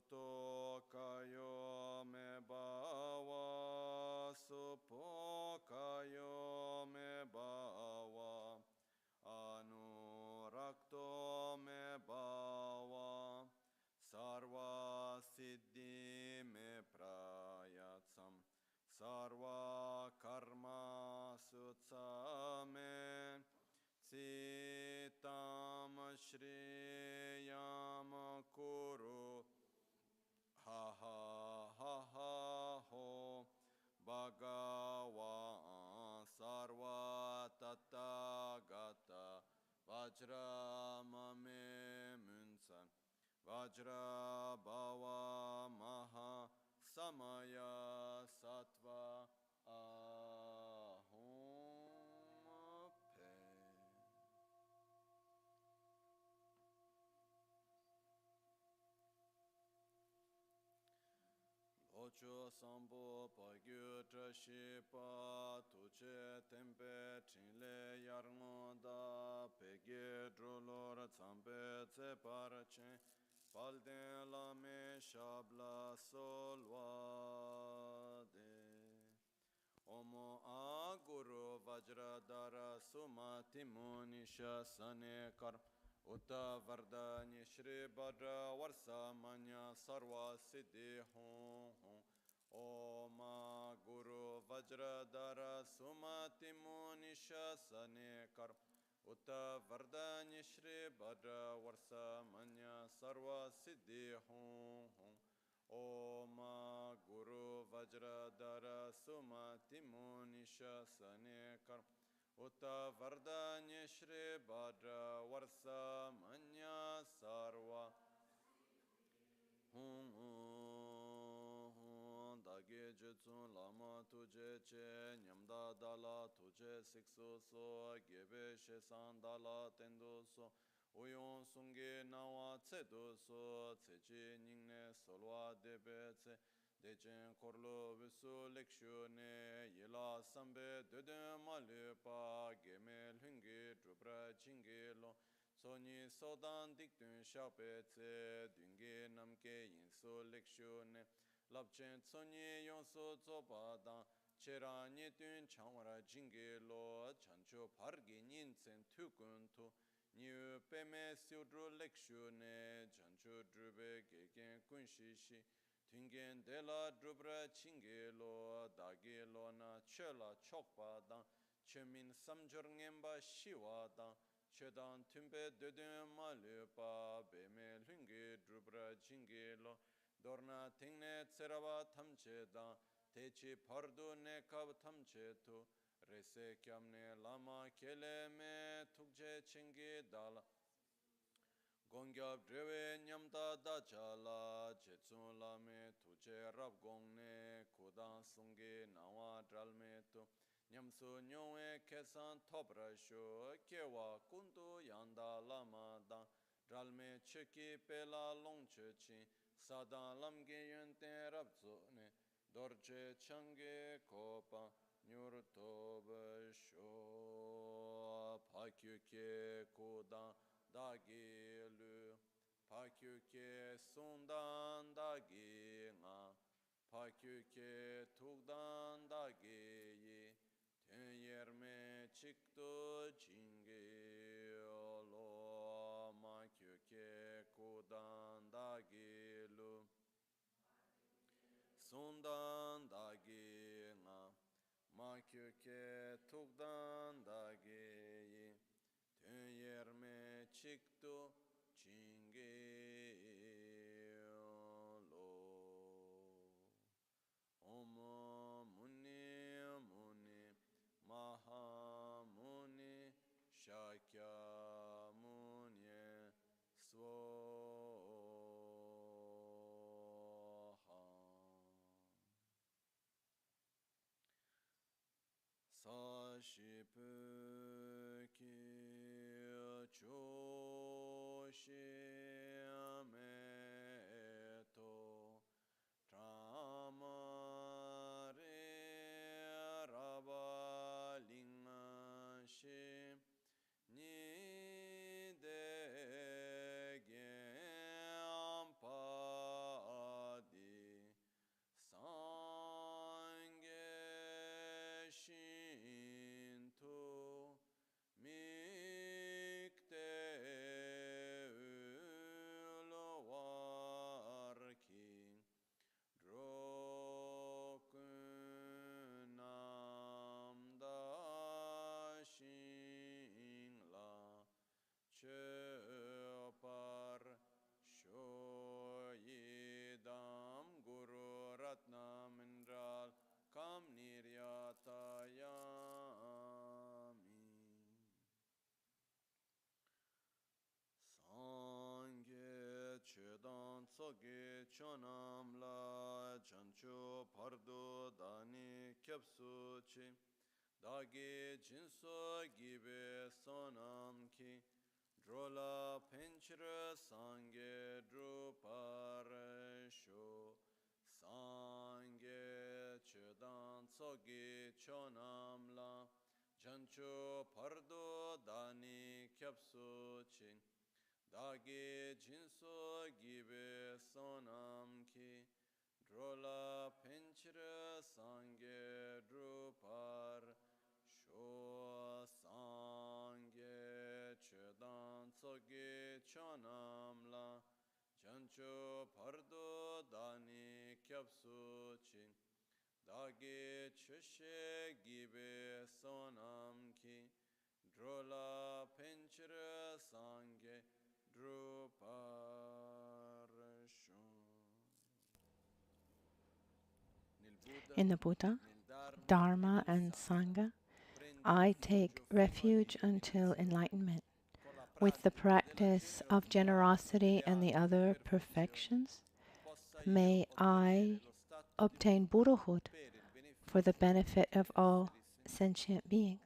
Suto kayo me bawa, supo kayo me bawa, anurakto me bawa, sarva siddhi me prayatsam, sarva karma sutsame, citam shriyam kuru, ha ha ha ha ho, bhagavan sarva tathagata, vajra mame munsan, vajra bhava maha samaya sattva ahum pe. Ocho sambo pagyu trashi pa tuche tempe chinle yarngoda pegye drolor tsampe tse parache palden lame shabla solvade. Omo a guru vajradara sumati munisha sane kar Uta Vardani Shri Bhadra Varsa Manya Sarva Siddhi Hum Hum Oma Guru Vajradara Sumati Munisha Sane Kar Uta Vardani Shri Bhadra Varsa Manya Sarva Siddhi Hum Hum Oma Guru Vajradara Sumati Munisha Sane Kar Uta Vardanya Shri Bhadra Varsa Manya Sarva Hum Dagi Jitsun Lama Tuje Che Nyamda Dala Tuje Siksu So Gebe Shesan Dala Tendo So Uyon Sungi Nawa Tsedu So Tsechi Nyingne Solwa Debe Tse Dechen korlo visu lekshune yila sambe dödön malupa gemel hungi drupra chingi lo soni sodan diktun shape tse dungi namke yinsu lekshune lapchen soni yonsu tsopadan chera nyetun changwara chingi lo chancho pargi nyinsen tukun tu niu peme siudru lekshune chancho drube gegen kunshishi Tingen de la drubra chinge lo dagi lo na che la chokpa dan che min samjur ngemba shiwa dan che dan tumbe dödön malupa beme lungi drubra chinge lo dorna tingne tseraba tamche dan techi pardu ne kab tamche tu rese kyamne lama kele me tukje chinge dala Gongyab drewe nyamda dachala chetsun lame tuche rab gongne kudan sungi nawa dralme tu nyamsu nyongwe kesan topra shu kewa kundu yanda lama dan dralme cheki pela longche chi sadan lamge yunten rab zune dorje change kopa nyur toba shu pakyu ke kudan dagi lu pakyu ke sundan dagi nga pakyu ke tukdan dagi yi ten yerme chikto jingi lo makyu ke kudan dagi lu sundan dagi nga makyu ke tukdan dagi yi ten yerme chikto chinge lo Om Muni Muni Maha Muni Shakya Muni Swaha Sashipu ki choshime to Tramare Rabalinga shi Nide Gyampa tsogi chonam la chancho pardo dani kyapsu chi dagi jinso gibe sonam ki drola penchira sange druparasho sange chedan tsogi chonam la chancho pardo dani kyapsu chi dagi jinso gibe sonam ki drola penchira sange drupar sho sange chedan tsogi chonam la chancho pardo dani kyapsu chi dagi chushe gibe sonam ki drola penchira sange In the Buddha, Dharma, and Sangha, I take refuge until enlightenment. With the practice of generosity and the other perfections, may I obtain Buddhahood for the benefit of all sentient beings.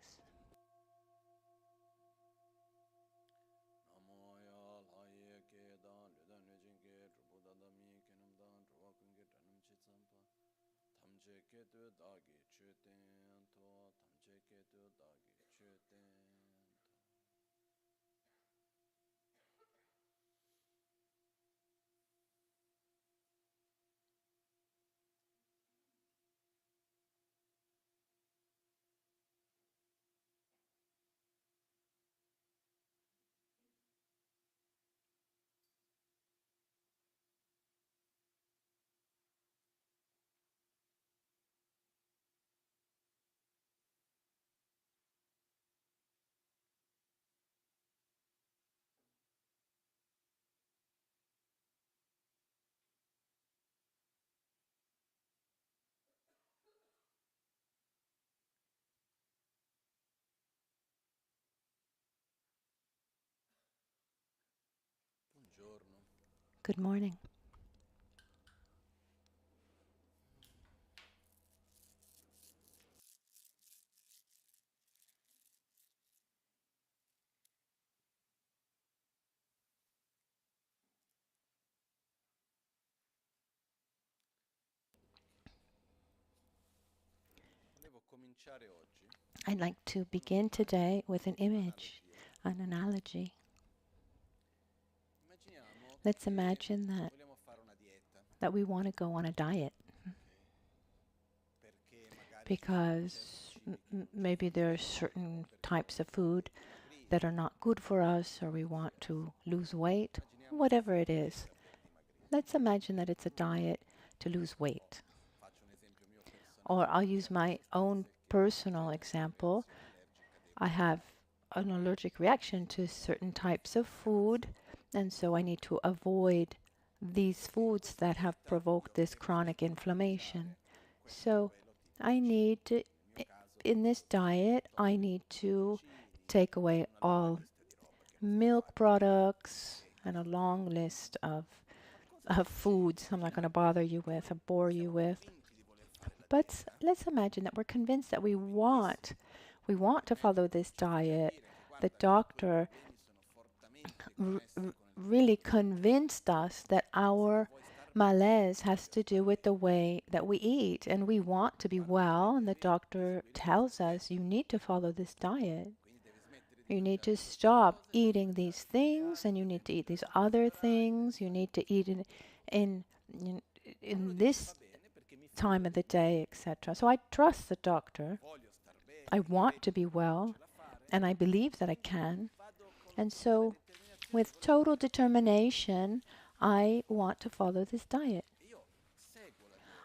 Good morning. I'd like to begin today with an image, an analogy. Let's imagine that we want to go on a diet because maybe there are certain types of food that are not good for us, or we want to lose weight, whatever it is. Let's imagine that it's a diet to lose weight. Or I'll use my own personal example. I have an allergic reaction to certain types of food, and so I need to avoid these foods that have provoked this chronic inflammation. So I need to, in this diet, I need to take away all milk products and a long list of foods I'm not going to bother you with or bore you with. But let's imagine that we're convinced that we want to follow this diet. The doctor really convinced us that our malaise has to do with the way that we eat, and we want to be well, and the doctor tells us you need to follow this diet. You need to stop eating these things, and you need to eat these other things. You need to eat in this time of the day, etc. So I trust the doctor. I want to be well, and I believe that I can. And so, with total determination, I want to follow this diet.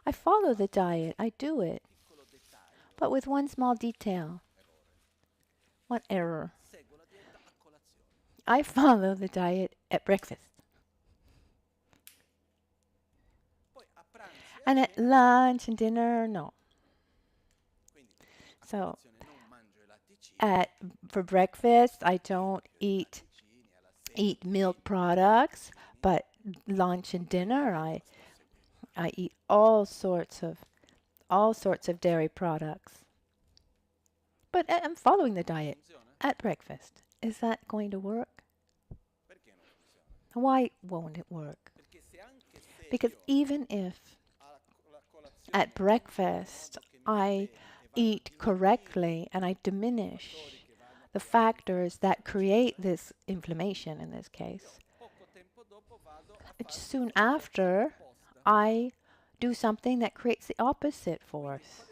I follow the diet. I do it. But with one small detail. One error. I follow the diet at breakfast. And at lunch and dinner, no. So, for breakfast, I don't eat milk products, but lunch and dinner. I eat all sorts of dairy products. But I'm following the diet at breakfast. Is that going to work? Why won't it work? Because even if at breakfast I eat correctly and I diminish the factors that create this inflammation in this case, soon after I do something that creates the opposite force.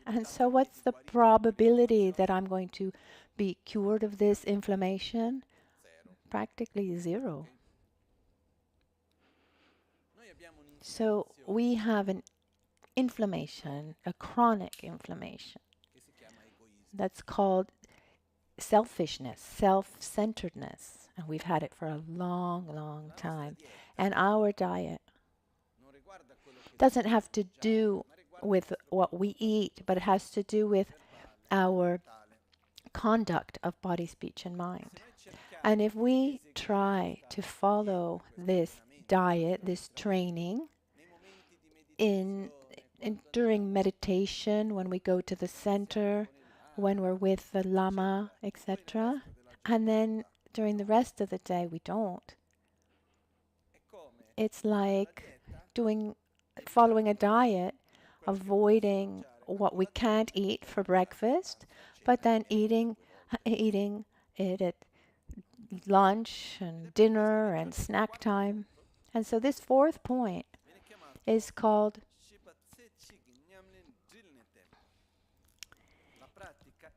And so what's the probability that I'm going to be cured of this inflammation? Practically zero. So we have an inflammation, a chronic inflammation, that's called selfishness, self-centeredness. And we've had it for a long, long time. And our diet doesn't have to do with what we eat, but it has to do with our conduct of body, speech, and mind. And if we try to follow this diet, this training, during meditation, when we go to the center, when we're with the Lama, etc., and then during the rest of the day we don't. It's like following a diet, avoiding what we can't eat for breakfast, but then eating it at lunch and dinner and snack time. And so this fourth point is called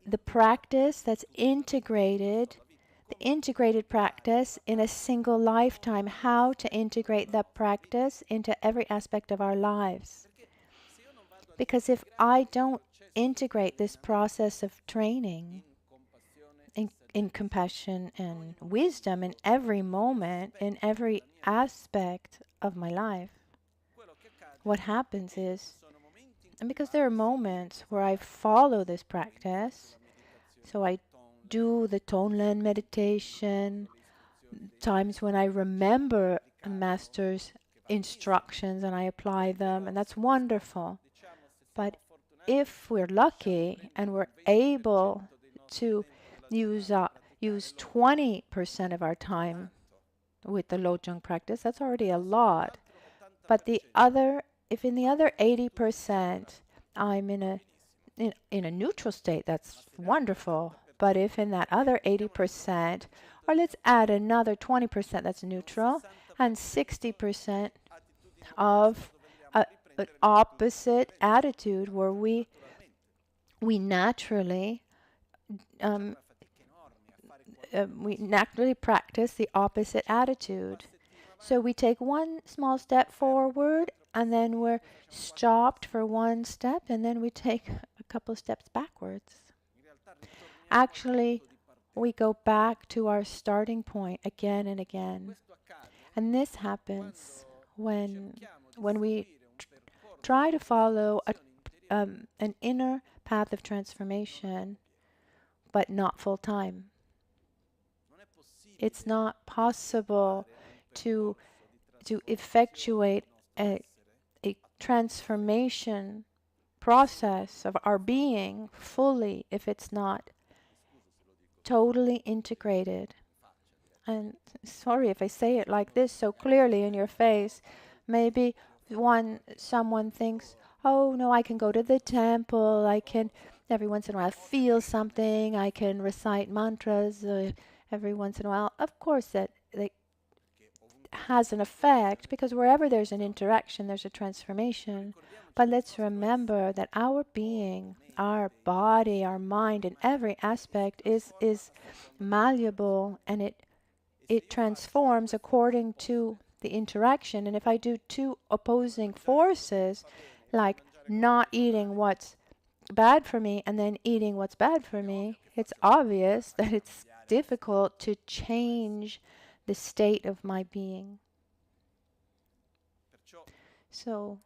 the practice that's integrated, the integrated practice in a single lifetime, how to integrate that practice into every aspect of our lives. Because if I don't integrate this process of training in compassion and wisdom in every moment, in every aspect of my life, what happens is, and because there are moments where I follow this practice, so I do the Tonlen meditation, times when I remember a master's instructions and I apply them, and that's wonderful. But if we're lucky and we're able to use 20% of our time with the Lojong practice, that's already a lot. But if in the other 80% I'm in a neutral state, that's wonderful. But if in that other 80%, or let's add another 20% that's neutral, and 60% of an opposite attitude where we naturally practice the opposite attitude. So we take one small step forward, and then we're stopped for one step, and then we take a couple steps backwards. Actually, we go back to our starting point again and again. And this happens when we try to follow an inner path of transformation, but not full time. It's not possible to effectuate a transformation process of our being fully if it's not totally integrated. And sorry if I say it like this so clearly in your face. Maybe someone thinks, oh no, I can go to the temple, I can every once in a while feel something, I can recite mantras every once in a while. Of course that has an effect, because wherever there's an interaction, there's a transformation. But let's remember that our being, our body, our mind, in every aspect is malleable, and it transforms according to the interaction. And if I do two opposing forces, like not eating what's bad for me and then eating what's bad for me, it's obvious that it's difficult to change the state of my being. So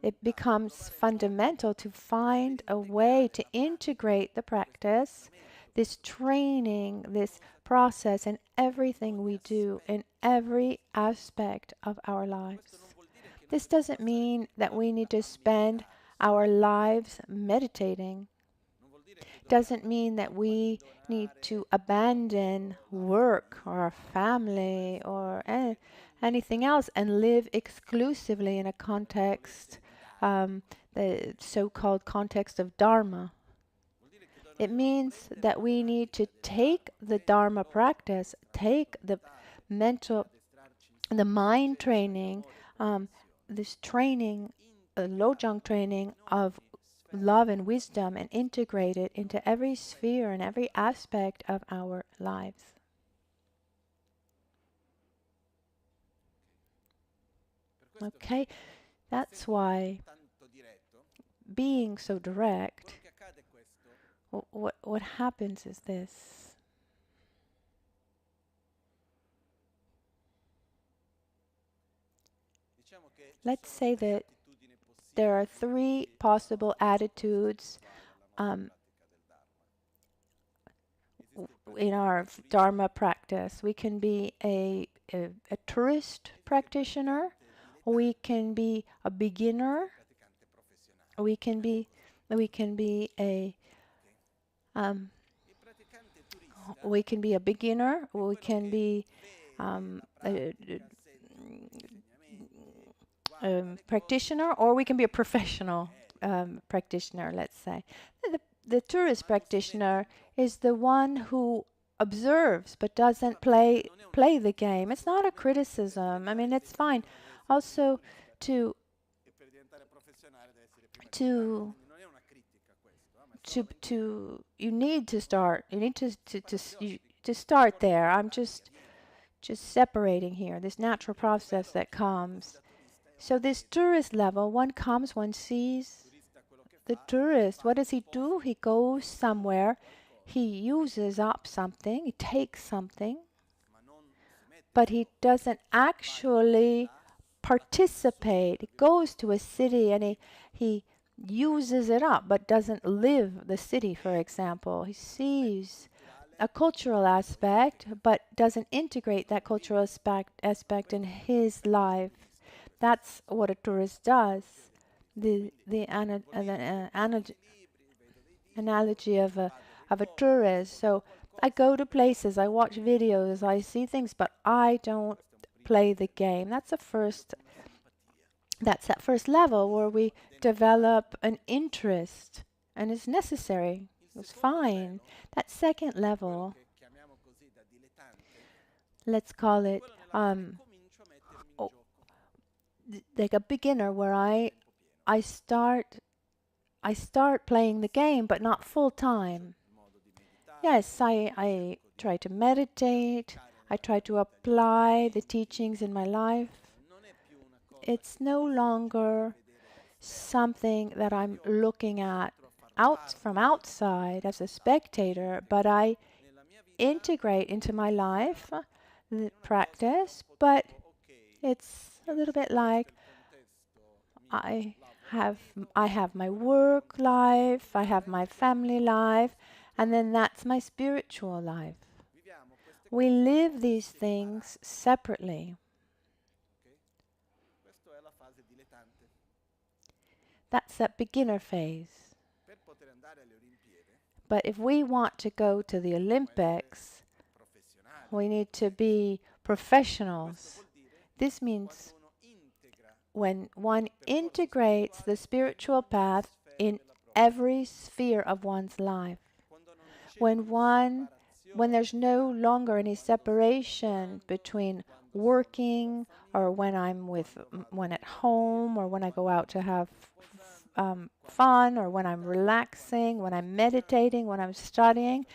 it becomes fundamental to find a way to integrate the practice this training, this process in everything we do, in every aspect of our lives. This doesn't mean that we need to spend our lives meditating. Doesn't mean that we need to abandon work or our family or anything else and live exclusively in a context, the so-called context of Dharma. It means that we need to take the Dharma practice, take the mental, the mind training, this training, Lojong training of love and wisdom, and integrate it into every sphere and every aspect of our lives. Okay, that's why being so direct, what happens is this. Let's say that there are three possible attitudes in our Dharma practice. We can be a tourist practitioner, we can be a beginner, we can be a beginner, we can be practitioner, or we can be a professional practitioner, let's say. The tourist practitioner is the one who observes but doesn't play the game. It's not a criticism. I mean, it's fine. Also, you need to start. You need to start there. I'm just separating here this natural process that comes. So this tourist level, one comes, one sees the tourist. What does he do? He goes somewhere, he uses up something, he takes something, but he doesn't actually participate. He goes to a city and he uses it up, but doesn't live the city, for example. He sees a cultural aspect, but doesn't integrate that cultural aspect in his life. That's what a tourist does. The analogy of a tourist. So I go to places, I watch videos, I see things, but I don't play the game. That's that first level where we develop an interest, and it's necessary. It's fine. That second level, let's call it like a beginner, where I start playing the game, but not full time. Yes, I try to meditate. I try to apply the teachings in my life. It's no longer something that I'm looking at from outside as a spectator, but I integrate into my life the practice, but it's a little bit like I have my work life, I have my family life, and then that's my spiritual life. We live these things separately. That's that beginner phase. But if we want to go to the Olympics, we need to be professionals. This means when one integrates the spiritual path in every sphere of one's life, when there's no longer any separation between working or when at home, or when I go out to have fun, or when I'm relaxing, when I'm meditating, when I'm studying,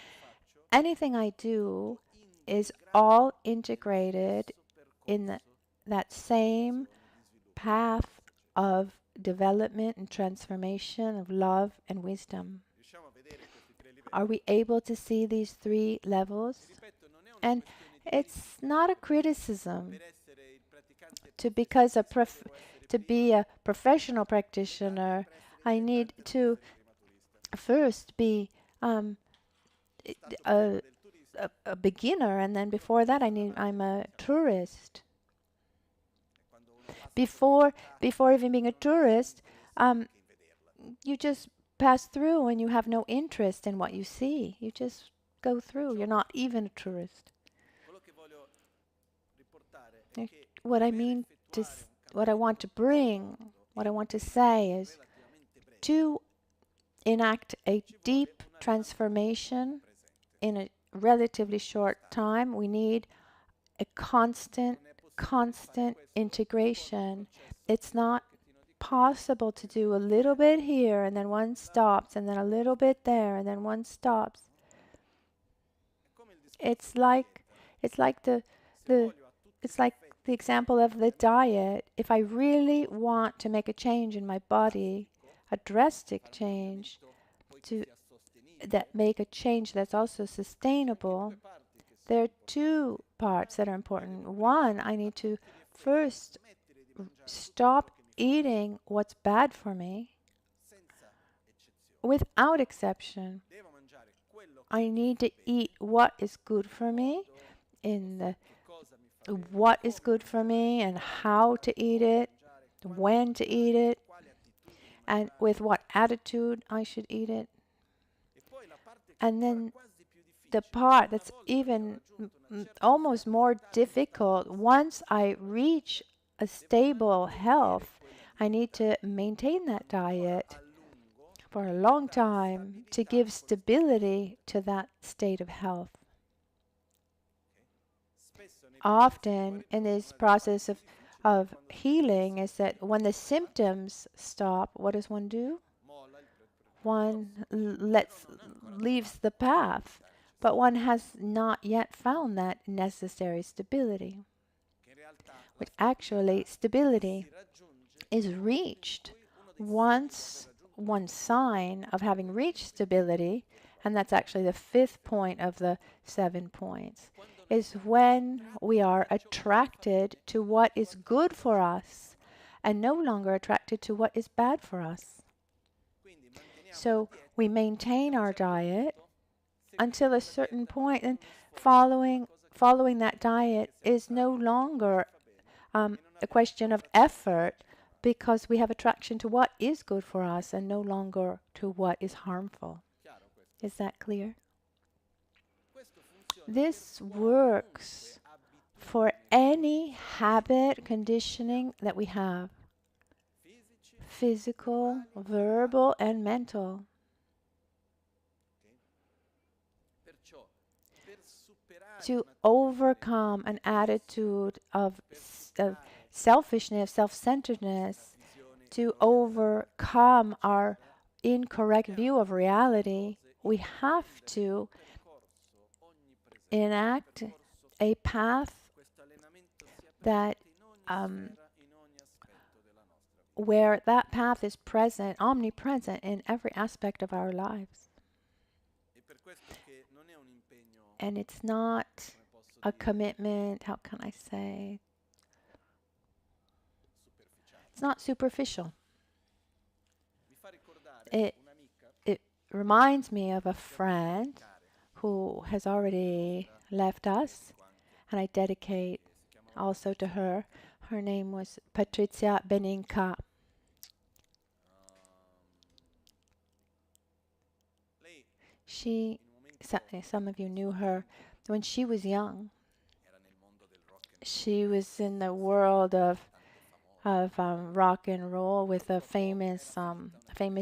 anything I do is all integrated in that same path of development and transformation of love and wisdom. Are we able to see these three levels? And it's not a criticism to be a professional practitioner. I need to first be a beginner, and then before that I'm a tourist. Before even being a tourist, you just pass through and you have no interest in what you see. You just go through. You're not even a tourist. What I mean to, what I want to bring, what I want to say is, to enact a deep transformation in a relatively short time, we need a constant integration. It's not possible to do a little bit here and then one stops and then a little bit there and then one stops. It's like the example of the diet. If I really want to make a change in my body, a drastic change, make a change that's also sustainable, there are two parts that are important. One, I need to first stop eating what's bad for me without exception. I need to eat what is good for me, what is good for me and how to eat it, when to eat it, and with what attitude I should eat it. And then the part that's even almost more difficult, once I reach a stable health, I need to maintain that diet for a long time to give stability to that state of health. Often in this process of healing is that when the symptoms stop, what does one do? One leaves the path, but one has not yet found that necessary stability. Which actually stability is reached once one sign of having reached stability, and that's actually the 5th point of the 7 points, is when we are attracted to what is good for us and no longer attracted to what is bad for us. So we maintain our diet until a certain point, and following that diet is no longer a question of effort, because we have attraction to what is good for us and no longer to what is harmful. Is that clear? This works for any habit conditioning that we have, physical, verbal, and mental. To overcome an attitude of selfishness, self-centeredness, to overcome our incorrect view of reality, we have to enact a path that where that path is present, omnipresent in every aspect of our lives. And it's not a commitment, how can I say? It's not superficial. It reminds me of a friend who has already left us, and I dedicate also to her. Her name was Patrizia Beninca. Some of you knew her when she was young. She was in the world of rock and roll with a famous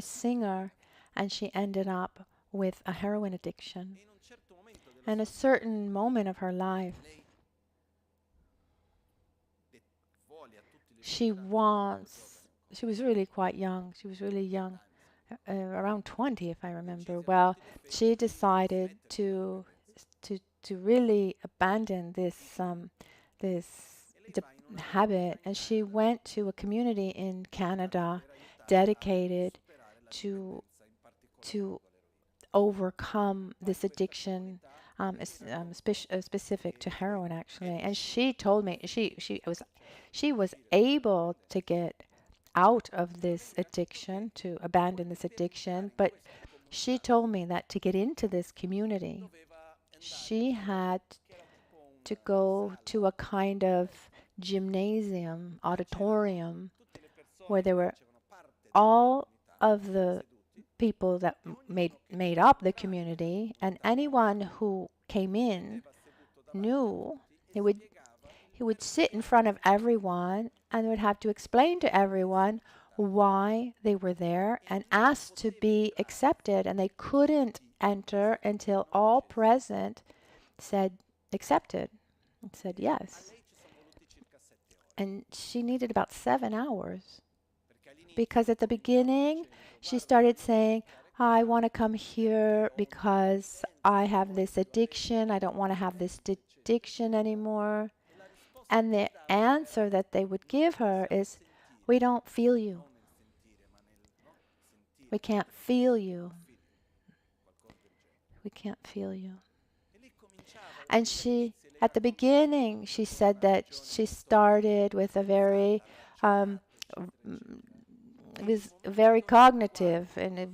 singer, and she ended up with a heroin addiction. And a certain moment of her life, she was really quite young. She was really young, around 20, if I remember well. She decided to really abandon this habit, and she went to a community in Canada dedicated to overcome this addiction, specific to heroin, actually. And she told me she was able to get out of this addiction, to abandon this addiction, but she told me that to get into this community, she had to go to a kind of gymnasium, auditorium, where there were all of the people that made up the community, and anyone who came in knew he would sit in front of everyone and would have to explain to everyone why they were there and ask to be accepted, and they couldn't enter until all present said accepted and said yes. And she needed about 7 hours, because at the beginning she started saying, I want to come here because I have this addiction. I don't want to have this addiction anymore. And the answer that they would give her is, we don't feel you. We can't feel you. We can't feel you. And at the beginning, she said that she started with a very, it was very cognitive and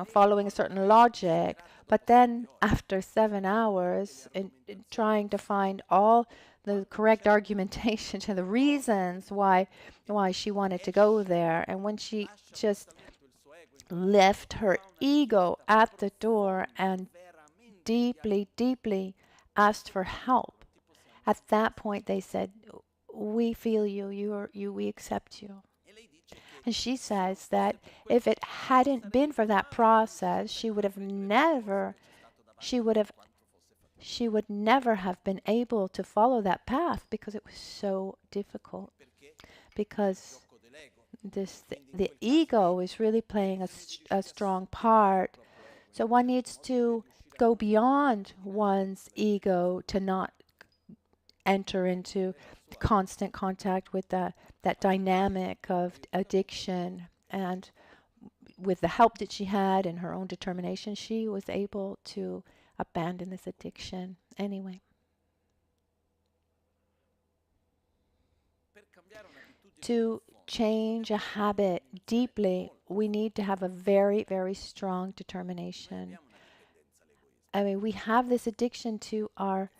following a certain logic. But then after 7 hours, in trying to find all the correct argumentation and the reasons why she wanted to go there, and when she just left her ego at the door and deeply, deeply asked for help, at that point they said, we feel you, we accept you. And she says that if it hadn't been for that process, she would never have been able to follow that path, because it was so difficult. Because the ego is really playing a strong part. So one needs to go beyond one's ego to not enter into constant contact with that dynamic of addiction. And with the help that she had and her own determination, she was able to abandon this addiction anyway. To change a habit deeply, we need to have a very, very strong determination. I mean, we have this addiction to our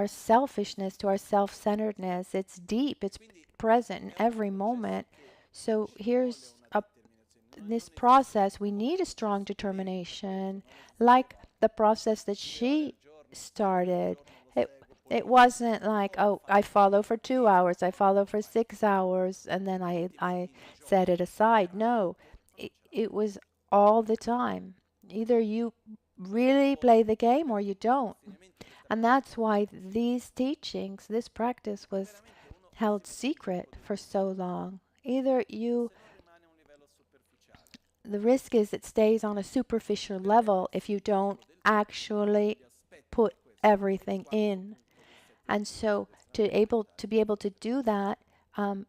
selfishness, to our self-centeredness. It's deep. It's present in every moment. So here's this process. We need a strong determination, like the process that she started. It wasn't like, oh, I follow for 2 hours, I follow for 6 hours, and then I set it aside. No, it was all the time. Either you really play the game or you don't. And that's why these teachings, this practice was held secret for so long. Either the risk is it stays on a superficial level if you don't actually put everything in. And so to be able to do that,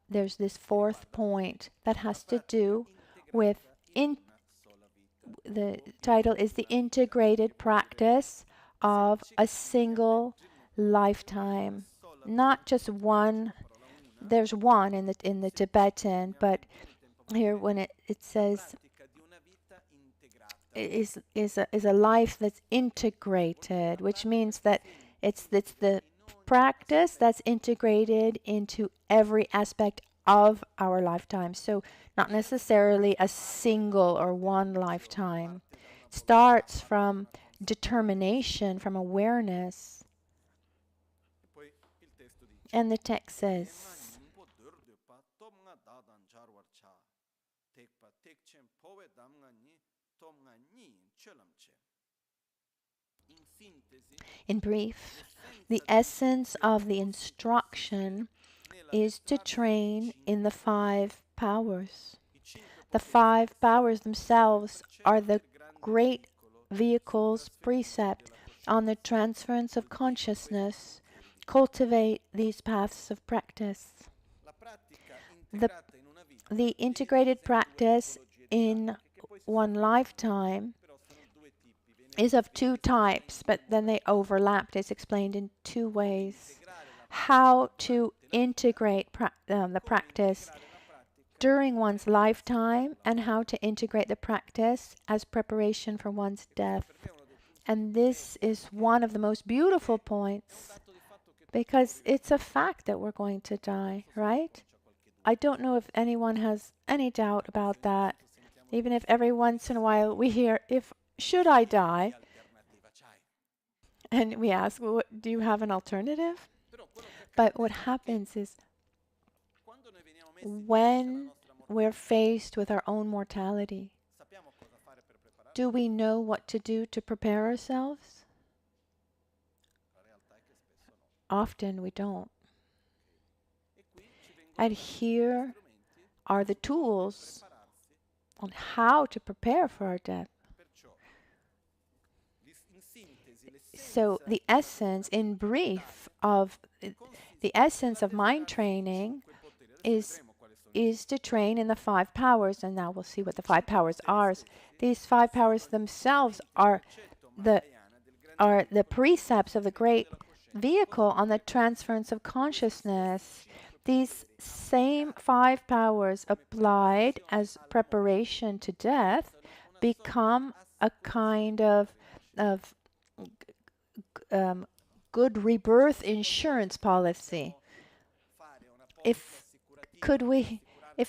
there's this fourth point that has to do with the title is the integrated practice of a single lifetime, not just one. There's one in the Tibetan, but here when it says is a life that's integrated, which means that it's the practice that's integrated into every aspect of our lifetime. So not necessarily a single or one lifetime. It starts from determination, from awareness. And the text says, in brief, the essence of the instruction is to train in the 5 powers. The 5 powers themselves are the great vehicles precept on the transference of consciousness. Cultivate these paths of practice. The integrated practice in one lifetime is of 2 types, but then they overlapped. It's explained in 2 ways. How to integrate the practice during one's lifetime and how to integrate the practice as preparation for one's death. And this is one of the most beautiful points, because it's a fact that we're going to die, right? I don't know if anyone has any doubt about that. Even if every once in a while we hear, should I die? And we ask, well, do you have an alternative? But what happens is, when we're faced with our own mortality, do we know what to do to prepare ourselves? Often we don't. And here are the tools on how to prepare for our death. So the essence, in brief, of the essence of mind training is to train in the 5 powers. And now we'll see what the 5 powers are. These 5 powers themselves are the precepts of the great vehicle on the transference of consciousness. These same 5 powers applied as preparation to death become a kind of good rebirth insurance policy. If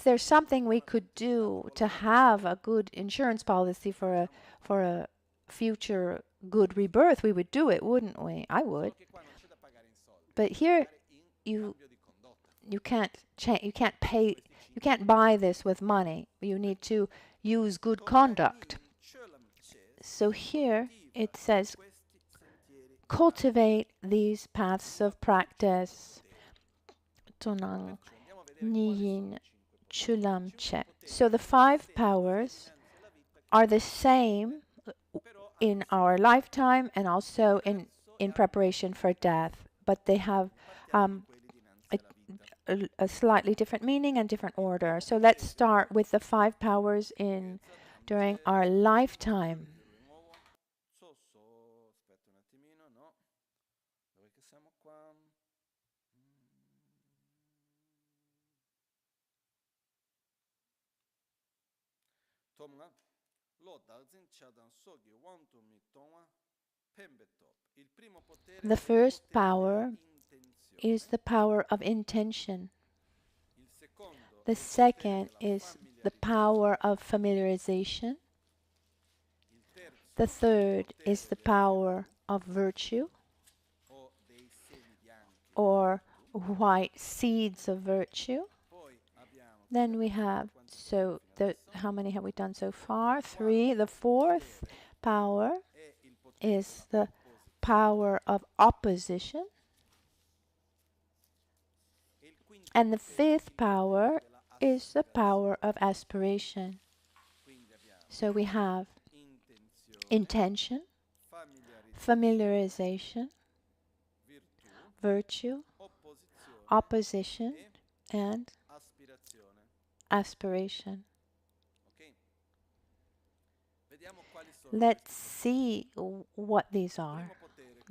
there's something we could do to have a good insurance policy for a future good rebirth, we would do it, wouldn't we? I would. But here you can't buy this with money. You need to use good conduct. So here it says, cultivate these paths of practice. Tonang Niyin Chulam Che. So the 5 powers are the same in our lifetime and also in preparation for death, but they have a slightly different meaning and different order. So let's start with the 5 powers during our lifetime. The first power is the power of intention. The second is the power of familiarization. The third is the power of virtue, or white seeds of virtue. Then we have, how many have we done so far? 3. The fourth power is the power of opposition. And the 5th power is the power of aspiration. So we have intention, familiarization, virtue, opposition, and aspiration. Let's see what these are.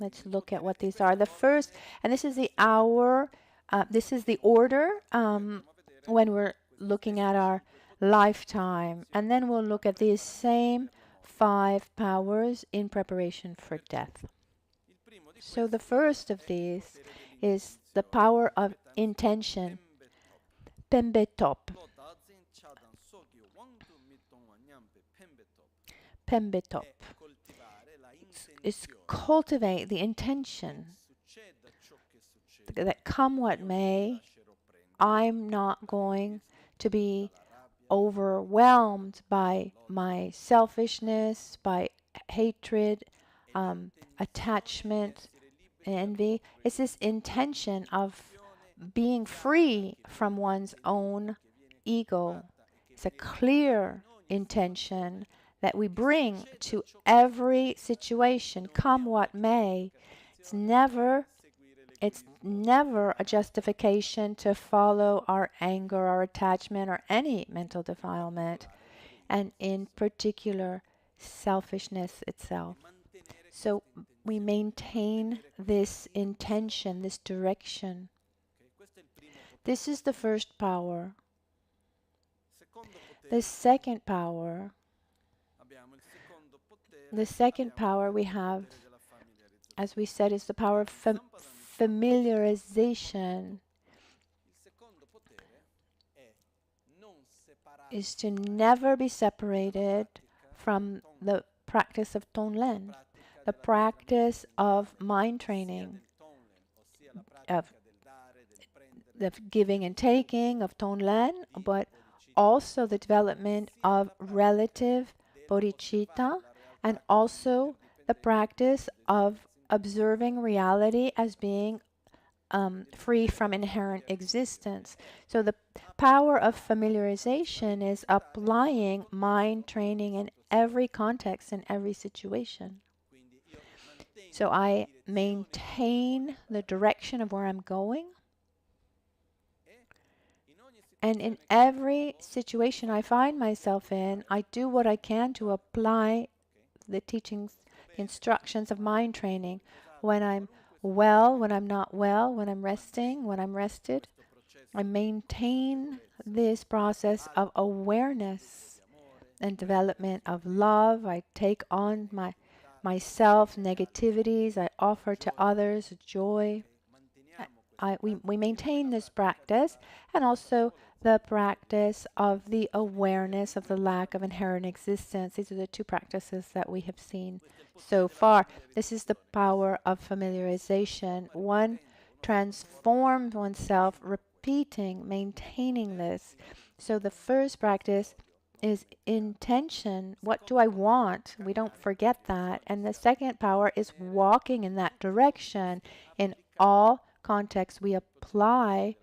Let's look at what these are. The first, and this is the order when we're looking at our lifetime. And then we'll look at these same 5 powers in preparation for death. So the first of these is the power of intention, Pembe Top. Pembe Top is cultivate the intention that come what may, I'm not going to be overwhelmed by my selfishness, by hatred, attachment, envy. It's this intention of being free from one's own ego. It's a clear intention that we bring to every situation, come what may. It's never a justification to follow our anger, our attachment, or any mental defilement, and in particular, selfishness itself. So we maintain this intention, this direction. This is the first power. The second power we have, as we said, is the power of familiarization, is to never be separated from the practice of Tonglen, the practice of mind training, of the giving and taking of Tonglen, but also the development of relative bodhichitta, and also the practice of observing reality as being free from inherent existence. So the power of familiarization is applying mind training in every context, in every situation. So I maintain the direction of where I'm going, and in every situation I find myself in, I do what I can to apply the teachings, the instructions of mind training. When I'm well, when I'm not well, when I'm resting, when I'm rested, I maintain this process of awareness and development of love. I take on myself, negativities, I offer to others joy. We maintain this practice, and also the practice of the awareness of the lack of inherent existence. These are the two practices that we have seen so far. This is the power of familiarization. One transforms oneself, repeating, maintaining this. So the first practice is intention. What do I want? We don't forget that. And the second power is walking in that direction. In all contexts, we apply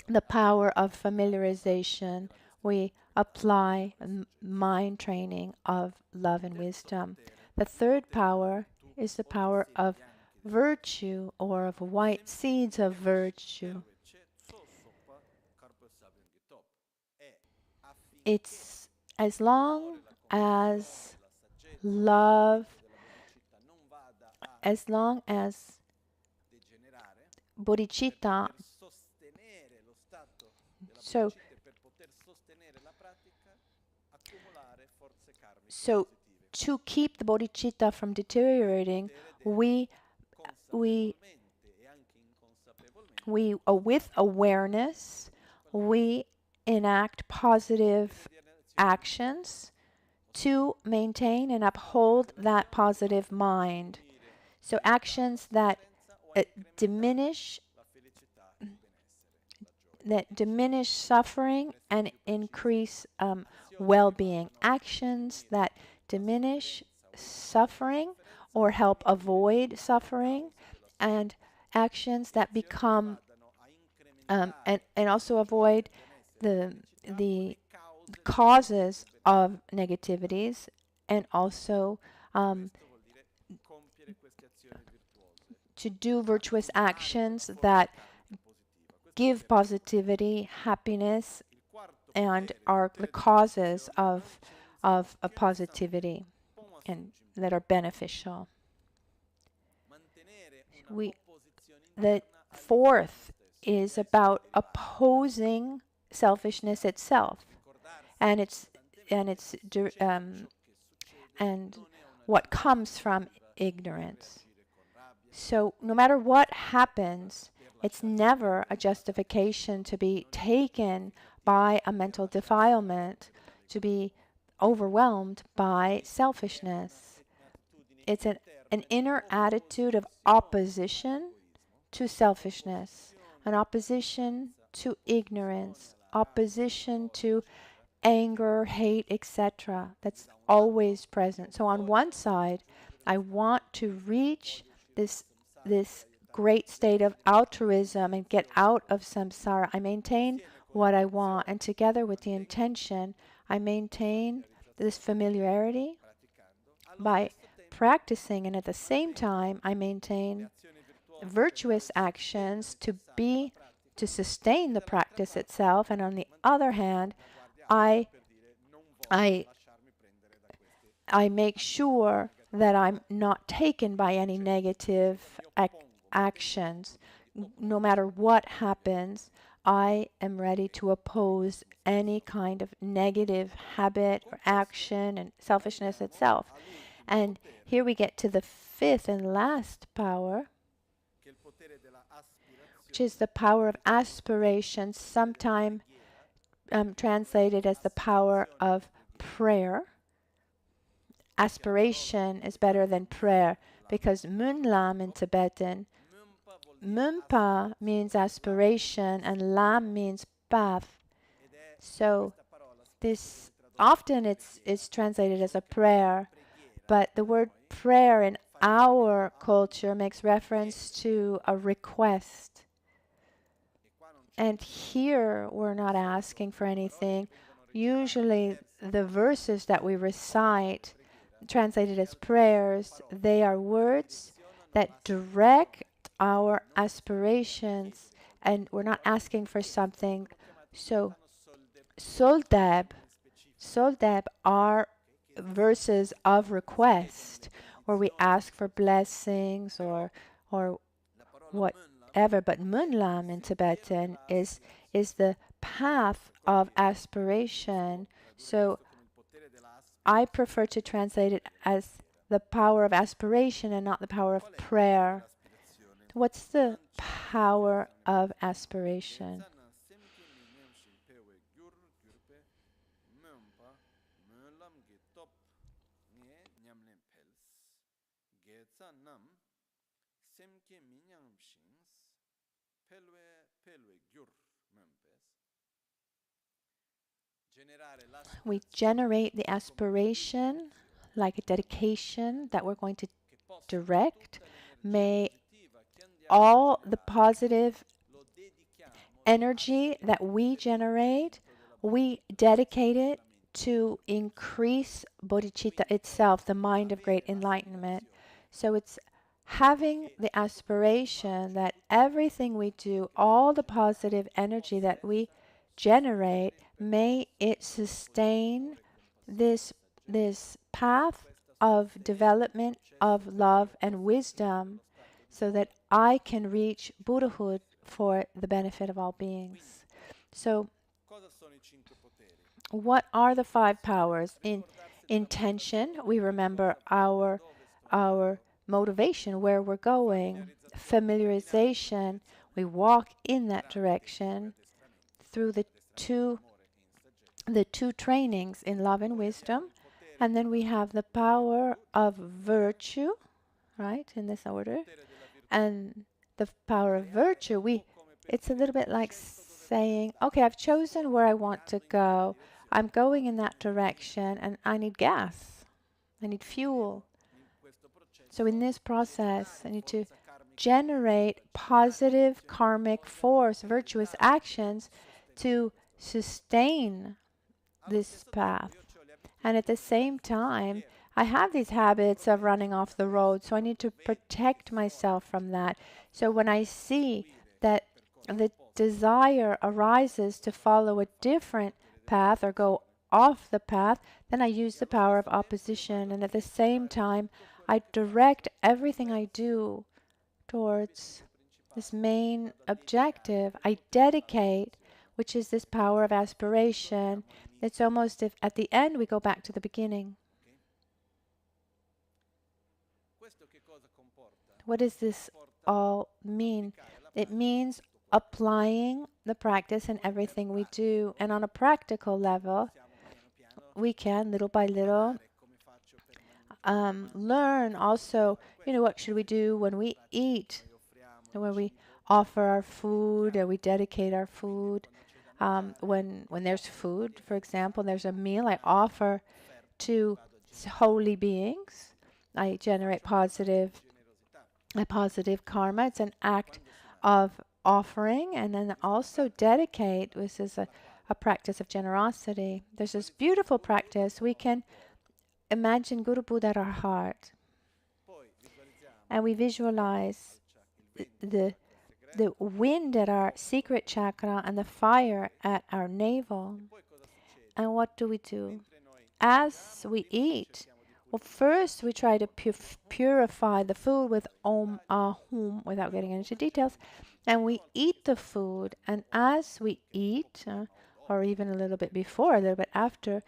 the power of familiarization. We apply mind training of love and wisdom. The third power is the power of virtue, or of white seeds of virtue. It's as long as love, as long as bodhichitta. So to keep the bodhichitta from deteriorating, we with awareness, we enact positive actions to maintain and uphold that positive mind. So actions that diminish suffering and increase well-being. Actions that diminish suffering or help avoid suffering, and actions that become and also avoid the causes of negativities, and also to do virtuous actions that give positivity, happiness, and are the causes of positivity and that are beneficial. The fourth is about opposing selfishness itself, and what comes from ignorance. So no matter what happens, it's never a justification to be taken by a mental defilement, to be overwhelmed by selfishness. It's an inner attitude of opposition to selfishness, an opposition to ignorance, opposition to anger, hate, etc. That's always present. So on one side, I want to reach this great state of altruism and get out of samsara. I maintain what I want, and together with the intention, I maintain this familiarity by practicing, and at the same time, I maintain virtuous actions to sustain the practice itself. And on the other hand, I make sure that I'm not taken by any negative actions. No matter what happens, I am ready to oppose any kind of negative habit or action and selfishness itself. And here we get to the fifth and last power, which is the power of aspiration, sometimes translated as the power of prayer. Aspiration is better than prayer because Munlam in Tibetan, Munpa means aspiration and Lam means path. So this often it's translated as a prayer, but the word prayer in our culture makes reference to a request. And here we're not asking for anything. Usually the verses that we recite, translated as prayers, they are words that direct our aspirations, and we're not asking for something. So Soldab are verses of request where we ask for blessings or whatever. But Munlam in Tibetan is the path of aspiration. So I prefer to translate it as the power of aspiration and not the power of prayer. What's the power of aspiration? We generate the aspiration like a dedication that we're going to direct. May all the positive energy that we generate, we dedicate it to increase bodhichitta itself, the mind of great enlightenment. So it's having the aspiration that everything we do, all the positive energy that we generate, may it sustain this path of development of love and wisdom so that I can reach Buddhahood for the benefit of all beings. So what are the 5 powers? In intention, we remember our motivation, where we're going. Familiarization, we walk in that direction through the two trainings in love and wisdom. And then we have the power of virtue, right, in this order. And the power of virtue, it's a little bit like saying, okay, I've chosen where I want to go. I'm going in that direction and I need gas. I need fuel. So in this process, I need to generate positive karmic force, virtuous actions to sustain this path. And at the same time, I have these habits of running off the road, so I need to protect myself from that. So when I see that the desire arises to follow a different path or go off the path, then I use the power of opposition. And at the same time, I direct everything I do towards this main objective. I dedicate, which is this power of aspiration. It's almost if at the end we go back to the beginning. What does this all mean? It means applying the practice in everything we do. And on a practical level, we can, little by little, learn also, what should we do when we eat, when we offer our food, or we dedicate our food. When there's food, for example, there's a meal I offer to holy beings. I generate positive karma. It's an act of offering, and then also dedicate, which is a practice of generosity. There's this beautiful practice. We can imagine Guru Buddha at our heart, and we visualize the wind at our secret chakra and the fire at our navel. And what do? As we eat, Well, first we try to purify the food with Om Ahum without getting into details. And we eat the food. And as we eat, or even a little bit before, a little bit after,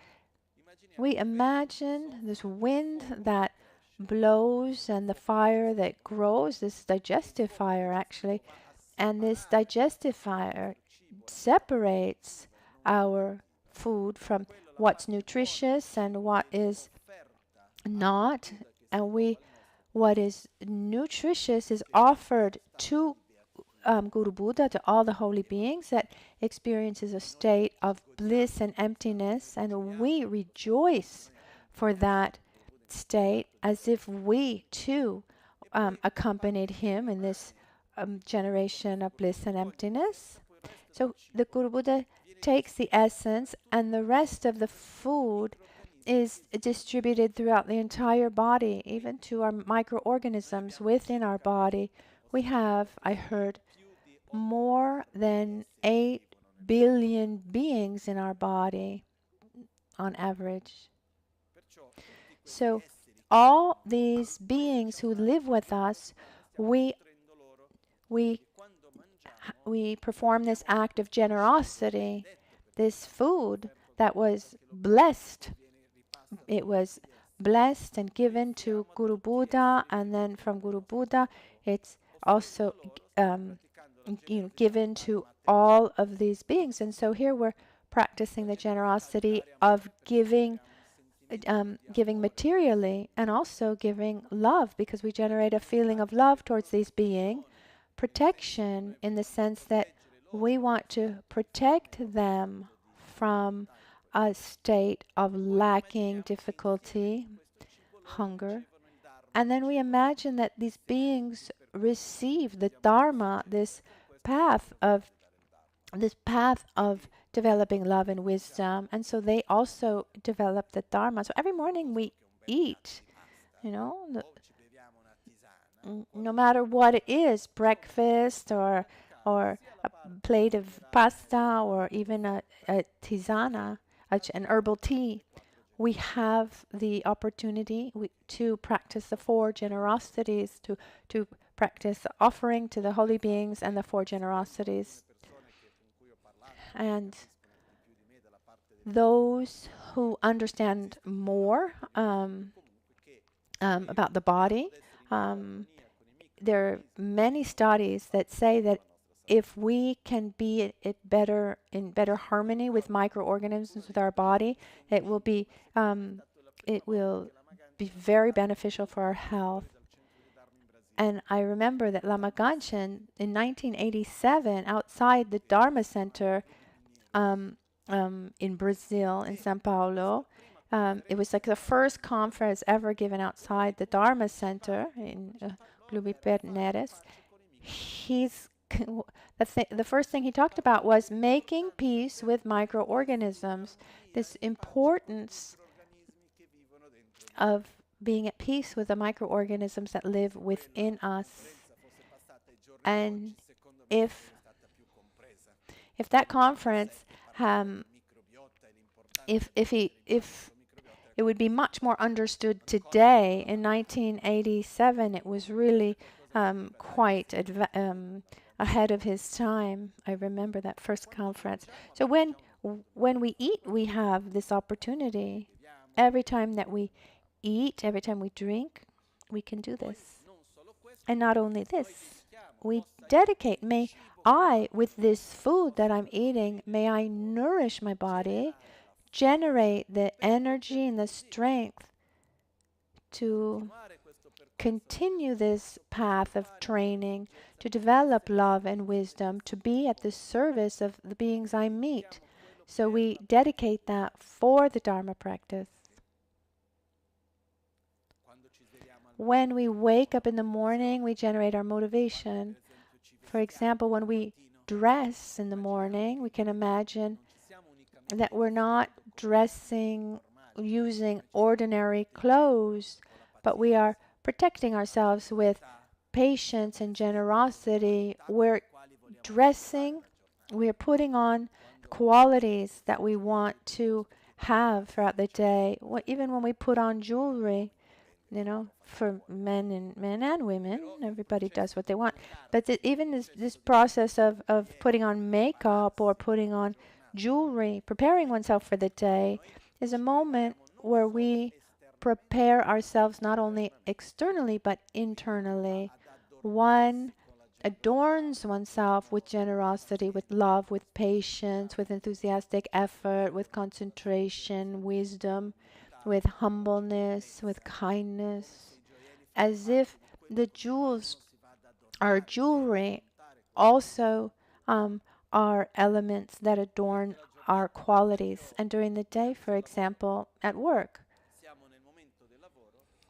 we imagine this wind that blows and the fire that grows, this digestive fire actually. And this digestive fire separates our food from what's nutritious and what is not. And what is nutritious is offered to Guru Buddha, to all the holy beings that experiences a state of bliss and emptiness, and we rejoice for that state as if we too accompanied him in this generation of bliss and emptiness. So the Guru Buddha takes the essence, and the rest of the food is distributed throughout the entire body, even to our microorganisms within our body. We have, I heard, more than 8 billion beings in our body on average. So all these beings who live with us, we perform this act of generosity. This food that was blessed, it was blessed and given to Guru Buddha, and then from Guru Buddha it's also given to all of these beings. And so here we're practicing the generosity of giving materially and also giving love, because we generate a feeling of love towards these beings. Protection in the sense that we want to protect them from a state of lacking, difficulty, hunger. And then we imagine that these beings receive the Dharma, this path of developing love and wisdom, and so they also develop the Dharma. So every morning we eat, no matter what it is, breakfast or a plate of pasta or even a tisana, an herbal tea. We have the opportunity to practice the 4 generosities, to practice the offering to the holy beings and the 4 generosities. And those who understand more about the body, there are many studies that say that if we can be in better harmony with microorganisms with our body, it will be very beneficial for our health. And I remember that Lama Ganchen in 1987, outside the Dharma Center in Brazil, in São Paulo, it was like the first conference ever given outside the Dharma Center in Clube Perneres. The first thing he talked about was making peace with microorganisms, this importance of being at peace with the microorganisms that live within us. And if that conference, if it would be much more understood today. In 1987, it was really quite ahead of his time. I remember that first conference. So when we eat, we have this opportunity. Every time that we eat, every time we drink, we can do this. And not only this, we dedicate, may I, with this food that I'm eating, may I nourish my body, generate the energy and the strength to continue this path of training, to develop love and wisdom, to be at the service of the beings I meet. So we dedicate that for the Dharma practice. When we wake up in the morning, we generate our motivation. For example, when we dress in the morning, we can imagine that we're not dressing using ordinary clothes, but we are protecting ourselves with patience and generosity. We're dressing, we are putting on qualities that we want to have throughout the day. Even when we put on jewelry, for men and women, everybody does what they want. But even this process of putting on makeup or putting on jewelry, preparing oneself for the day, is a moment where we prepare ourselves not only externally but internally. One adorns oneself with generosity, with love, with patience, with enthusiastic effort, with concentration, wisdom, with humbleness, with kindness, as if the jewels, our jewelry, also are elements that adorn our qualities. And during the day, for example, at work,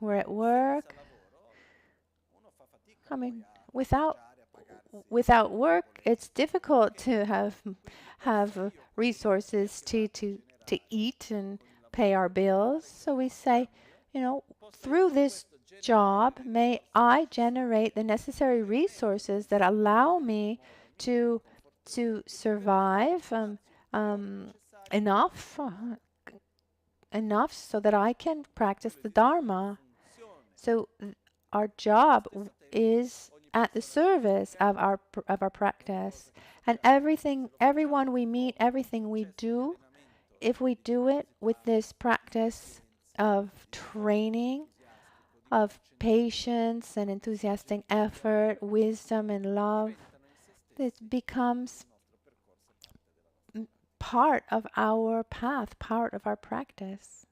we're at work. I mean, without work, it's difficult to have resources to eat and pay our bills. So we say, through this job, may I generate the necessary resources that allow me to survive enough so that I can practice the Dharma. So our job is at the service of our practice, and everyone we meet, everything we do, if we do it with this practice of training, of patience and enthusiastic effort, wisdom and love, it becomes part of our path, part of our practice.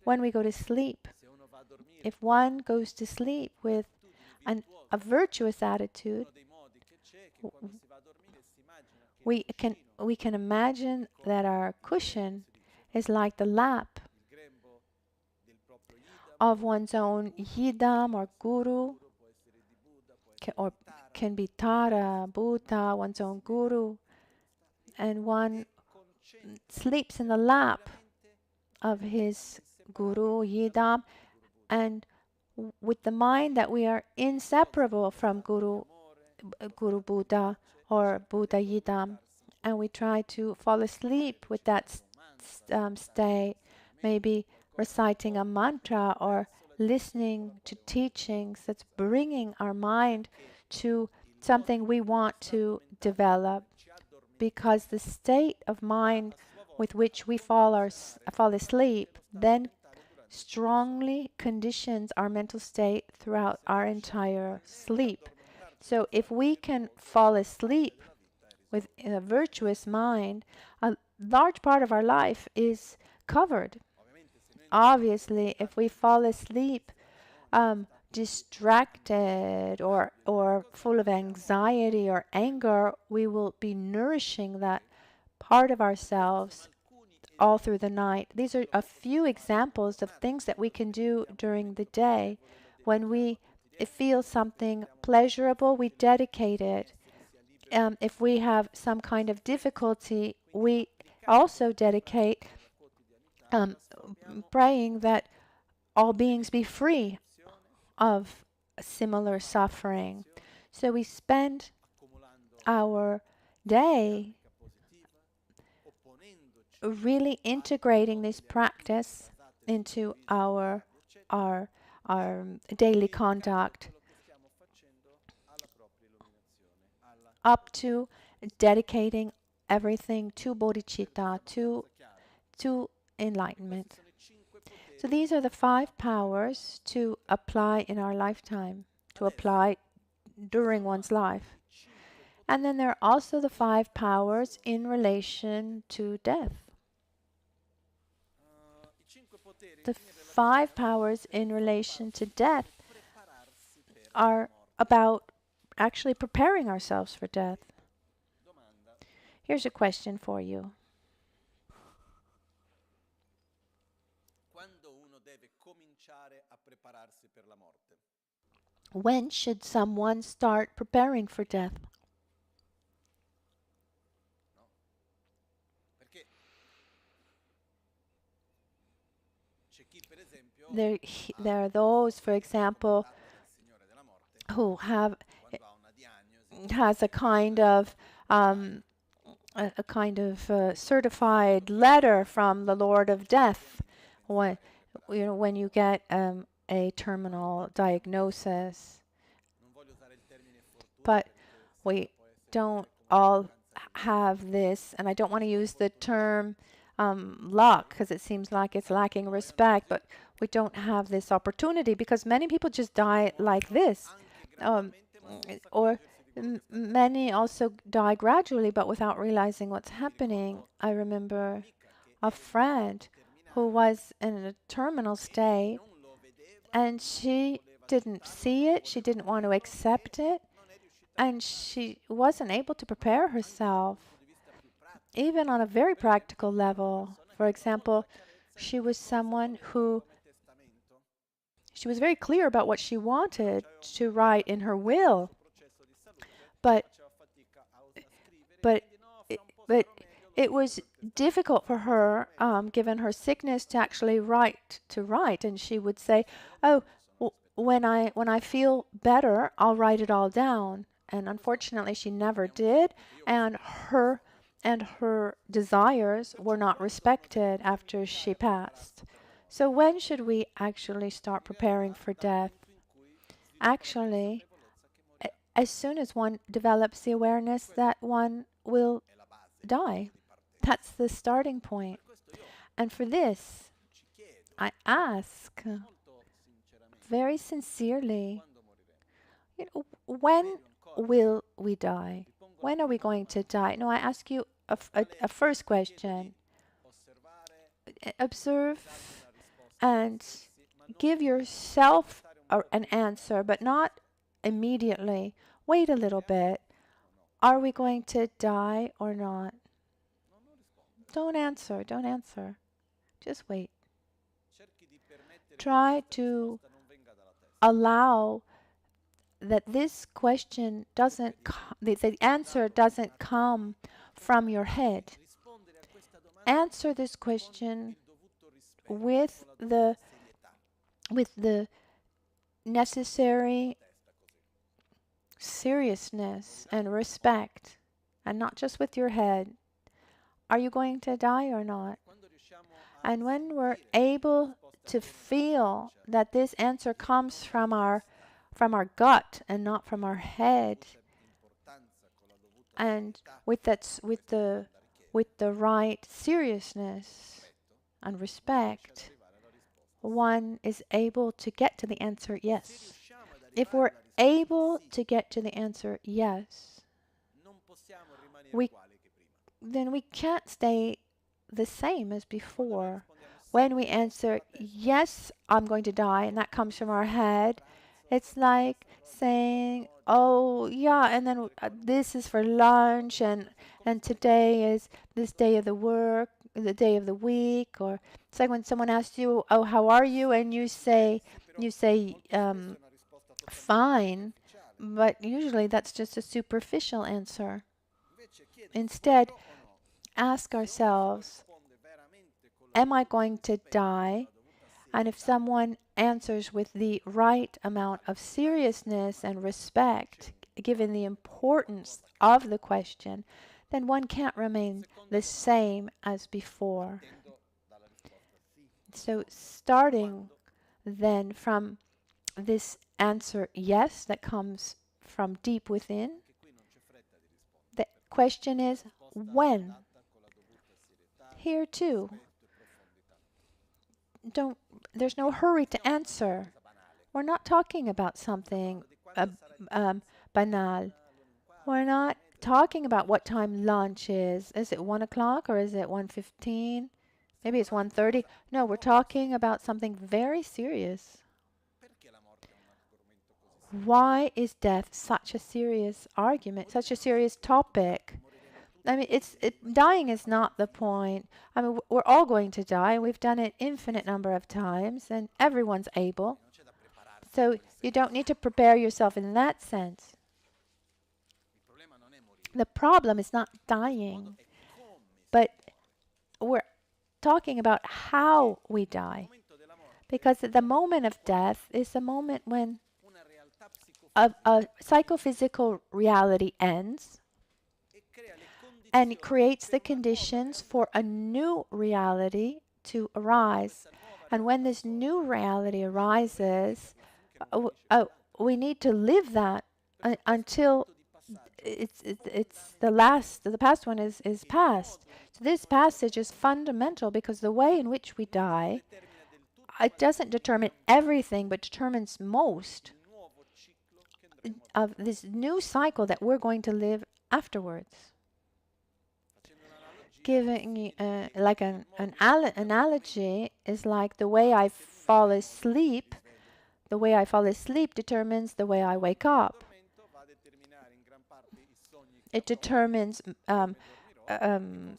When we go to sleep, if one goes to sleep with a virtuous attitude, we can imagine that our cushion is like the lap of one's own yidam or guru, or can be Tara, Buddha, one's own guru, and one sleeps in the lap of his guru, yidam, and with the mind that we are inseparable from Guru Buddha or Buddha Yidam, and we try to fall asleep with that state, maybe reciting a mantra or listening to teachings that's bringing our mind to something we want to develop, because the state of mind with which we fall asleep then strongly conditions our mental state throughout our entire sleep. So if we can fall asleep with a virtuous mind, a large part of our life is covered. Obviously, if we fall asleep distracted or full of anxiety or anger, we will be nourishing that part of ourselves all through the night. These are a few examples of things that we can do during the day. When we feel something pleasurable, we dedicate it. If we have some kind of difficulty, we also dedicate praying that all beings be free of similar suffering. So we spend our day really integrating this practice into our daily conduct, up to dedicating everything to bodhichitta, to enlightenment. So these are the 5 powers to apply in our lifetime, to apply during one's life. And then there are also the 5 powers in relation to death. The 5 powers in relation to death are about actually preparing ourselves for death. Here's a question for you. When should someone start preparing for death? There are those, for example, who has a kind of a kind of certified letter from the Lord of Death when you get a terminal diagnosis. But we don't all have this, and I don't want to use the term luck because it seems like it's lacking respect, but we don't have this opportunity because many people just die like this. Or many also die gradually but without realizing what's happening. I remember a friend who was in a terminal state and she didn't see it, she didn't want to accept it, and she wasn't able to prepare herself, even on a very practical level. For example, she was someone who she was very clear about what she wanted to write in her will, but but it was difficult for her, given her sickness, to actually write. And she would say, "Oh, when I feel better, I'll write it all down." And unfortunately, she never did, and her desires were not respected after she passed. So when should we actually start preparing for death? Actually, as soon as one develops the awareness that one will die. That's the starting point. And for this, I ask very sincerely, when will we die? When are we going to die? No, I ask you a first question. Observe and give yourself an answer, but not immediately. Wait a little bit. Are we going to die or not? Don't answer. Don't answer. Just wait. Try to allow that this question the answer doesn't come from your head. Answer this question with the necessary seriousness and respect, and not just with your head. Are you going to die or not? And when we're able to feel that this answer comes from our gut and not from our head, and with the right seriousness and respect, one is able to get to the answer yes. If we're able to get to the answer yes, then we can't stay the same as before. When we answer yes, I'm going to die, and that comes from our head, it's like saying, oh yeah, and then this is for lunch, and today is this day of the work, the day of the week. Or it's like when someone asks you, oh, how are you, and you say fine, but usually that's just a superficial answer. Instead, ask ourselves, am I going to die? And if someone answers with the right amount of seriousness and respect, given the importance of the question, then one can't remain the same as before. So starting then from this answer yes that comes from deep within, the question is when? Here too, there's no hurry to answer. We're not talking about something banal. We're not talking about what time lunch is. Is it 1 o'clock or is it 1:15? Maybe it's 1:30. No, we're talking about something very serious. Why is death such a serious argument, such a serious topic? I mean, dying is not the point. I mean, we're all going to die. We've done it infinite number of times, and everyone's able. So you don't need to prepare yourself in that sense. The problem is not dying, but we're talking about how we die. Because the moment of death is a moment when a psychophysical reality ends and it creates the conditions for a new reality to arise. And when this new reality arises, we need to live that until it's the past one is past. So this passage is fundamental because the way in which we die, it doesn't determine everything, but determines most of this new cycle that we're going to live afterwards. Giving like an analogy is like the way I fall asleep. The way I fall asleep determines the way I wake up. It determines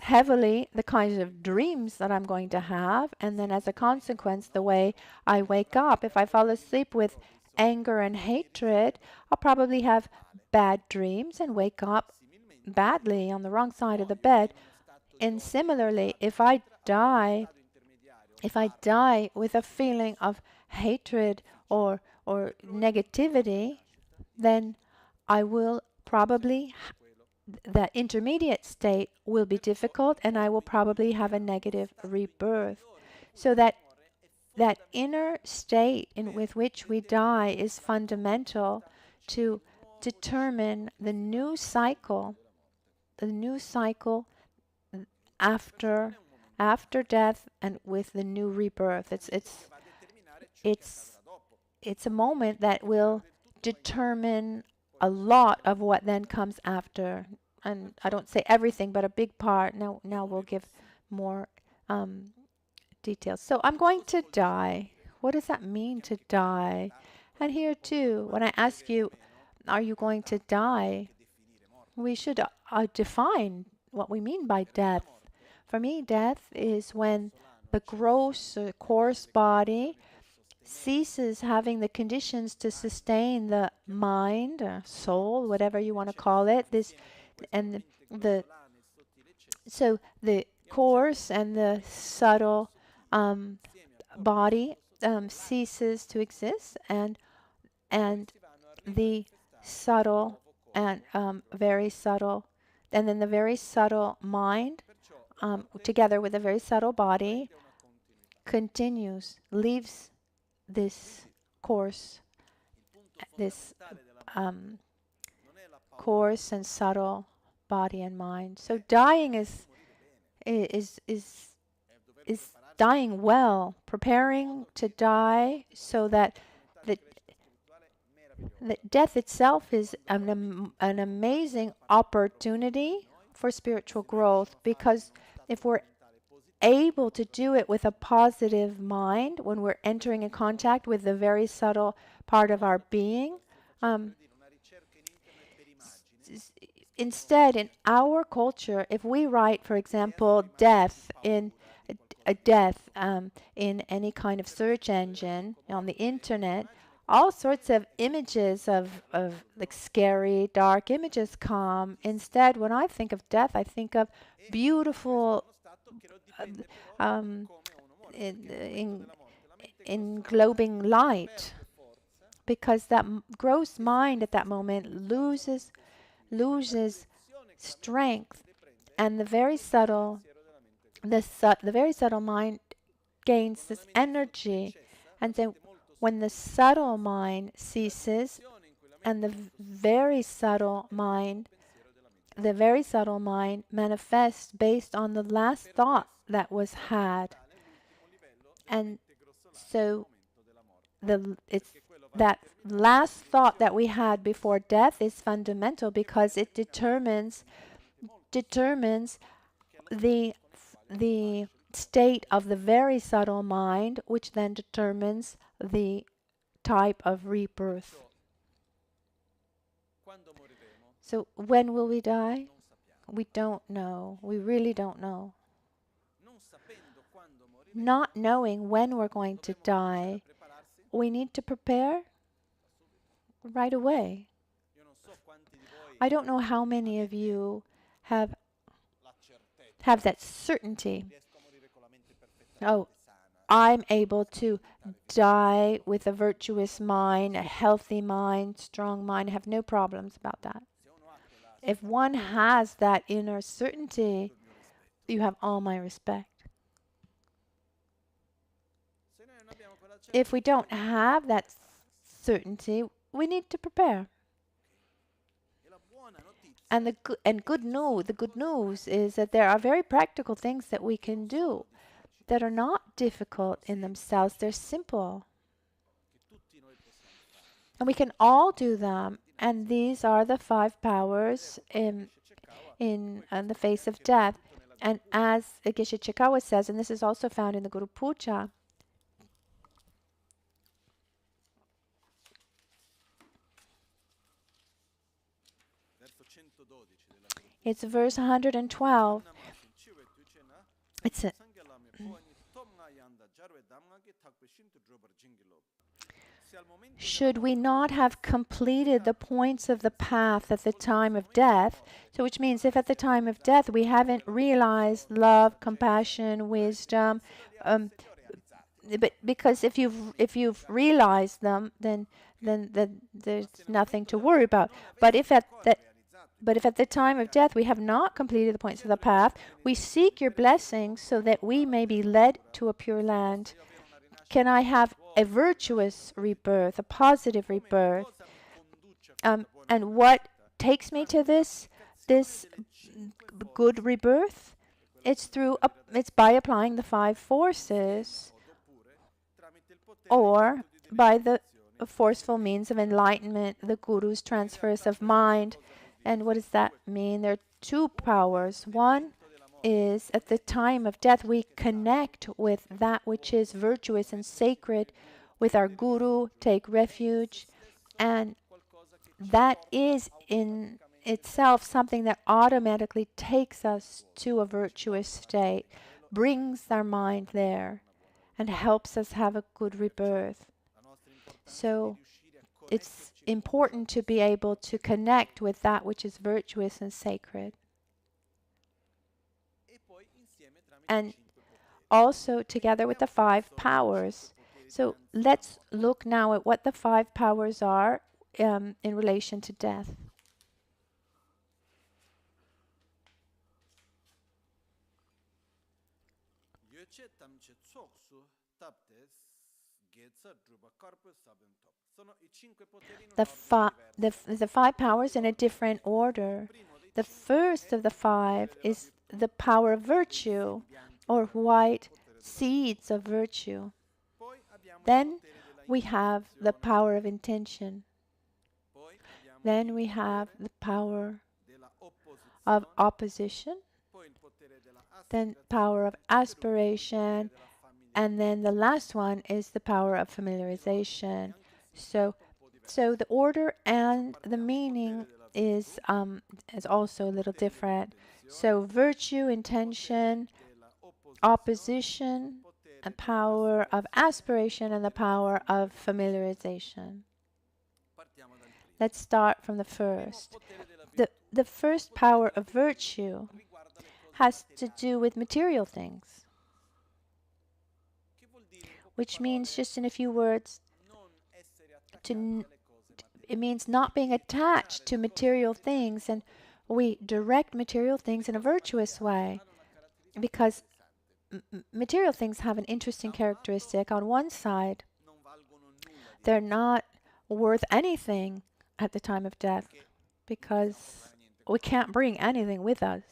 heavily the kinds of dreams that I'm going to have, and then as a consequence, the way I wake up. If I fall asleep with anger and hatred, I'll probably have bad dreams and wake up badly on the wrong side of the bed. And similarly, if I die with a feeling of hatred or negativity, then I will probably that intermediate state will be difficult, and I will probably have a negative rebirth. So that inner state with which we die is fundamental to determine the new cycle after death and with the new rebirth. It's a moment that will determine a lot of what then comes after. And I don't say everything, but a big part. Now we'll give more details. So I'm going to die. What does that mean to die? And here too, when I ask you, are you going to die? We should define what we mean by death. For me, death is when the gross or coarse body ceases having the conditions to sustain the mind or soul, whatever you want to call it. So the coarse and the subtle body ceases to exist, and the subtle and very subtle, and then the very subtle mind together with a very subtle body leaves this coarse and subtle body and mind. So dying is dying well, preparing to die, so that death itself is an amazing opportunity for spiritual growth, because if we're able to do it with a positive mind, when we're entering in contact with the very subtle part of our being, instead, in our culture, if we write, for example, death in any kind of search engine on the internet, all sorts of images of like scary, dark images come. Instead, when I think of death, I think of beautiful, englobing light, because that gross mind at that moment loses strength, and the very subtle mind gains this energy. And then when the subtle mind ceases, and the very subtle mind manifests based on the last thought that was had. And so that last thought that we had before death is fundamental, because it determines the state of the very subtle mind, which then determines the type of rebirth. So when will we die? We don't know. We really don't know. Not knowing when we're going to die, we need to prepare right away. I don't know how many of you have that certainty. Oh, I'm able to die with a virtuous mind, a healthy mind, strong mind. I have no problems about that. if one has that inner certainty, you have all my respect. If we don't have that certainty, we need to prepare. And the good news is that there are very practical things that we can do that are not difficult in themselves. They're simple. And we can all do them. And these are the 5 powers in the face of death. And as Geshe Chekawa says, and this is also found in the Guru Puja, it's verse 112. Should we not have completed the points of the path at the time of death? So which means if at the time of death we haven't realized love, compassion, wisdom, but because if you've realized them, then there's nothing to worry about. But if at the time of death we have not completed the points of the path, we seek your blessings so that we may be led to a pure land. Can I have a virtuous rebirth, a positive rebirth? And what takes me to this good rebirth? It's by applying the 5 forces, or by the forceful means of enlightenment, the Guru's transfers of mind. And what does that mean? There are 2 powers. One is at the time of death we connect with that which is virtuous and sacred, with our Guru, take refuge, and that is in itself something that automatically takes us to a virtuous state, brings our mind there, and helps us have a good rebirth. So it's important to be able to connect with that which is virtuous and sacred. And also together with the 5 powers. So let's look now at what the 5 powers are in relation to death. The 5 powers in a different order. The first of the 5 is the power of virtue, or white seeds of virtue. Then we have the power of intention. Then we have the power of opposition. Then power of aspiration. And then the last one is the power of familiarization. So the order and the meaning is also a little different. So virtue, intention, opposition, a power of aspiration, and the power of familiarization. Let's start from the first. The first power of virtue has to do with material things, which means, just in a few words, it means not being attached to material things, and we direct material things in a virtuous way, because material things have an interesting characteristic. On one side, they're not worth anything at the time of death, because we can't bring anything with us.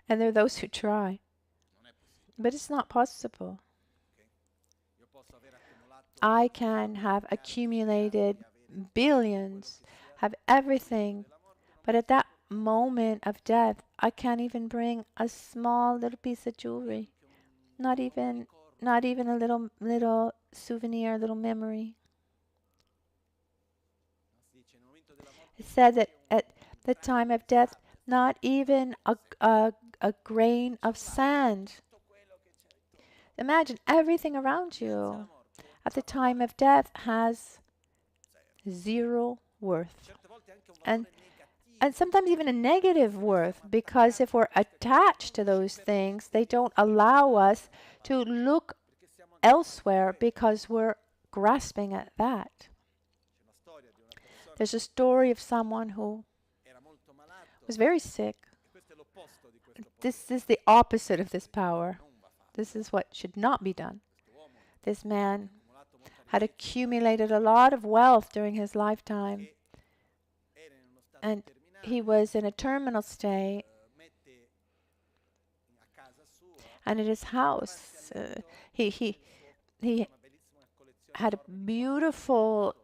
And there are those who try, but it's not possible. I can have accumulated billions, have everything, but at that moment of death, I can't even bring a small little piece of jewelry, not even a little souvenir, a little memory. It said that at the time of death, not even a grain of sand. Imagine everything around you at the time of death has 0 worth. And sometimes even a negative worth, because if we're attached to those things, they don't allow us to look elsewhere because we're grasping at that. There's a story of someone who was very sick. This is the opposite of this power. This is what should not be done. This man had accumulated a lot of wealth during his lifetime, and he was in a terminal state. And at his house, he had a beautiful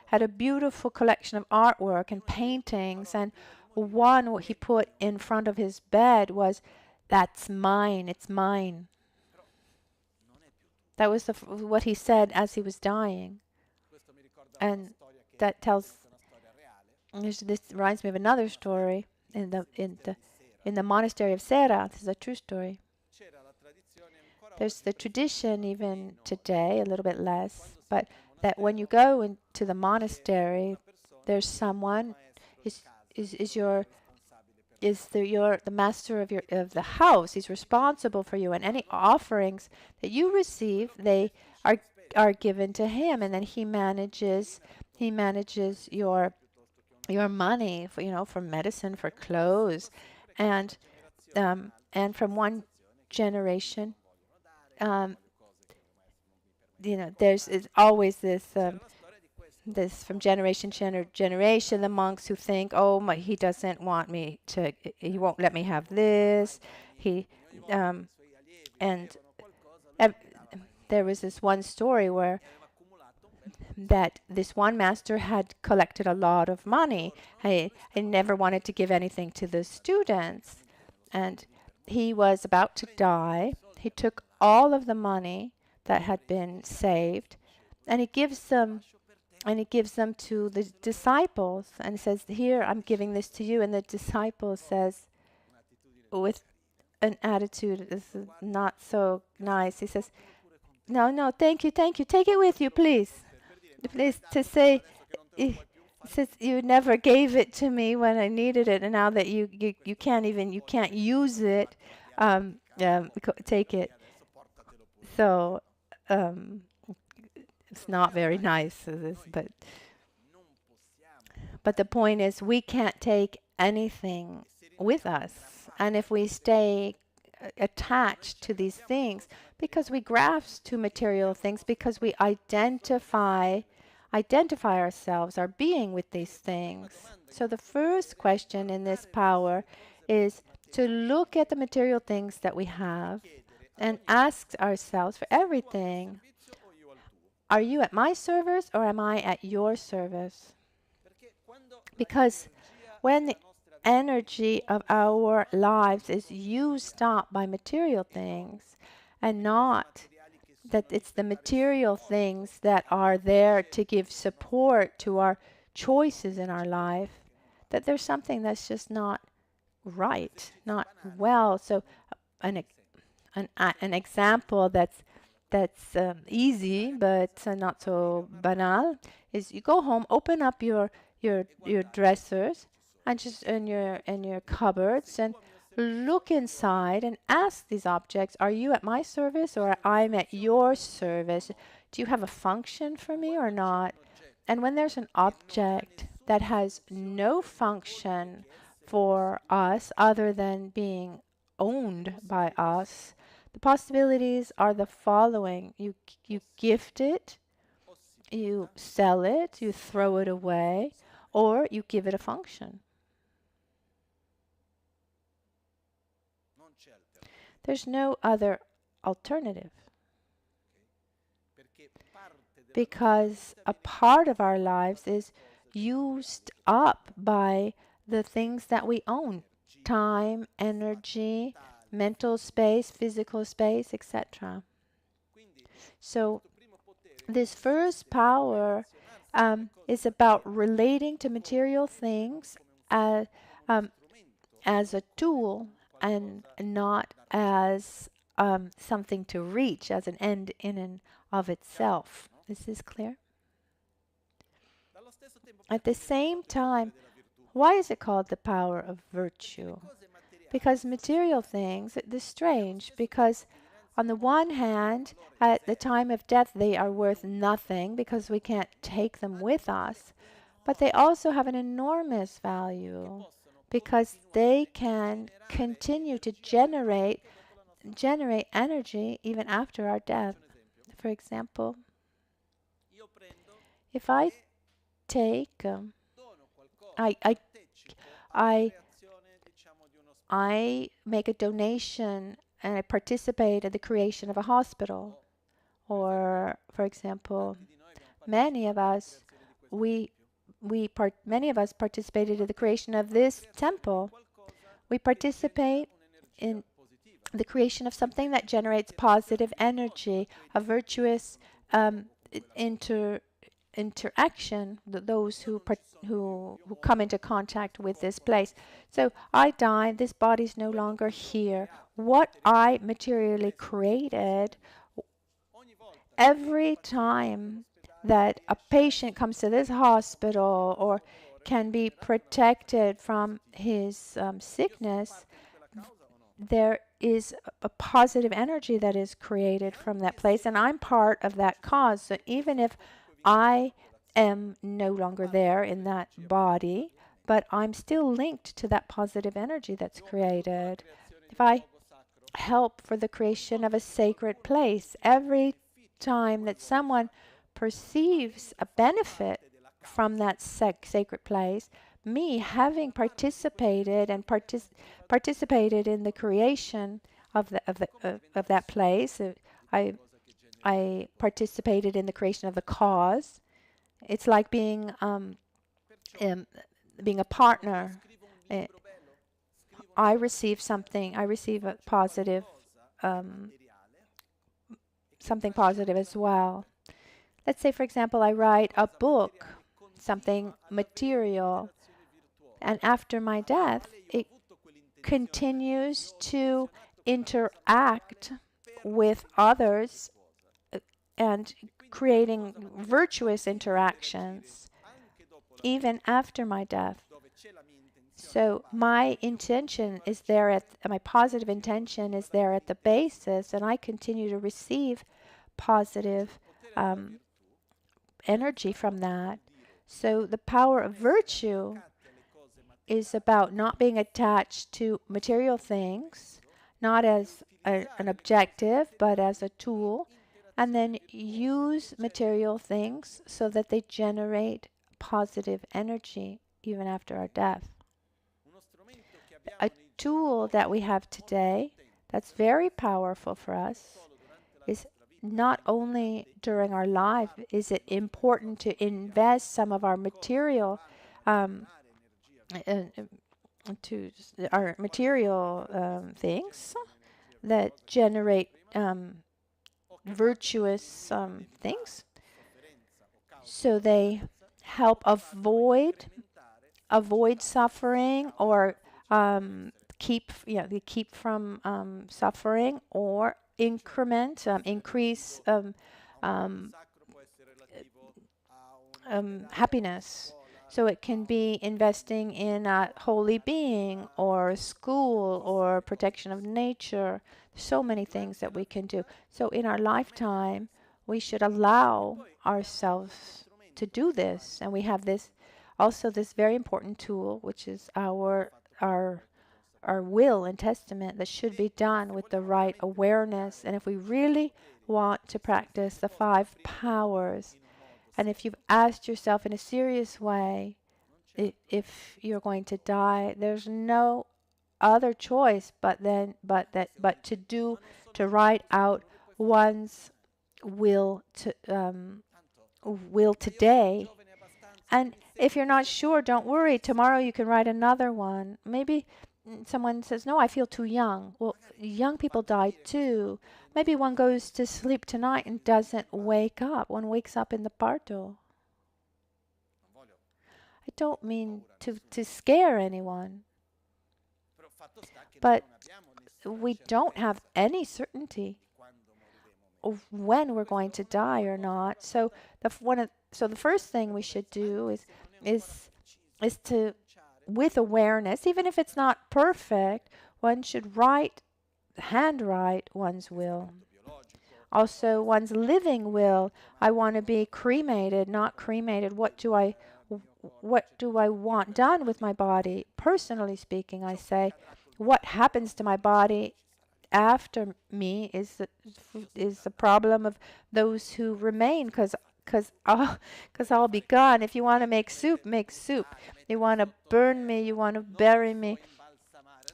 had a beautiful collection of artwork and paintings, and one what he put in front of his bed was, "That's mine. It's mine." That was what he said as he was dying, and that tells. This reminds me of another story in the monastery of Sera. This is a true story. There's the tradition even today, a little bit less, but that when you go into the monastery, there's someone the master of the house. He's responsible for you, and any offerings that you receive, they are given to him, and then he manages your money for medicine, for clothes, and from one generation, there's always this from generation to generation, the monks who think, oh, he doesn't want me to, he won't let me have this. There was this one story where that this one master had collected a lot of money. He never wanted to give anything to the students, and he was about to die. He took all of the money that had been saved, and he gives them to the disciples and says, "Here, I'm giving this to you." And the disciple says, with an attitude that's not so nice, he says, "No, thank you, take it with you, please." To say, he says, "You never gave it to me when I needed it, and now that you can't use it, take it." So it's not very nice, but the point is, we can't take anything with us, and if we stay attached to these things, because we grasp to material things, because we identify ourselves, our being, with these things. So the first question in this power is to look at the material things that we have and ask ourselves for everything, are you at my service or am I at your service? Because when the energy of our lives is used up by material things, and not that it's the material things that are there to give support to our choices in our life, that there's something that's just not right, not well. So an example that's easy but not so banal is, you go home, open up your dressers and just in your cupboards, and look inside and ask these objects, are you at my service or I'm at your service? Do you have a function for me or not? And when there's an object that has no function for us other than being owned by us, the possibilities are the following. You gift it, you sell it, you throw it away, or you give it a function. There's no other alternative. Because a part of our lives is used up by the things that we own. Time, energy, mental space, physical space, etc. So this first power is about relating to material things as a tool, and not as something to reach, as an end in and of itself. Is this clear? At the same time, why is it called the power of virtue? Because material things, this is strange, because on the one hand, at the time of death, they are worth nothing because we can't take them with us. But they also have an enormous value because they can continue to generate energy even after our death. For example, if I take, I make a donation and I participate in the creation of a hospital, or for example, many of us participated in the creation of this temple. We participate in the creation of something that generates positive energy, a virtuous interaction, those who come into contact with this place. So I die, this body's no longer here. What I materially created, every time that a patient comes to this hospital or can be protected from his sickness, there is a positive energy that is created from that place, and I'm part of that cause. So even if I am no longer there in that body, but I'm still linked to that positive energy that's created. If I help for the creation of a sacred place, every time that someone perceives a benefit from that sacred place, me having participated and participated in the creation of that place, I participated in the creation of the cause. It's like being a partner. I receive something. I receive a positive, something positive as well. Let's say, for example, I write a book, something material, and after my death, it continues to interact with others and creating virtuous interactions even after my death. So my intention is there my positive intention is there at the basis, and I continue to receive positive energy from that. So the power of virtue is about not being attached to material things, not as an objective, but as a tool, and then use material things so that they generate positive energy even after our death. A tool that we have today that's very powerful for us is not only during our life is it important to invest some of our material things that generate virtuous things, so they help avoid suffering, or keep from suffering, or increase happiness. So it can be investing in a holy being, or school, or protection of nature. So many things that we can do. So in our lifetime, we should allow ourselves to do this. And we have this very important tool, which is our will and testament, that should be done with the right awareness. And if we really want to practice the 5 powers, and if you've asked yourself in a serious way if you're going to die, there's no other choice but to write out one's will today. And if you're not sure, don't worry. Tomorrow you can write another one. Maybe someone says, no, I feel too young. Well, young people die too. Maybe one goes to sleep tonight and doesn't wake up. One wakes up in the parto. I don't mean to scare anyone, but we don't have any certainty of when we're going to die or not. So the first thing we should do is to, with awareness, even if it's not perfect, one should write handwrite one's will. Also, one's living will. I want to be cremated, not cremated. What do I want done with my body? Personally speaking, I say, what happens to my body after me is the problem of those who remain, because I'll be gone. If you want to make soup, make soup. You want to burn me, you want to bury me,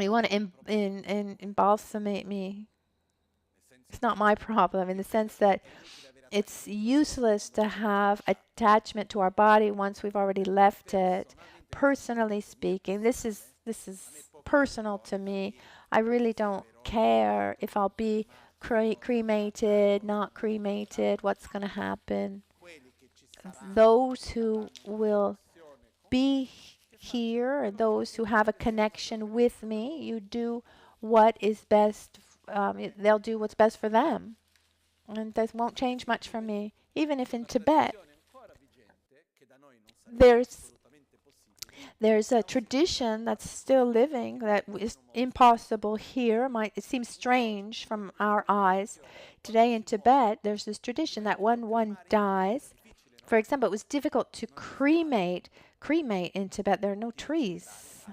you want to embalsamate me. It's not my problem, in the sense that it's useless to have attachment to our body once we've already left it. Personally speaking, this is personal to me. I really don't care if I'll be cremated, not cremated, what's going to happen. Those who will be here, those who have a connection with me, you do what is best. They'll do what's best for them. And that won't change much for me. Even if in Tibet, there's a tradition that's still living that is impossible here. It seems strange from our eyes. Today in Tibet, there's this tradition that when one dies, for example, it was difficult to cremate in Tibet. There are no trees.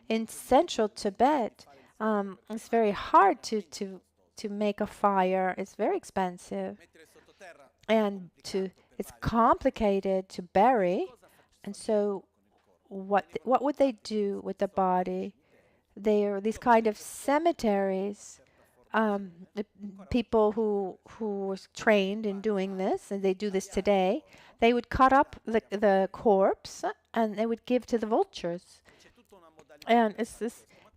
In central Tibet, it's very hard to make a fire. It's very expensive, and it's complicated to bury. And so what would they do with the body? They are these kind of cemeteries. The people who were trained in doing this, and they do this today, they would cut up the corpse and they would give to the vultures. And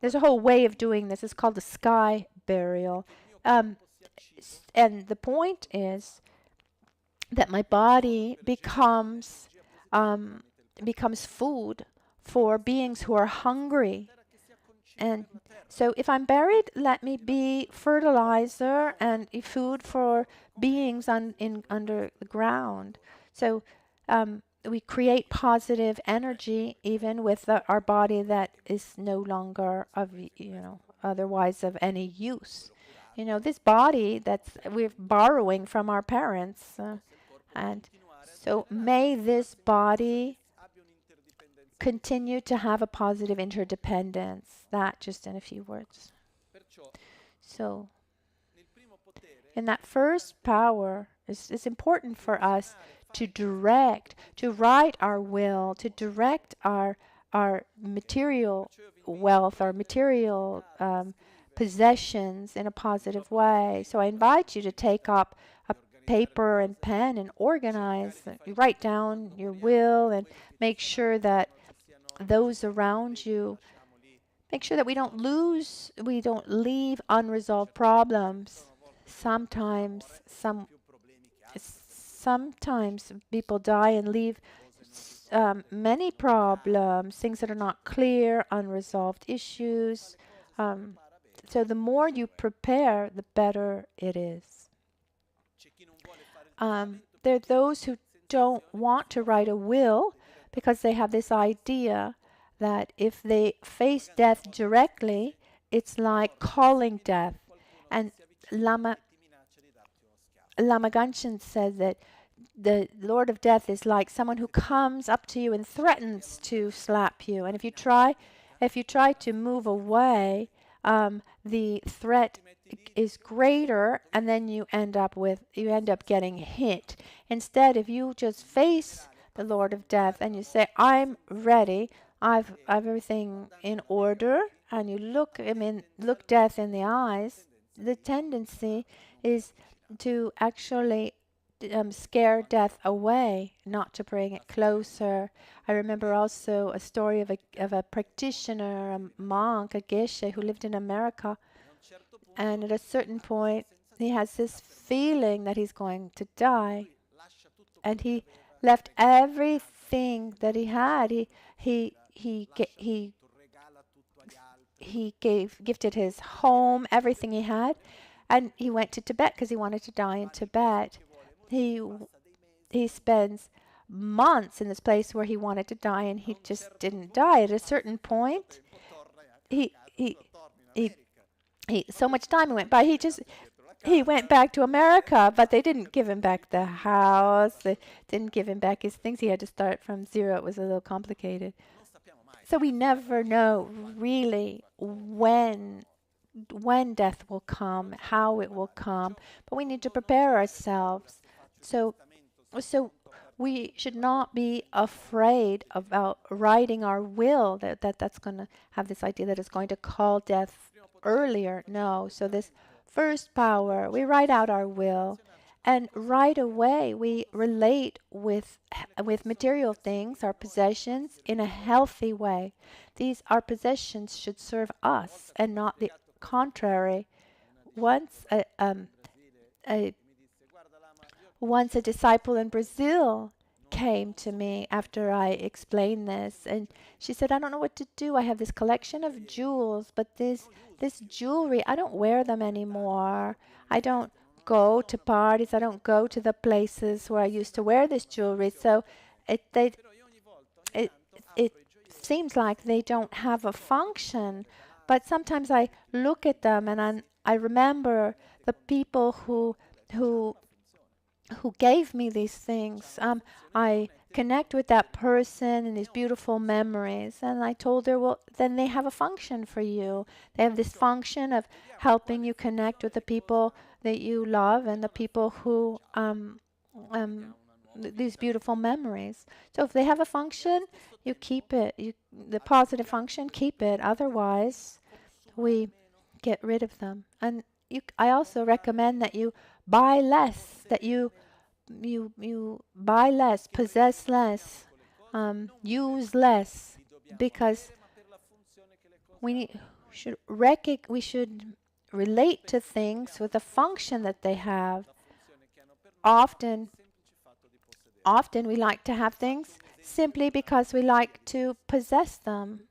there's a whole way of doing this. It's called the sky burial. And the point is that my body becomes food for beings who are hungry. And so if I'm buried, let me be fertilizer and food for beings under the ground. So we create positive energy even with our body that is no longer otherwise of any use. This body we're borrowing from our parents. And so may this body continue to have a positive interdependence. That just in a few words. So in that first power, it's important for us to write our will, to direct our material wealth, our material possessions in a positive way. So I invite you to take up a paper and pen and organize. You write down your will and make sure that those around you, make sure that we don't leave unresolved problems. Sometimes people die and leave many problems, things that are not clear, unresolved issues. So the more you prepare, the better it is. There are those who don't want to write a will because they have this idea that if they face death directly, it's like calling death. And Lama Ganchen says that the Lord of Death is like someone who comes up to you and threatens to slap you. And if you try to move away, the threat is greater, and then you end up getting hit. Instead, if you just face the Lord of Death and you say, "I'm ready. I've everything in order," and you look death in the eyes, the tendency is to actually scare death away, not to bring it closer. I remember also a story of a practitioner, a monk, a Geshe, who lived in America, and at a certain point he has this feeling that he's going to die, and he left everything that he had. He gifted his home, everything he had, and he went to Tibet because he wanted to die in Tibet. He spends months in this place where he wanted to die, and he just didn't die. At a certain point, he So much time went by. He went back to America, but they didn't give him back the house. They didn't give him back his things. He had to start from zero. It was a little complicated. So we never know really when death will come, how it will come, but we need to prepare ourselves. So we should not be afraid about writing our will that's going to have this idea that it's going to call death earlier. No. So this first power, we write out our will, and right away we relate with material things, our possessions, in a healthy way. Our possessions should serve us and not the contrary. Once a disciple in Brazil came to me after I explained this, and she said, I don't know what to do. I have this collection of jewels, but this jewelry, I don't wear them anymore. I don't go to parties. I don't go to the places where I used to wear this jewelry. So it seems like they don't have a function. But sometimes I look at them and I remember the people who gave me these things. I connect with that person and these beautiful memories. And I told her, well, then they have a function for you. They have this function of helping you connect with the people that you love and the people who these beautiful memories. So if they have a function, you keep it. The positive function, keep it. Otherwise, we get rid of them. And I also recommend that you buy less, that you buy less, possess less, use less, because we should relate to things with the function that they have. Often we like to have things simply because we like to possess them.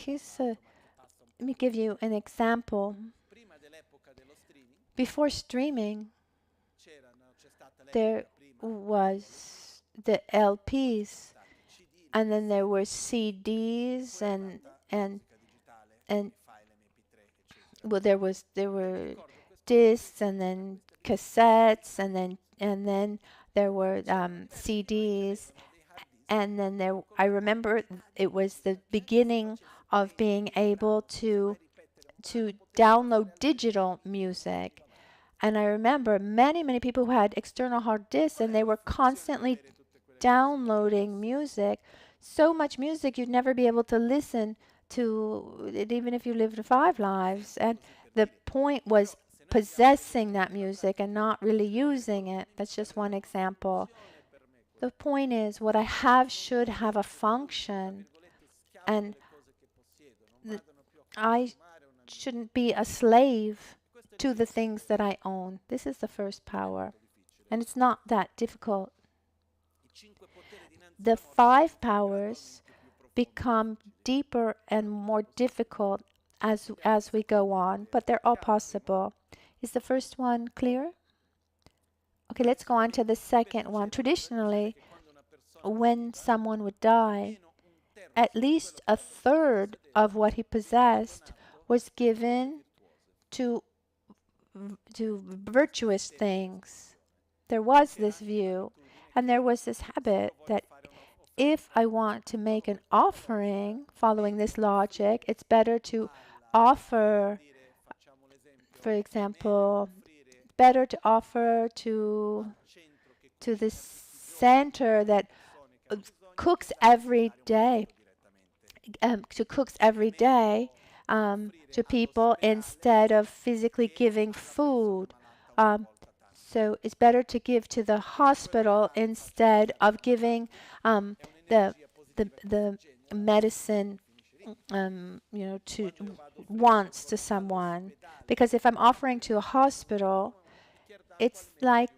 Let me give you an example. Before streaming, there was the LPs, and then there were CDs, and well, there were discs, and then cassettes, and then there were CDs, and then I remember it was the beginning of being able to download digital music. And I remember many people who had external hard disks, and they were constantly downloading music. So much music you'd never be able to listen to it, even if you lived 5 lives. And the point was possessing that music and not really using it. That's just one example. The point is, what I have should have a function, and I shouldn't be a slave to the things that I own. This is the first power, and it's not that difficult. The 5 powers become deeper and more difficult as we go on, but they're all possible. Is the first one clear? Okay, let's go on to the second one. Traditionally, when someone would die, at least a third of what he possessed was given to virtuous things. There was this view, and there was this habit that if I want to make an offering following this logic, it's better to offer, for example, better to offer to this center that cooks every day, to people, instead of physically giving food. So it's better to give to the hospital instead of giving the medicine, to once to someone. Because if I'm offering to a hospital, it's like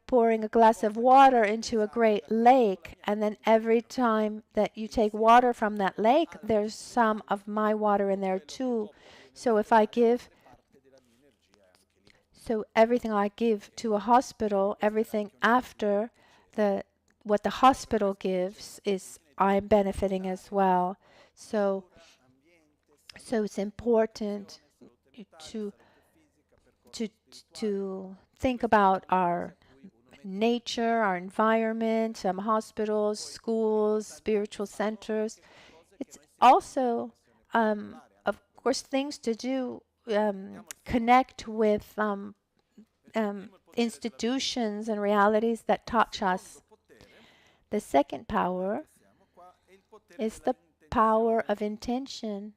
pouring a glass of water into a great lake, and then every time that you take water from that lake, there's some of my water in there too. So everything I give to a hospital, everything after what the hospital gives, is I'm benefiting as well. So So it's important to to to think about our nature, our environment, hospitals, schools, spiritual centers. It's also, of course, things to do, connect with institutions and realities that touch us. The second power is the power of intention.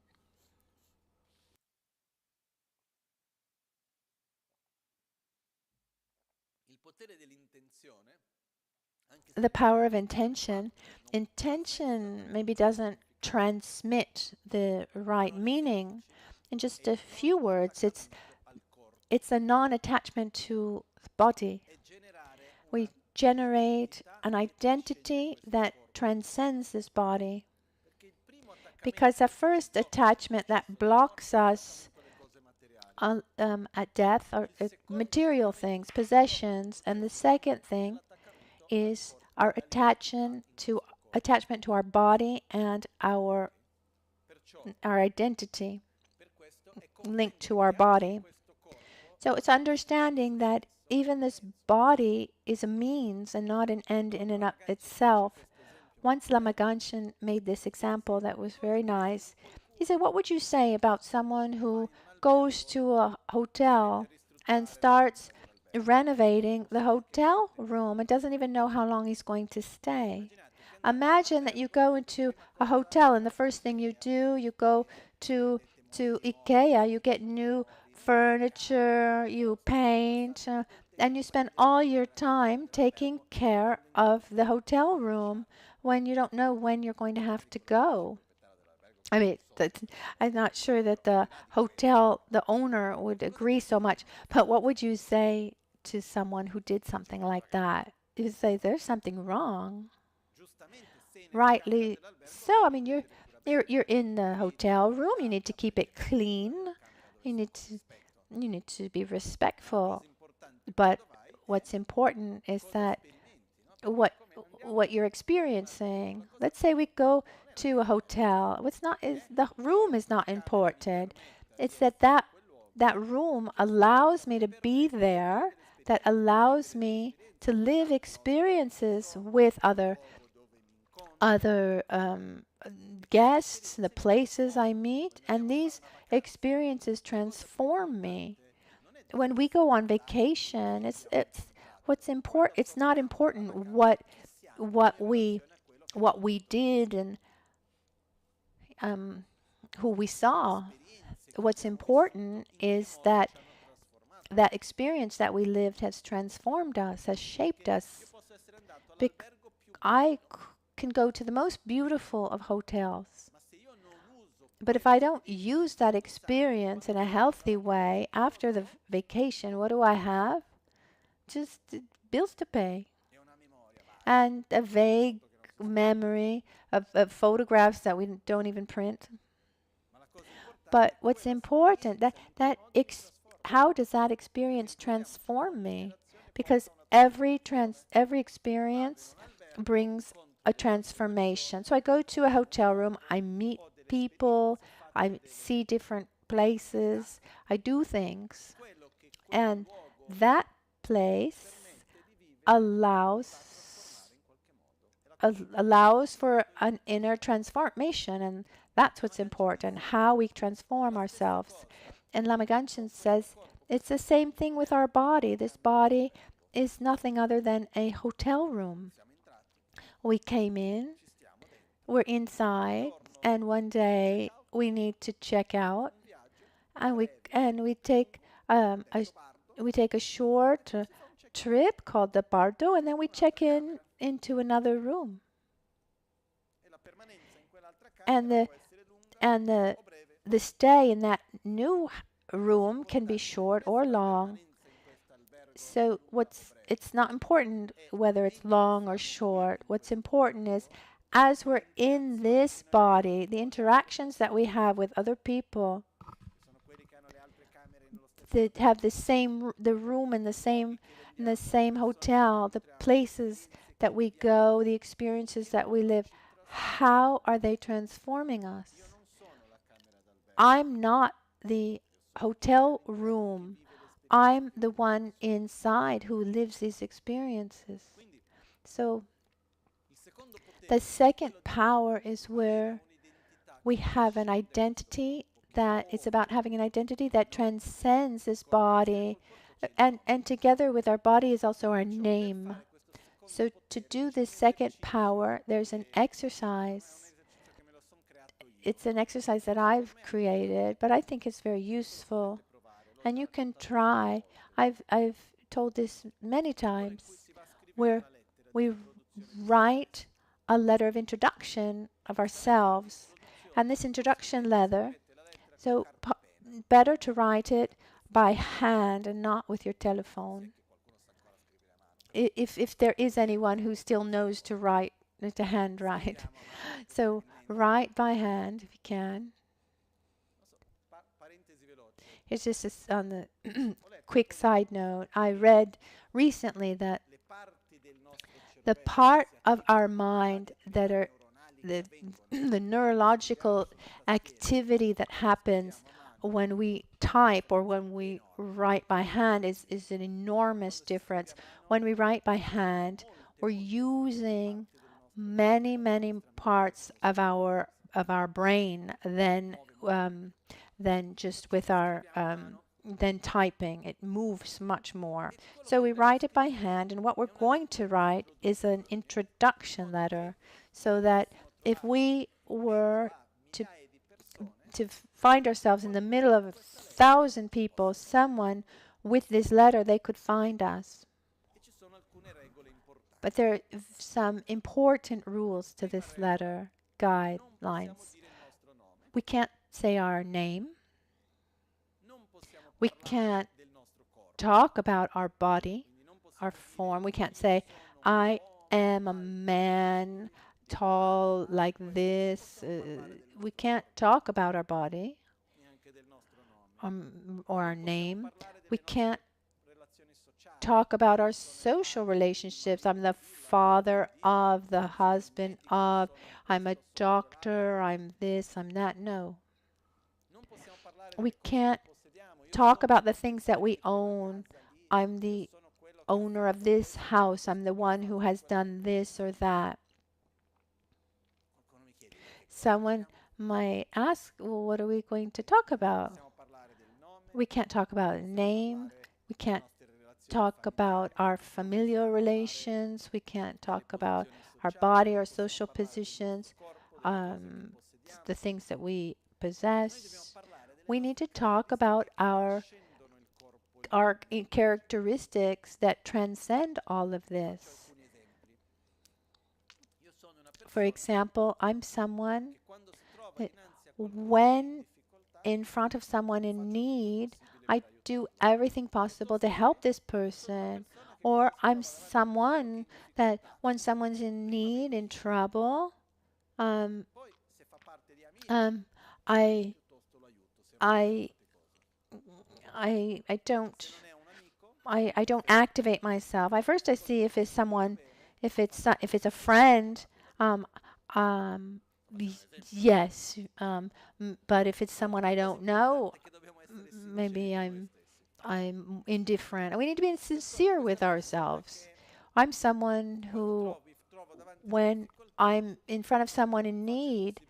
The power of intention. Intention maybe doesn't transmit the right meaning. In just a few words, it's a non-attachment to the body. We generate an identity that transcends this body. Because the first attachment that blocks us at death are material things, possessions, and the second thing is our attachment to our body and our identity linked to our body. So it's understanding that even this body is a means and not an end in and of itself. Once Lama Ganshin made this example that was very nice. He said, what would you say about someone who goes to a hotel and starts renovating the hotel room and doesn't even know how long he's going to stay? Imagine that you go into a hotel and the first thing you do, you go to IKEA, you get new furniture, you paint, and you spend all your time taking care of the hotel room when you don't know when you're going to have to go. I mean, I'm not sure that the hotel, the owner would agree so much, but what would you say to someone who did something like that? You'd say there's something wrong. Rightly so. I mean, you're in the hotel room. You need to keep it clean. You need to be respectful. But what's important is that what you're experiencing. Let's say we go to a hotel. What's not is the room is not important. It's that room allows me to be there. That allows me to live experiences with other guests, the places I meet, and these experiences transform me. When we go on vacation, it's what's important. It's not important what we did and who we saw. What's important is that experience that we lived has transformed us, has shaped us. I can go to the most beautiful of hotels, but if I don't use that experience in a healthy way after the vacation, what do I have? Just bills to pay and a vague memory of photographs that we don't even print. But what's important, how does that experience transform me? Because every experience brings a transformation. So I go to a hotel room, I meet people, I see different places, I do things, and that place allows for an inner transformation, and that's what's important, how we transform ourselves. And Lama Ganshin says it's the same thing with our body. This body is nothing other than a hotel room. We came in, we're inside, and one day we need to check out, and we take a short trip called the Bardo, and then we check into another room. And the stay in that new room can be short or long. So it's not important whether it's long or short. What's important is as we're in this body, the interactions that we have with other people that have the room in the same hotel, the places that we go, the experiences that we live, how are they transforming us? I'm not the hotel room. I'm the one inside who lives these experiences. So the second power is where we have an identity that it's about having an identity that transcends this body. And together with our body is also our name. So to do this second power, there's an exercise. It's an exercise that I've created, but I think it's very useful. And you can try. I've told this many times, where we write a letter of introduction of ourselves. And this introduction letter, so better to write it by hand and not with your telephone. If there is anyone who still knows to write, to handwrite. So write by hand if you can. It's just on the quick side note. I read recently that the part of our mind that are the neurological activity that happens when we type or when we write by hand is an enormous difference. When we write by hand, we're using many parts of our brain than just with our than typing. It moves much more. So we write it by hand, and what we're going to write is an introduction letter, so that if we were to find ourselves in the middle of 1,000 people, someone with this letter, they could find us. But there are some important rules to this letter, guidelines. We can't say our name. We can't talk about our body, our form. We can't say, I am a man, tall like this. We can't talk about our body or our name. We can't talk about our social relationships. I'm the father of, the husband of, I'm a doctor, I'm this, I'm that. No. We can't talk about the things that we own. I'm the owner of this house. I'm the one who has done this or that. Someone might ask, well, what are we going to talk about? We can't talk about a name. We can't talk about our familial relations. We can't talk about our body, our social positions, the things that we possess. We need to talk about our characteristics that transcend all of this. For example, I'm someone that when in front of someone in need, I do everything possible to help this person. Or I'm someone that when someone's in need, in trouble, I don't activate myself. I see if it's someone, if it's a friend, yes. But if it's someone I don't know, maybe I'm indifferent. We need to be sincere with ourselves. I'm someone who, when I'm in front of someone in need,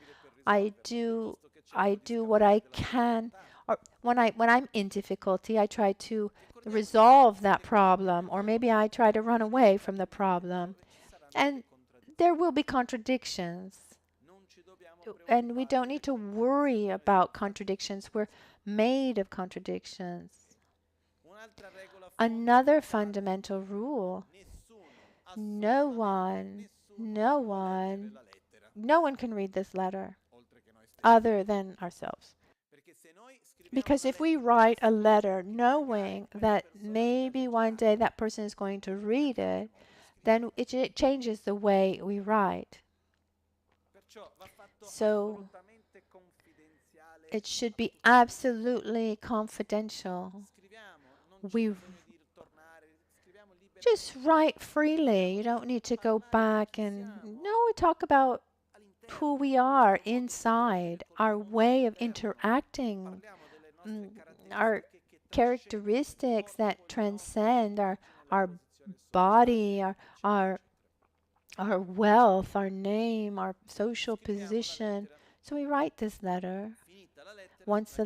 I do what I can. Or when I'm in difficulty, I try to resolve that problem, or maybe I try to run away from the problem. And there will be contradictions. And we don't need to worry about contradictions. We're made of contradictions. Another fundamental rule: no one can read this letter other than ourselves. Because if we write a letter knowing that maybe one day that person is going to read it, then it changes the way we write. So it should be absolutely confidential. We just write freely. You don't need to go back and we talk about who we are inside, our way of interacting, our characteristics that transcend our body, our wealth, our name, our social position. So we write this letter. Once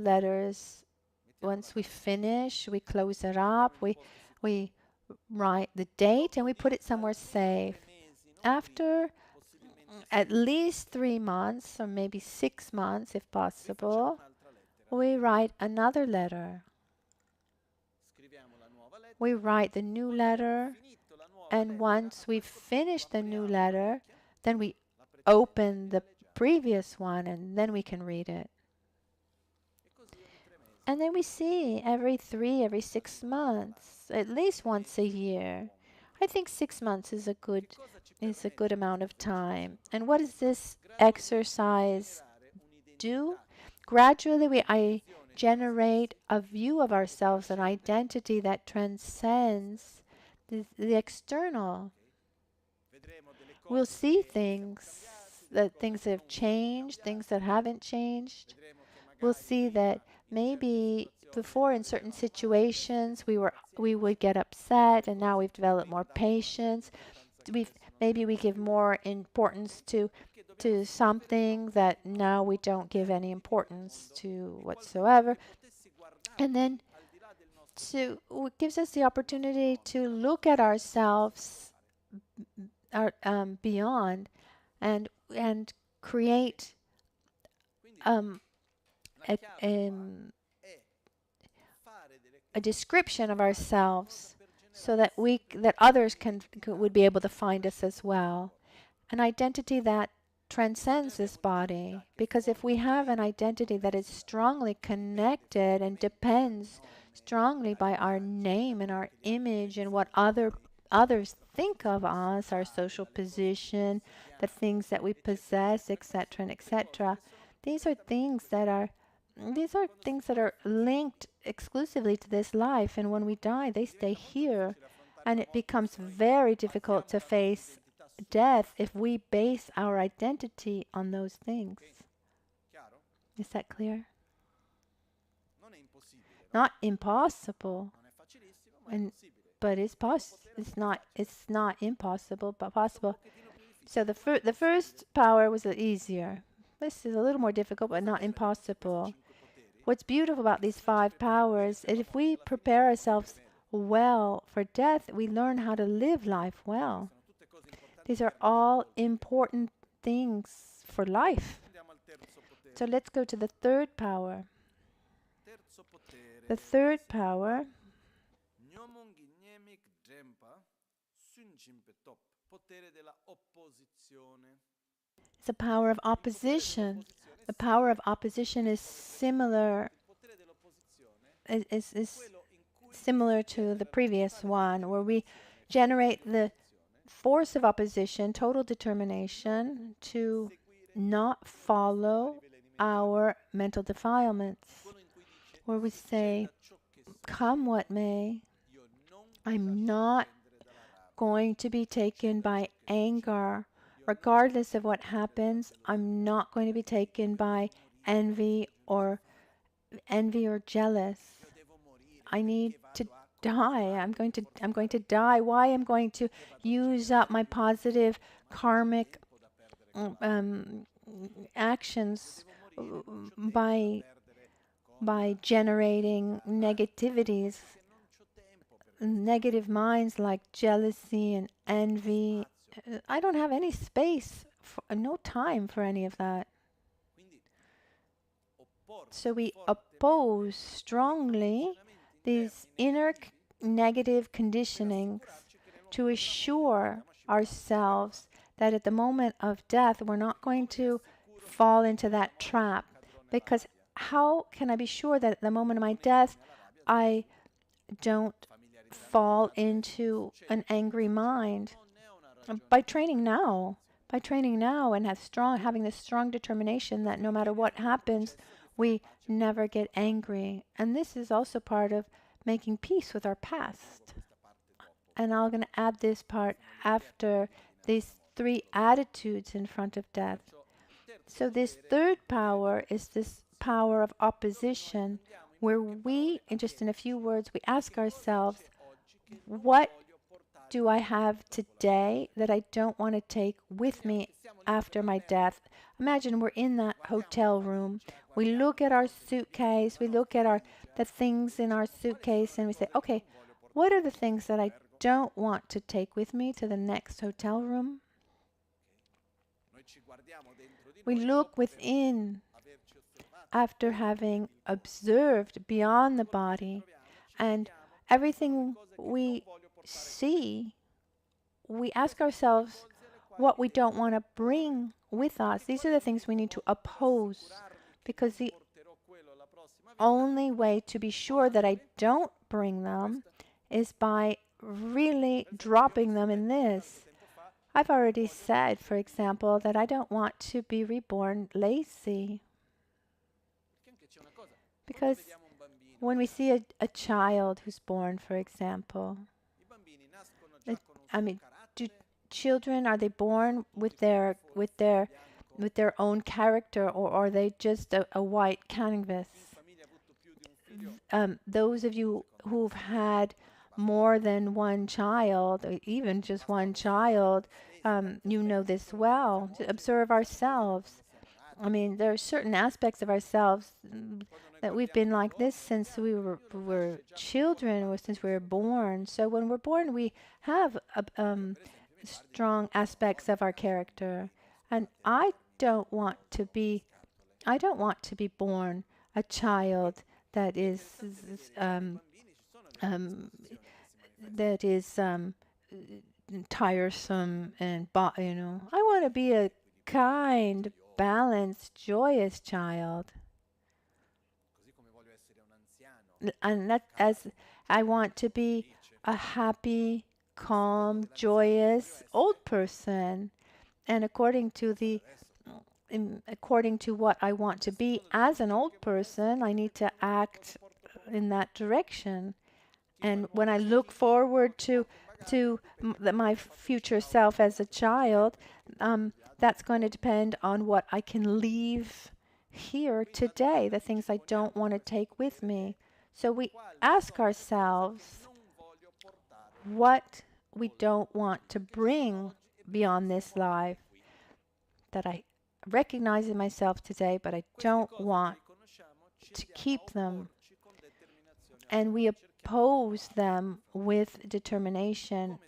we finish, we close it up, we write the date and we put it somewhere safe. After at least 3 months or maybe 6 months if possible, we write another letter. We write the new letter, and once we've finished the new letter, then we open the previous one and then we can read it. And then we see every 6 months, at least once a year. I think 6 months is a good amount of time. And what does this exercise do? Gradually, I generate a view of ourselves, an identity that transcends the external. We'll see things that have changed, things that haven't changed. We'll see that maybe before in certain situations we would get upset, and now we've developed more patience. Maybe we give more importance to something that now we don't give any importance to whatsoever. And then it gives us the opportunity to look at ourselves beyond and create a description of ourselves so that others would be able to find us as well. An identity that transcends this body, because if we have an identity that is strongly connected and depends strongly by our name and our image and what others think of us, our social position, the things that we possess, etc., etc., these are things that are linked exclusively to this life, and when we die, they stay here, and it becomes very difficult to face death if we base our identity on those things. Is that clear? Not impossible, but it's possible. It's not impossible, but possible. So the first power was easier. This is a little more difficult, but not impossible. What's beautiful about these 5 powers is if we prepare ourselves well for death, we learn how to live life well. These are all important things for life. So let's go to the third power. The third power is the power of opposition. The power of opposition is similar to the previous one, where we generate the force of opposition, total determination to not follow our mental defilements, where we say, come what may, I'm not going to be taken by anger. Regardless of what happens, I'm not going to be taken by envy or jealous. I need to die. I'm going to die. Why? I'm going to use up my positive karmic actions by generating negativities, negative minds like jealousy and envy. I don't have any space, no time for any of that. So we oppose strongly these inner negative conditionings to assure ourselves that at the moment of death, we're not going to fall into that trap. Because how can I be sure that at the moment of my death, I don't fall into an angry mind? By training now and having this strong determination that no matter what happens, we never get angry. And this is also part of making peace with our past. And I'm going to add this part after these 3 attitudes in front of death. So this third power is this power of opposition, where we, in just in a few words, we ask ourselves, what do I have today that I don't want to take with me after my death? Imagine we're in that hotel room. We look at our suitcase, we look at the things in our suitcase, and we say, okay, what are the things that I don't want to take with me to the next hotel room? We look within after having observed beyond the body, and everything we see, we ask ourselves what we don't want to bring with us. These are the things we need to oppose, because the only way to be sure that I don't bring them is by really dropping them in this. I've already said, for example, that I don't want to be reborn lazy. Because when we see a child who's born, for example, do children, are they born with their own character, or are they just a white canvas? Those of you who've had more than one child, or even just one child, you know this well. To observe ourselves. There are certain aspects of ourselves that we've been like this since we were children, or since we were born. So when we're born, we have strong aspects of our character, and I don't want to be born a child that is tiresome and I want to be a kind, balanced, joyous child. And that, as I want to be a happy, calm, joyous old person. And according to what I want to be as an old person, I need to act in that direction. And when I look forward to my future self as a child, that's going to depend on what I can leave here today, the things I don't want to take with me. So we ask ourselves what we don't want to bring beyond this life, that I recognize in myself today, but I don't want to keep them. And we oppose them with determination.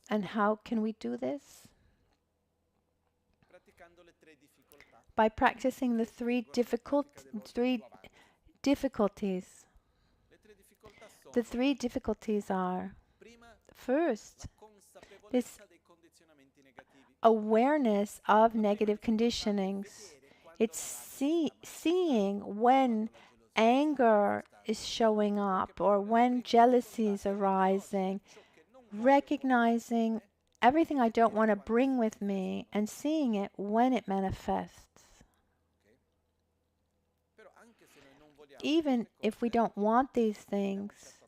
And how can we do this? By practicing the three difficulties. The three difficulties are, first, this awareness of negative conditionings. It's seeing when anger is showing up, or when jealousy is arising, recognizing everything I don't want to bring with me and seeing it when it manifests. Even if we don't want these things,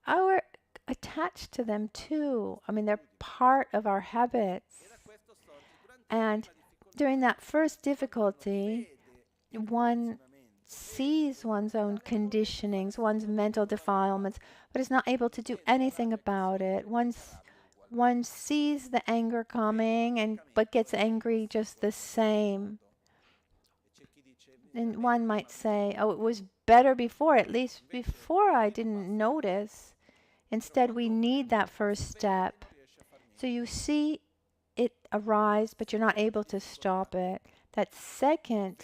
we're attached to them too. They're part of our habits. And during that first difficulty, one sees one's own conditionings, one's mental defilements, but is not able to do anything about it. One sees the anger coming, but gets angry just the same. And one might say, oh, it was better before. At least before I didn't notice. Instead, we need that first step. So you see it arise, but you're not able to stop it. That second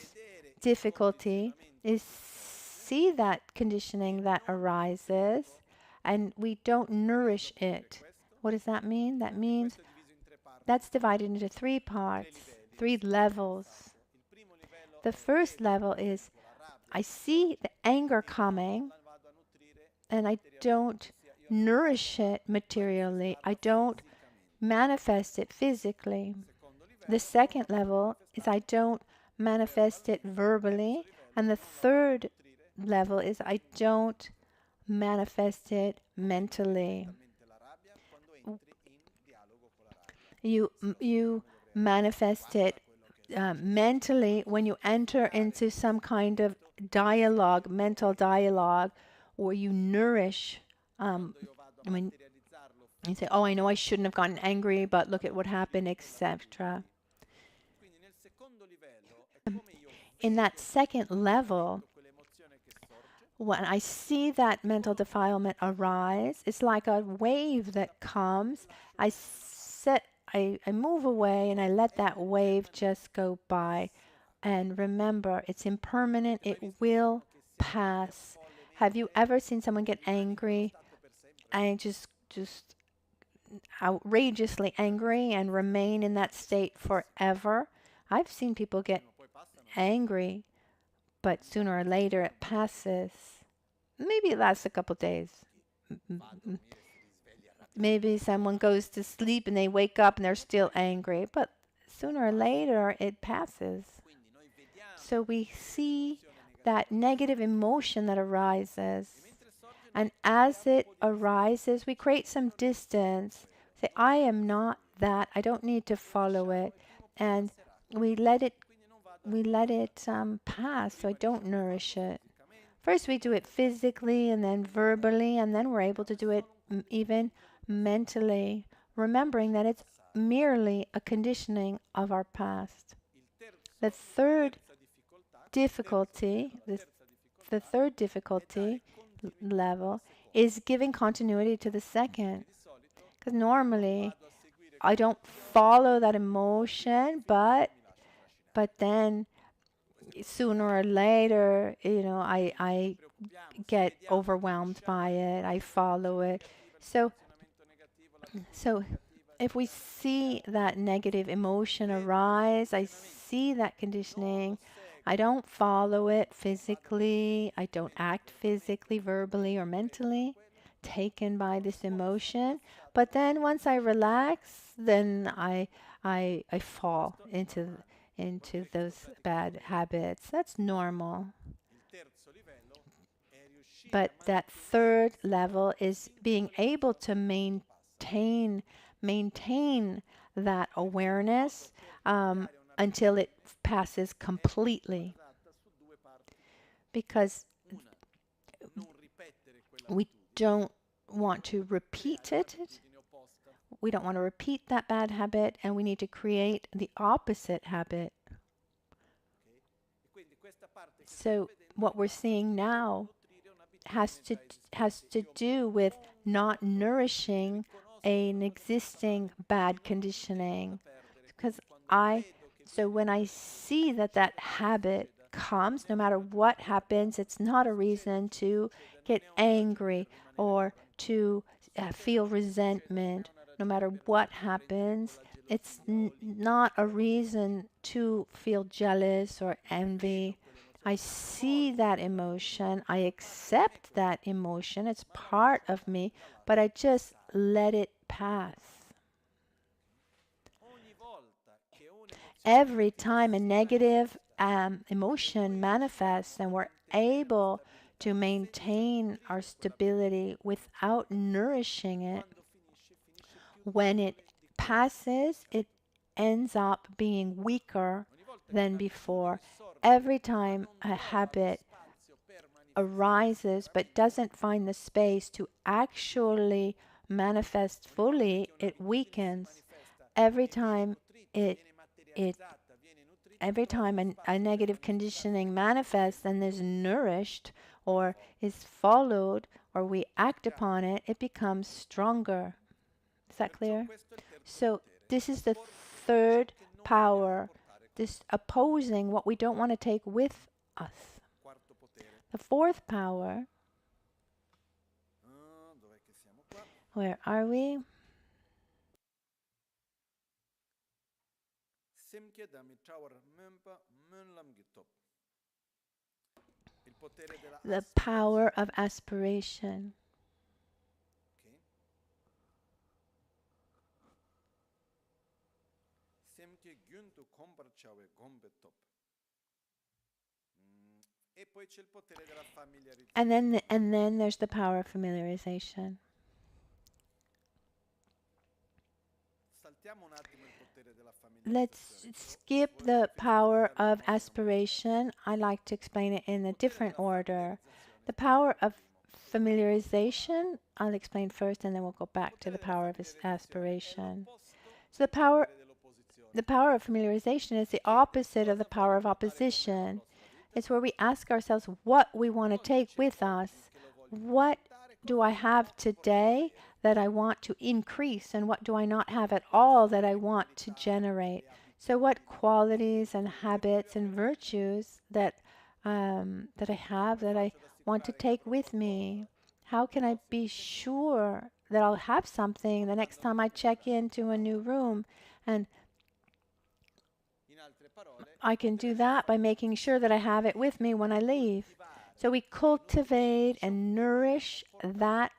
difficulty is see that conditioning that arises, and we don't nourish it. What does that mean? That means that's divided into three parts, three levels. The first level is I see the anger coming, and I don't nourish it materially. I don't manifest it physically. The second level is I don't manifest it verbally. And the third level is I don't manifest it mentally. You manifest it mentally, when you enter into some kind of dialogue, mental dialogue, where you nourish, when you say, oh, I know I shouldn't have gotten angry, but look at what happened, etc. In that second level, when I see that mental defilement arise, it's like a wave that comes. I move away and I let that wave just go by. And remember, it's impermanent. It will pass. Have you ever seen someone get angry and just outrageously angry and remain in that state forever? I've seen people get angry, but sooner or later it passes. Maybe it lasts a couple days. Maybe someone goes to sleep and they wake up and they're still angry, but sooner or later it passes. So we see that negative emotion that arises. And as it arises, we create some distance. Say, I am not that. I don't need to follow it. And we let it pass, so I don't nourish it. First we do it physically and then verbally, and then we're able to do it even mentally, remembering that it's merely a conditioning of our past. The third difficulty level is giving continuity to the second. Because normally I don't follow that emotion, but then sooner or later, I get overwhelmed by it. I follow it. So if we see that negative emotion arise, I see that conditioning. I don't follow it physically. I don't act physically, verbally, or mentally taken by this emotion. But then once I relax, then I fall into those bad habits. That's normal. But that third level is being able to maintain that awareness until it passes completely. Because we don't want to repeat it. We don't want to repeat that bad habit, and we need to create the opposite habit. So what we're seeing now has to do with not nourishing an existing bad conditioning. So when I see that habit comes, no matter what happens, it's not a reason to get angry or to feel resentment. No matter what happens, it's not a reason to feel jealous or envy. I see that emotion. I accept that emotion. It's part of me, but I just let it pass. Every time a negative emotion manifests and we're able to maintain our stability without nourishing it, when it passes, it ends up being weaker than before. Every time a habit arises but doesn't find the space to actually manifest fully, it weakens. Every time a negative conditioning manifests and is nourished or is followed or we act upon it, it becomes stronger. Is that clear? So this is the third power, this opposing what we don't want to take with us. The fourth power, where are we? The power of aspiration. And then there's the power of familiarization. let's skip the power of aspiration. I like to explain it in a different order. The power of familiarization, I'll explain first, and then we'll go back to the power of aspiration. So the power of familiarization is the opposite of the power of opposition. It's where we ask ourselves what we want to take with us. What do I have today that I want to increase, and what do I not have at all that I want to generate? So what qualities and habits and virtues that I have that I want to take with me? How can I be sure that I'll have something the next time I check into a new room? And I can do that by making sure that I have it with me when I leave. So we cultivate and nourish that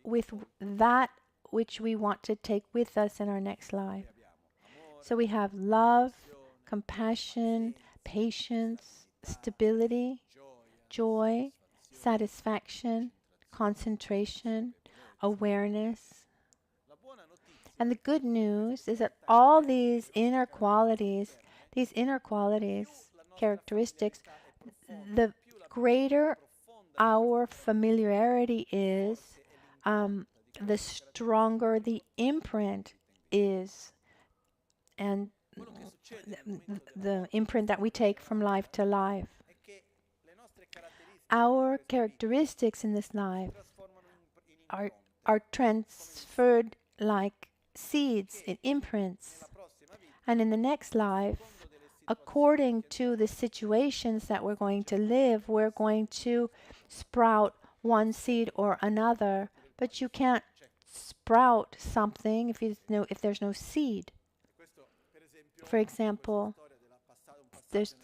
with that which we want to take with us in our next life. So we have love, compassion, patience, stability, joy, satisfaction, concentration, awareness. And the good news is that all these inner qualities, characteristics, the greater our familiarity is, the stronger the imprint is, and the imprint that we take from life to life. Our characteristics in this life are transferred like seeds in imprints. And in the next life, according to the situations that we're going to live, we're going to sprout one seed or another. But you can't sprout something if there's no seed. For example, there's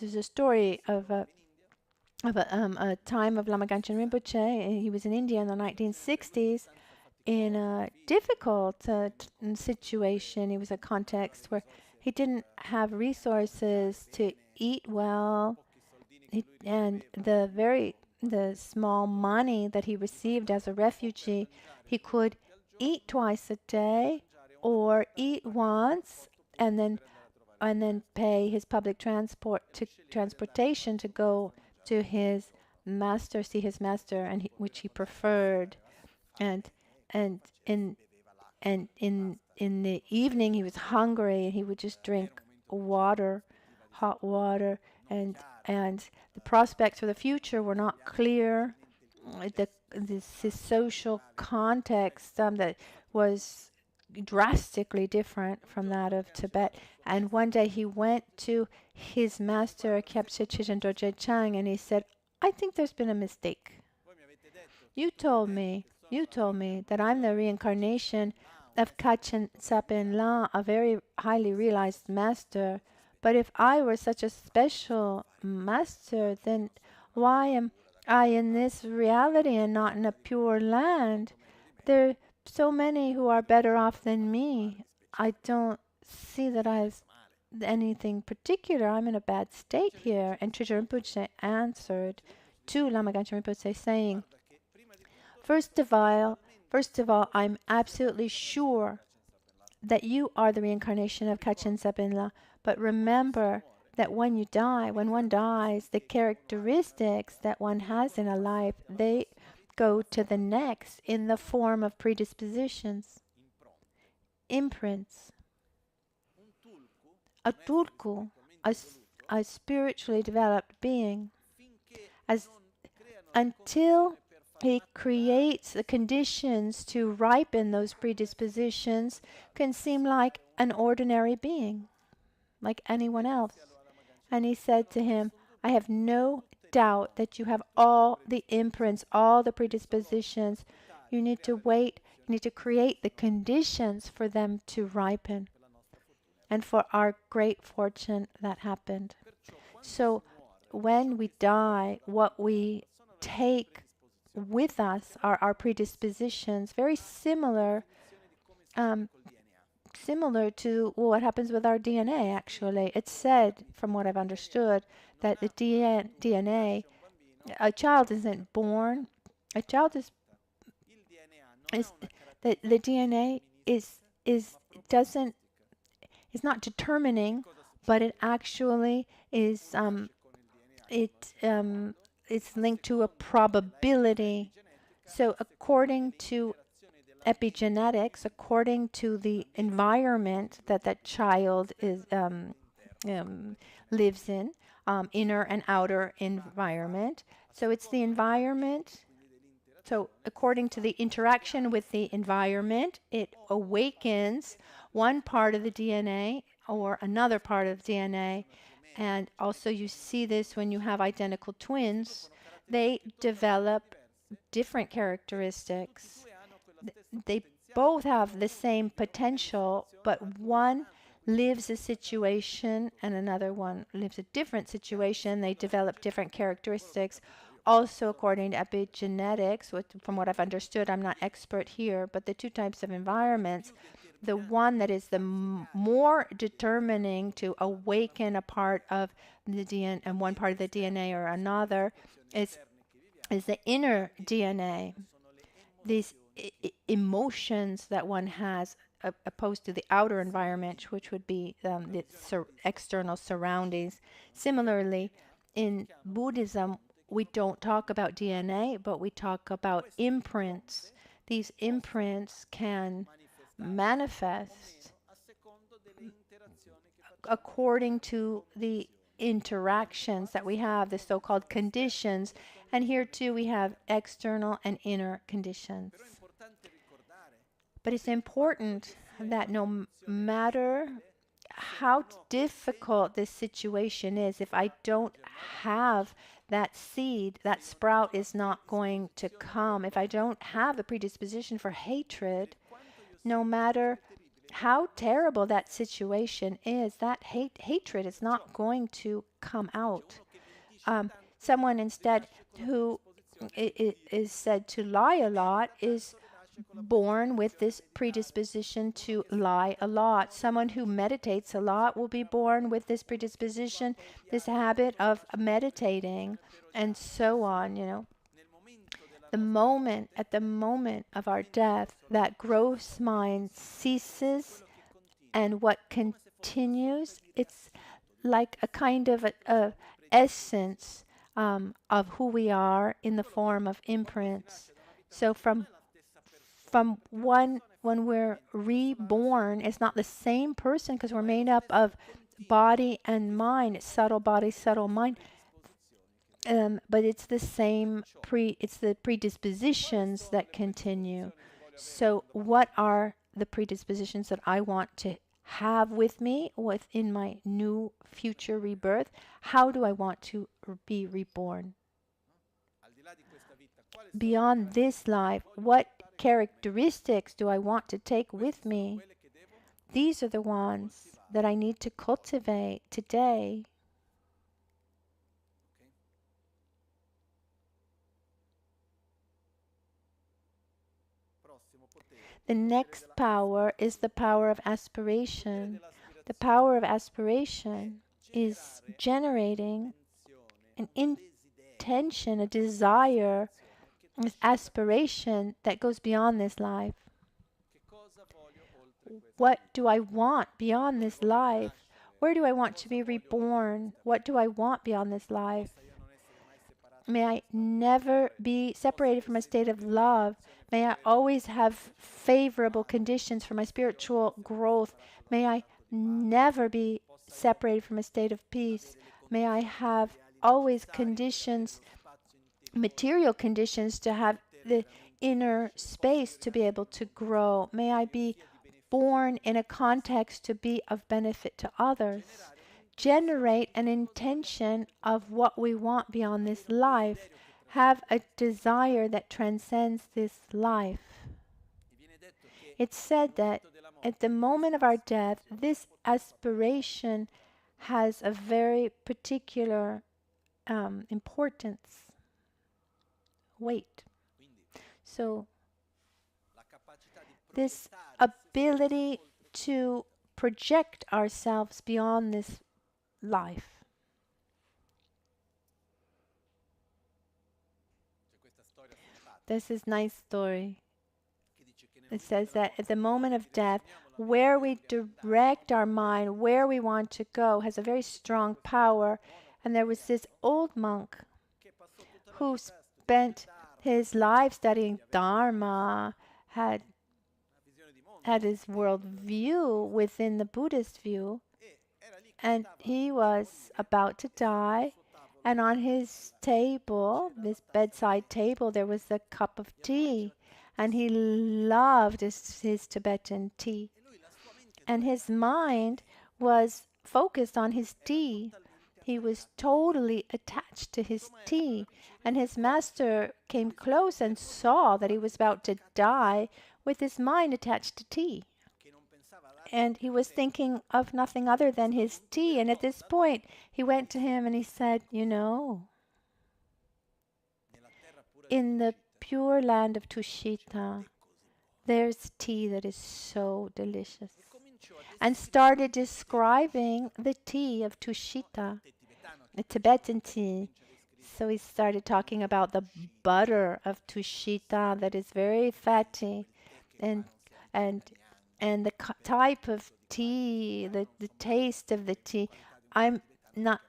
a story of a time of Lama Michel Rinpoche. He was in India in the 1960s in a difficult situation. It was a context where he didn't have resources to eat well, and the small money that he received as a refugee, he could eat twice a day or eat once and then pay his public transportation to go to his master, see his master, and which he preferred. And in the evening he was hungry, and he would just drink water, hot water, and the prospects for the future were not clear. This social context that was drastically different from that of Tibet. And one day he went to his master, Kyabche Chichen Dorje Chang, and he said, "I think there's been a mistake. You told me that I'm the reincarnation of Kachin Sapin La, a very highly realized master. But if I were such a special master, then why am I in this reality and not in a pure land? There are so many who are better off than me. I don't see that I have anything particular. I'm in a bad state here." And Trikpa Rinpoche answered to Lama Gangchen Rinpoche saying, First of all, I'm absolutely sure that you are the reincarnation of Kachin Sapinla. But remember that when one dies, the characteristics that one has in a life, they go to the next in the form of predispositions, imprints. A tulku, a spiritually developed being, until he creates the conditions to ripen those predispositions, can seem like an ordinary being, like anyone else. And he said to him, "I have no doubt that you have all the imprints, all the predispositions. You need to wait, you need to create the conditions for them to ripen." And for our great fortune, that happened. So when we die, what we take with us are our predispositions, very similar to what happens with our DNA, actually. It's said, from what I've understood, that the DNA, a child isn't born, a child is the DNA doesn't is not determining, but it actually is it's linked to a probability. So according to epigenetics, according to the environment that that child is lives in, inner and outer environment. So it's the environment. So according to the interaction with the environment, it awakens one part of the DNA or another part of the DNA. And also you see this when you have identical twins. They develop different characteristics. They both have the same potential, but one lives a situation and another one lives a different situation. They develop different characteristics. Also, according to epigenetics, from what I've understood, I'm not expert here, but the two types of environments, the one that is the more determining to awaken a part of the DNA and one part of the DNA or another is the inner DNA. These emotions that one has opposed to the outer environment, which would be the external surroundings. Similarly, in Buddhism, we don't talk about DNA, but we talk about imprints. These imprints can manifest according to the interactions that we have, the so-called conditions. And here too we have external and inner conditions. But it's important that no matter how difficult this situation is, if I don't have that seed, that sprout is not going to come. If I don't have the predisposition for hatred, no matter how terrible that situation is, that hatred is not going to come out. Someone instead who is said to lie a lot is born with this predisposition to lie a lot. Someone who meditates a lot will be born with this predisposition, this habit of meditating, and so on, you know. At the moment of our death, that gross mind ceases, and what continues, it's like a kind of a essence of who we are in the form of imprints. So from when we're reborn, it's not the same person because we're made up of body and mind. It's subtle body, subtle mind. But it's the same it's the predispositions that continue. So what are the predispositions that I want to have with me within my new future rebirth? How do I want to be reborn? Beyond this life, what characteristics do I want to take with me? These are the ones that I need to cultivate today. The next power is the power of aspiration. The power of aspiration is generating an intention, a desire, an aspiration that goes beyond this life. What do I want beyond this life? Where do I want to be reborn? What do I want beyond this life? May I never be separated from a state of love. May I always have favorable conditions for my spiritual growth. May I never be separated from a state of peace. May I have always conditions, material conditions, to have the inner space to be able to grow. May I be born in a context to be of benefit to others. Generate an intention of what we want beyond this life. Have a desire that transcends this life. It's said that at the moment of our death, this aspiration has a very particular importance, weight. So this ability to project ourselves beyond this life. This is a nice story. It says that at the moment of death, where we direct our mind, where we want to go, has a very strong power. And there was this old monk who spent his life studying Dharma, had his world view within the Buddhist view, and he was about to die. And on his table, this bedside table, there was a cup of tea. And he loved his Tibetan tea. And his mind was focused on his tea. He was totally attached to his tea. And his master came close and saw that he was about to die with his mind attached to tea. And he was thinking of nothing other than his tea. And at this point, he went to him and he said, you know, in the pure land of Tushita, there's tea that is so delicious. And started describing the tea of Tushita, the Tibetan tea. So he started talking about the butter of Tushita that is very fatty, and the type of tea, the taste of the tea. I'm not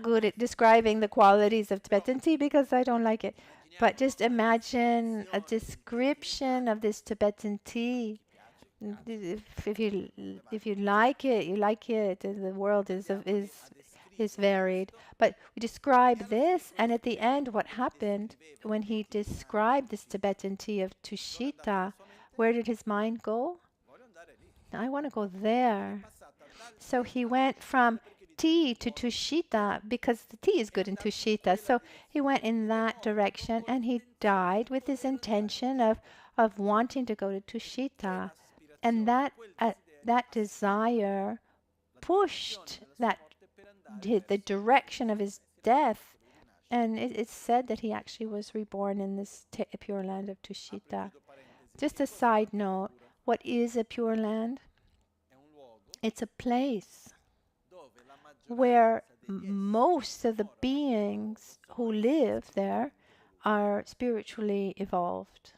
good at describing the qualities of Tibetan tea because I don't like it. But just imagine a description of this Tibetan tea. If you like it, you like it. The world is varied. But we describe this, and at the end, what happened when he described this Tibetan tea of Tushita? Where did his mind go? I want to go there. So he went from tea to Tushita because the tea is good in Tushita. So he went in that direction, and he died with this intention of wanting to go to Tushita. And that desire pushed the direction of his death. And it's said that he actually was reborn in this pure land of Tushita. Just a side note, what is a pure land? It's a place where most of the beings who live there are spiritually evolved.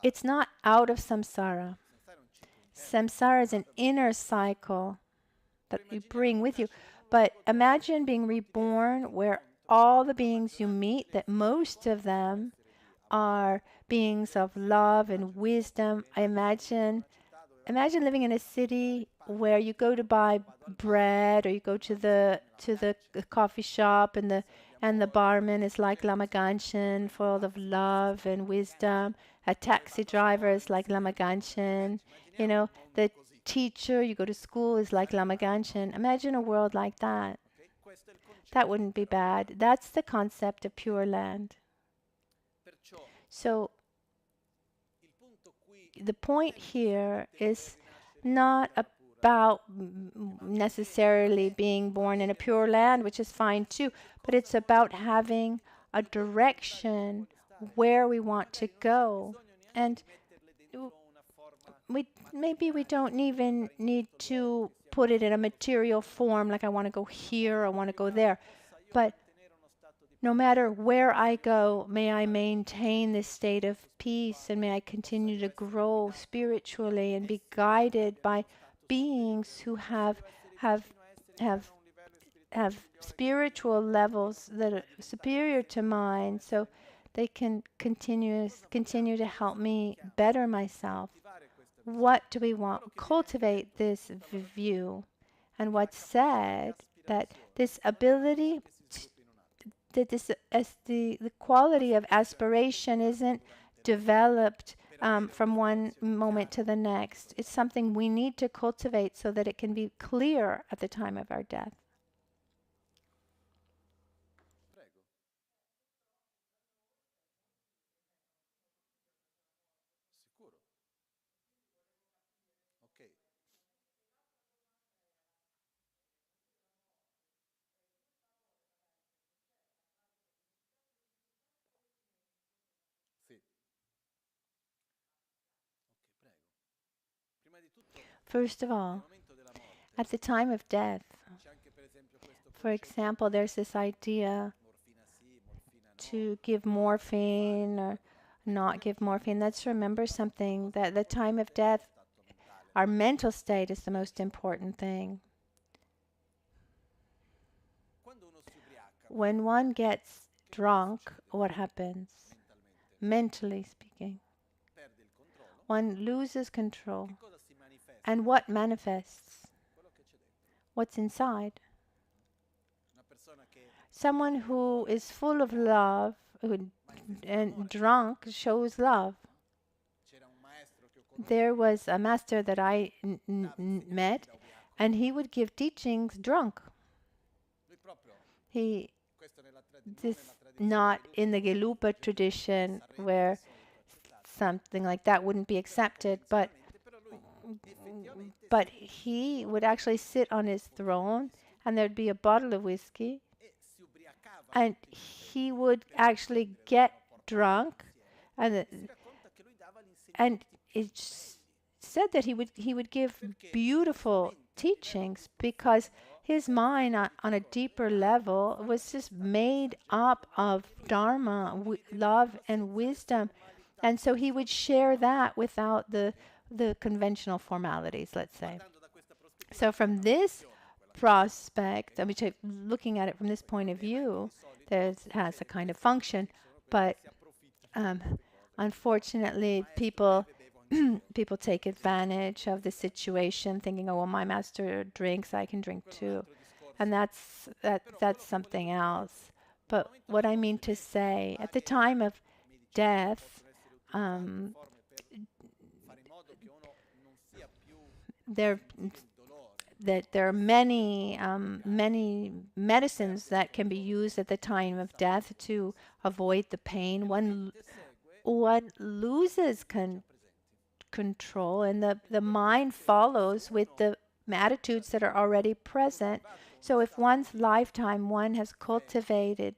It's not out of samsara. Samsara is an inner cycle that you bring with you. But imagine being reborn where all the beings you meet, that most of them are beings of love and wisdom. I imagine living in a city where you go to buy bread, or you go to the coffee shop, and the barman is like Lama Ganshin, full of love and wisdom. A taxi driver is like Lama Ganshin. You know, the teacher, you go to school, is like Lama Ganshin. Imagine a world like that. That wouldn't be bad. That's the concept of Pure Land. So the point here is not about necessarily being born in a pure land, which is fine too, but it's about having a direction where we want to go. And maybe we don't even need to put it in a material form, like I want to go here, I want to go there. But no matter where I go, may I maintain this state of peace, and may I continue to grow spiritually and be guided by beings who have spiritual levels that are superior to mine, so they can continue to help me better myself. What do we want? Cultivate this view. And what's said, that this ability, that the quality of aspiration isn't developed from one moment to the next. It's something we need to cultivate so that it can be clear at the time of our death. First of all, at the time of death, for example, there's this idea to give morphine or not give morphine. Let's remember something, that the time of death Our mental state is the most important thing. When one gets drunk, what happens? Mentally speaking, one loses control. And what manifests? What's inside? Someone who is full of love and drunk shows love. There was a master that I met, and he would give teachings drunk. This not in the Gelupa tradition where something like that wouldn't be accepted, but he would actually sit on his throne, and there'd be a bottle of whiskey, and he would actually get drunk, and it's said that he would give beautiful teachings because his mind on a deeper level was just made up of Dharma, love and wisdom, and so he would share that without the conventional formalities, let's say. So from this prospect, I mean, looking at it from this point of view, there has a kind of function, but unfortunately, people take advantage of the situation, thinking, "Oh, well, my master drinks, I can drink too," and that's something else. But what I mean to say, at the time of death, there are many medicines that can be used at the time of death to avoid the pain. One loses control, and the mind follows with the attitudes that are already present. So if one's lifetime one has cultivated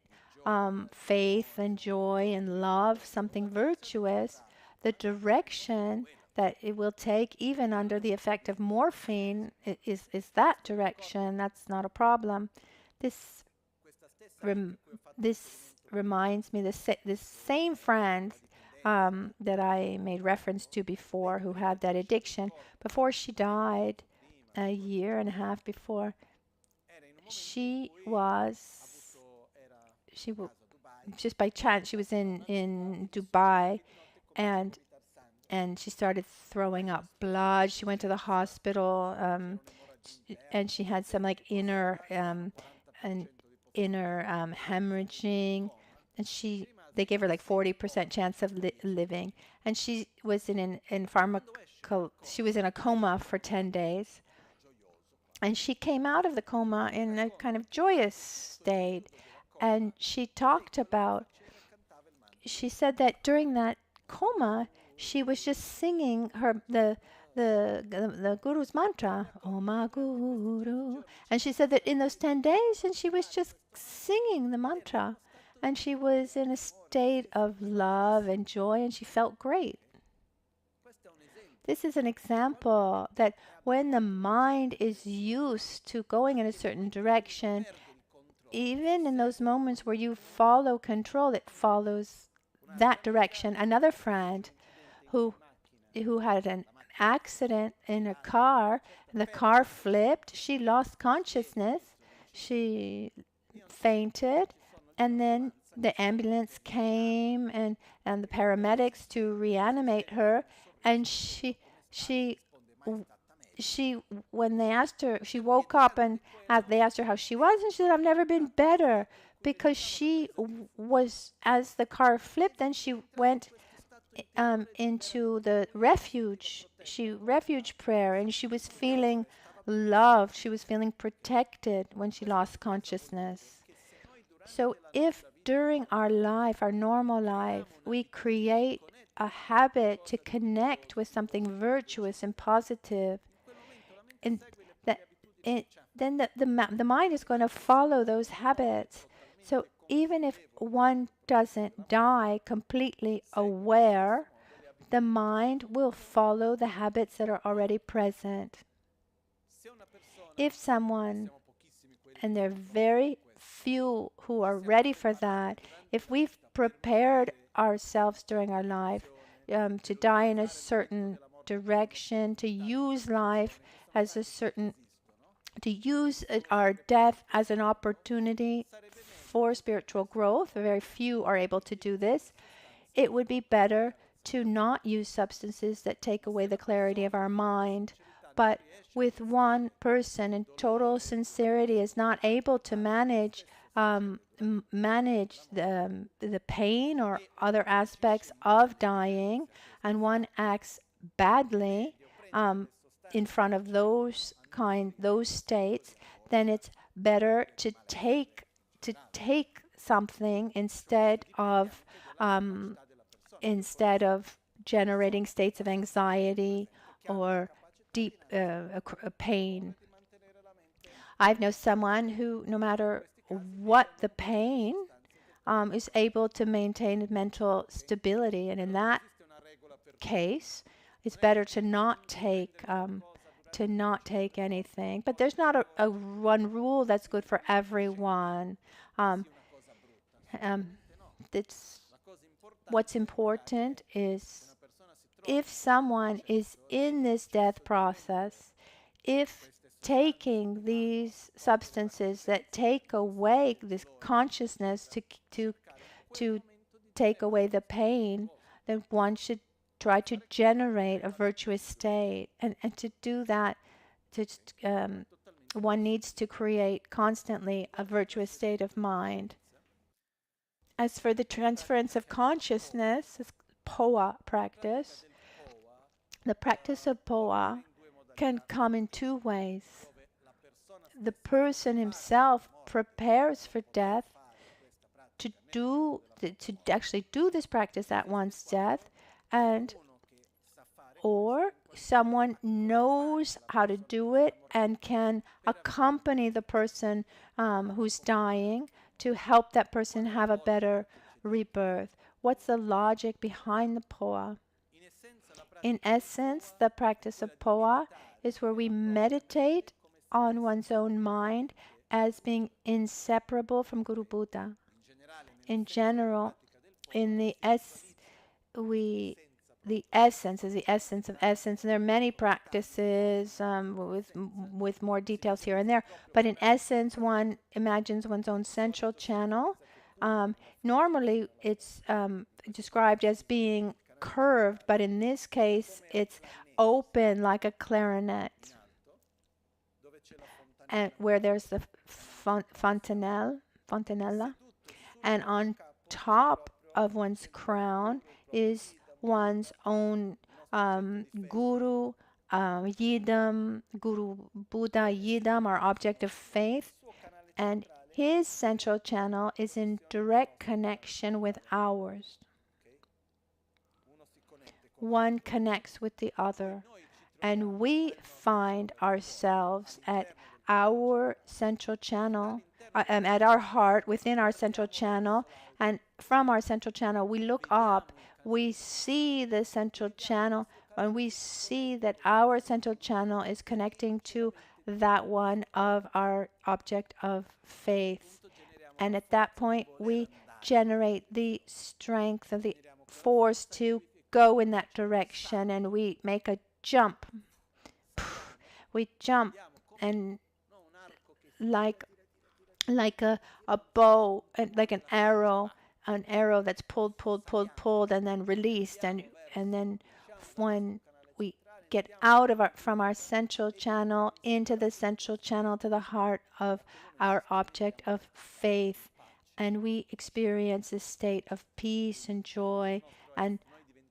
faith and joy and love, something virtuous, the direction that it will take, even under the effect of morphine, is that direction. That's not a problem. This reminds me, this same friend that I made reference to before, who had that addiction, before she died, a year and a half before, just by chance, she was in Dubai, and she started throwing up blood. She went to the hospital, and she had some like inner hemorrhaging, and they gave her like 40% chance of living, and she was she was in a coma for 10 days, and she came out of the coma in a kind of joyous state, and she said that during that coma, she was just singing the Guru's mantra, Oma Guru. And she said that in those 10 days, and she was just singing the mantra. And she was in a state of love and joy, and she felt great. This is an example that when the mind is used to going in a certain direction, even in those moments where you follow control, it follows that direction. Another friend who had an accident in a car, and the car flipped. She lost consciousness. She fainted, and then the ambulance came and the paramedics to reanimate her. And when they asked her, she woke up, and they asked her how she was, and she said, "I've never been better," because she was, as the car flipped, then she went into the refuge prayer, and she was feeling loved. She was feeling protected when she lost consciousness. So if during our life, our normal life, we create a habit to connect with something virtuous and positive, and then the mind is going to follow those habits. So even if one doesn't die completely aware, the mind will follow the habits that are already present. If someone, and there are very few who are ready for that, if we've prepared ourselves during our life to die in a certain direction, to use life as a certain, to use our death as an opportunity for spiritual growth. Very few are able to do this. It would be better to not use substances that take away the clarity of our mind. But with one person in total sincerity is not able to manage the pain or other aspects of dying, and one acts badly in front of those states, then it's better to take something instead of generating states of anxiety or deep pain. I've known someone who, no matter what the pain, is able to maintain mental stability, and in that case, it's better to not take anything. But there's not a one rule that's good for everyone. What's important is, if someone is in this death process, if taking these substances that take away this consciousness to take away the pain, then one should try to generate a virtuous state. And to do that, one needs to create constantly a virtuous state of mind. As for the transference of consciousness, this POA practice, the practice of POA can come in two ways. The person himself prepares for death to actually do this practice at one's death, or someone knows how to do it and can accompany the person who's dying to help that person have a better rebirth. What's the logic behind the POA? In essence, the practice of POA is where we meditate on one's own mind as being inseparable from Guru Buddha. In general, the essence is the essence of essence, and there are many practices with more details here and there. But in essence, one imagines one's own central channel. Normally, it's described as being curved, but in this case, it's open like a clarinet, and where there's the fontanella, and on top of one's crown is one's own Guru Yidam, Guru Buddha Yidam, our object of faith, and his central channel is in direct connection with ours. One connects with the other, and we find ourselves at our central channel, at our heart, within our central channel, and from our central channel we look up, we see the central channel, and we see that our central channel is connecting to that one of our object of faith. And at that point, we generate the strength of the force to go in that direction, and we make a jump. We jump, and like a bow, like an arrow that's pulled, and then released, and then when we get out of from our central channel into the central channel to the heart of our object of faith, and we experience a state of peace and joy, and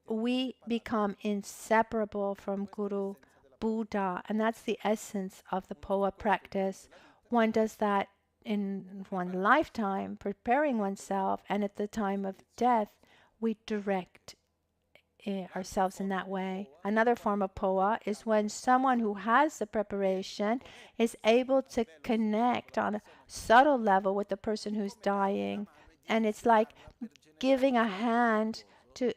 we become inseparable from Guru Buddha. And that's the essence of the POA practice. One does that in one lifetime, preparing oneself, and at the time of death, we direct ourselves in that way. Another form of POA is when someone who has the preparation is able to connect on a subtle level with the person who's dying, and it's like giving a hand to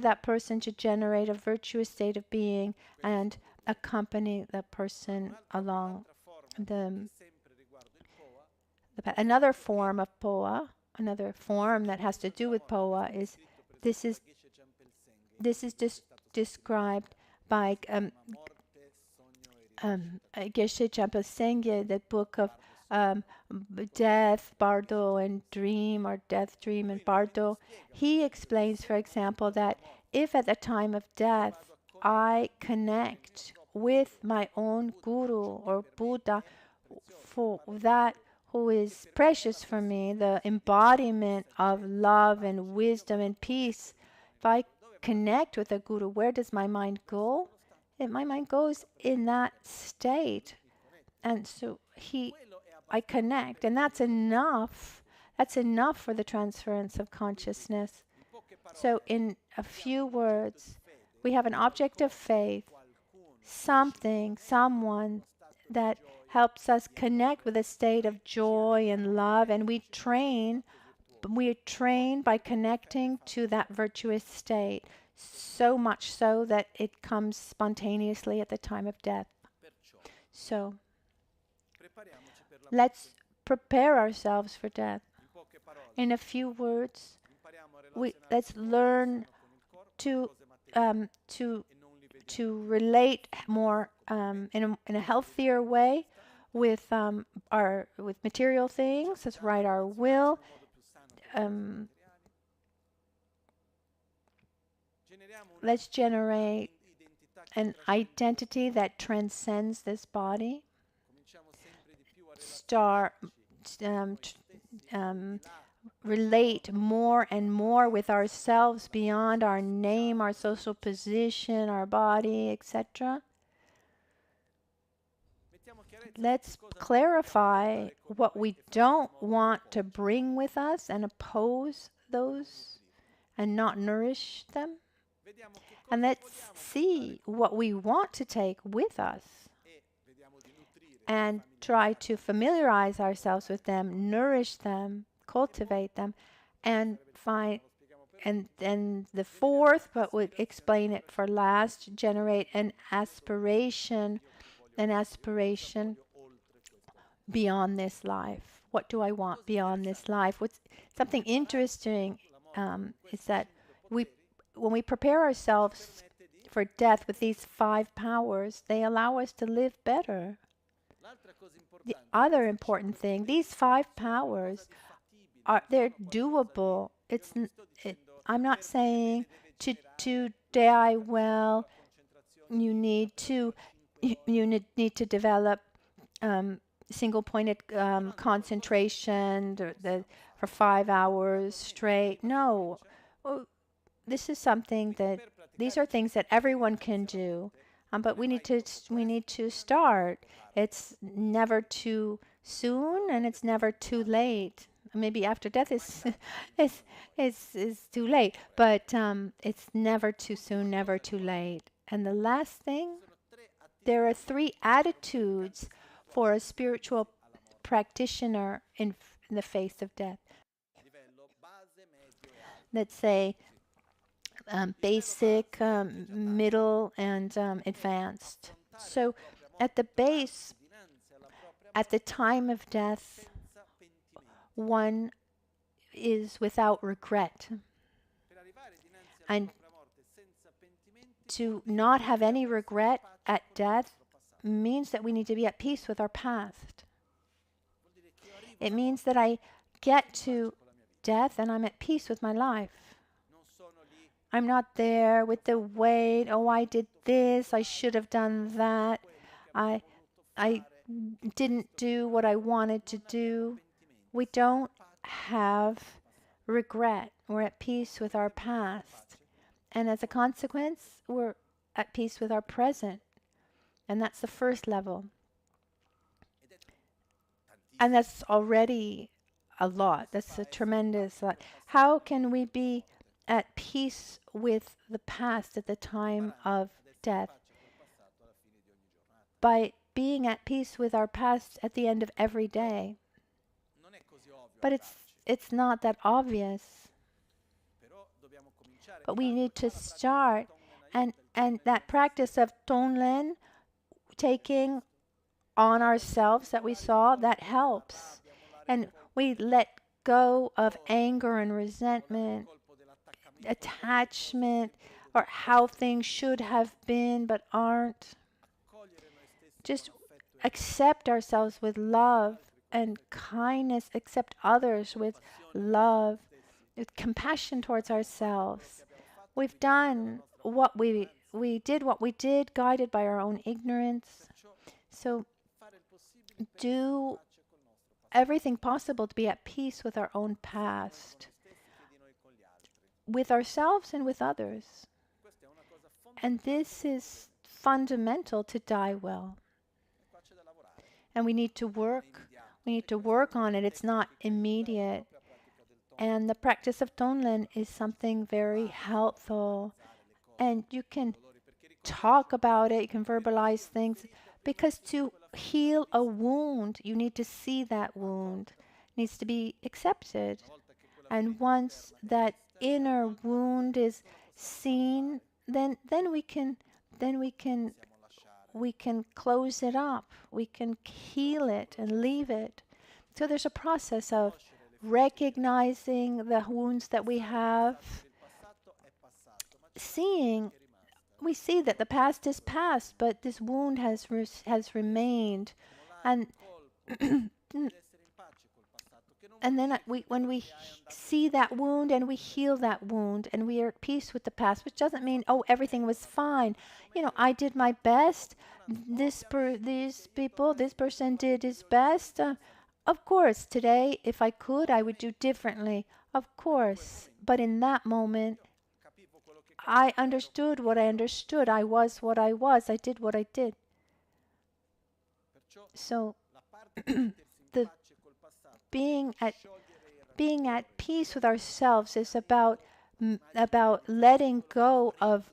that person to generate a virtuous state of being and accompany the person along the path. Another form of POA, another form that has to do with POA, is this is described by Geshe Chekawa, the book of death, Bardo, and dream, or death, dream, and Bardo. He explains, for example, that if at the time of death I connect with my own guru or Buddha, for that who is precious for me, the embodiment of love and wisdom and peace, if I connect with a guru, where does my mind go? My mind goes in that state. And so I connect, and that's enough. That's enough for the transference of consciousness. So in a few words, we have an object of faith, something, someone that helps us connect with a state of joy and love, and we train by connecting to that virtuous state, so much so that it comes spontaneously at the time of death. So let's prepare ourselves for death. In a few words, let's learn to relate more in a healthier way with material things. Let's write our will. Let's generate an identity that transcends this body. Relate more and more with ourselves beyond our name, our social position, our body, etc. Let's clarify what we don't want to bring with us and oppose those and not nourish them. And let's see what we want to take with us and try to familiarize ourselves with them, nourish them, cultivate them, and find. And then the fourth, but we'll explain it for last, generate an aspiration beyond this life. What do I want beyond this life? What's something interesting is that when we prepare ourselves for death with these 5 powers, they allow us to live better. The other important thing, these 5 powers they're doable. I'm not saying to die well, you need to develop single-pointed concentration for 5 hours straight. No, this is something that these are things that everyone can do, but we need to start. It's never too soon, and it's never too late. Maybe after death is too late, but it's never too soon, never too late. And the last thing, there are 3 attitudes for a spiritual practitioner in the face of death. Let's say basic, middle, and advanced. So at the base, at the time of death, one is without regret. And to not have any regret at death means that we need to be at peace with our past. It means that I get to death and I'm at peace with my life. I'm not there with the weight, oh, I did this, I should have done that, I didn't do what I wanted to do. We don't have regret. We're at peace with our past. And as a consequence, we're at peace with our present. And that's the first level. And that's already a lot. That's a tremendous lot. How can we be at peace with the past at the time of death? By being at peace with our past at the end of every day. But it's not that obvious. But we need to start. And that practice of Tonglen, taking on ourselves that we saw, that helps. And we let go of anger and resentment, attachment, or how things should have been but aren't. Just accept ourselves with love and kindness, accept others with love, with compassion towards ourselves. We've done what we did what we did, guided by our own ignorance. So do everything possible to be at peace with our own past, with ourselves and with others. And this is fundamental to die well. And we need to work. We need to work on it. It's not immediate. And the practice of Tonglen is something very helpful. And you can talk about it, you can verbalize things, because to heal a wound, you need to see that wound. It needs to be accepted. And once that inner wound is seen, then we can close it up. We can heal it and leave it. So there's a process of recognizing the wounds that we have, we see that the past is past, but this wound has remained, and and then when we see that wound and we heal that wound and we are at peace with the past, which doesn't mean, oh, everything was fine. I did my best. This person did his best. Of course, today, if I could, I would do differently. Of course. But in that moment, I understood what I understood. I was what I was. I did what I did. So the being at peace with ourselves is about letting go of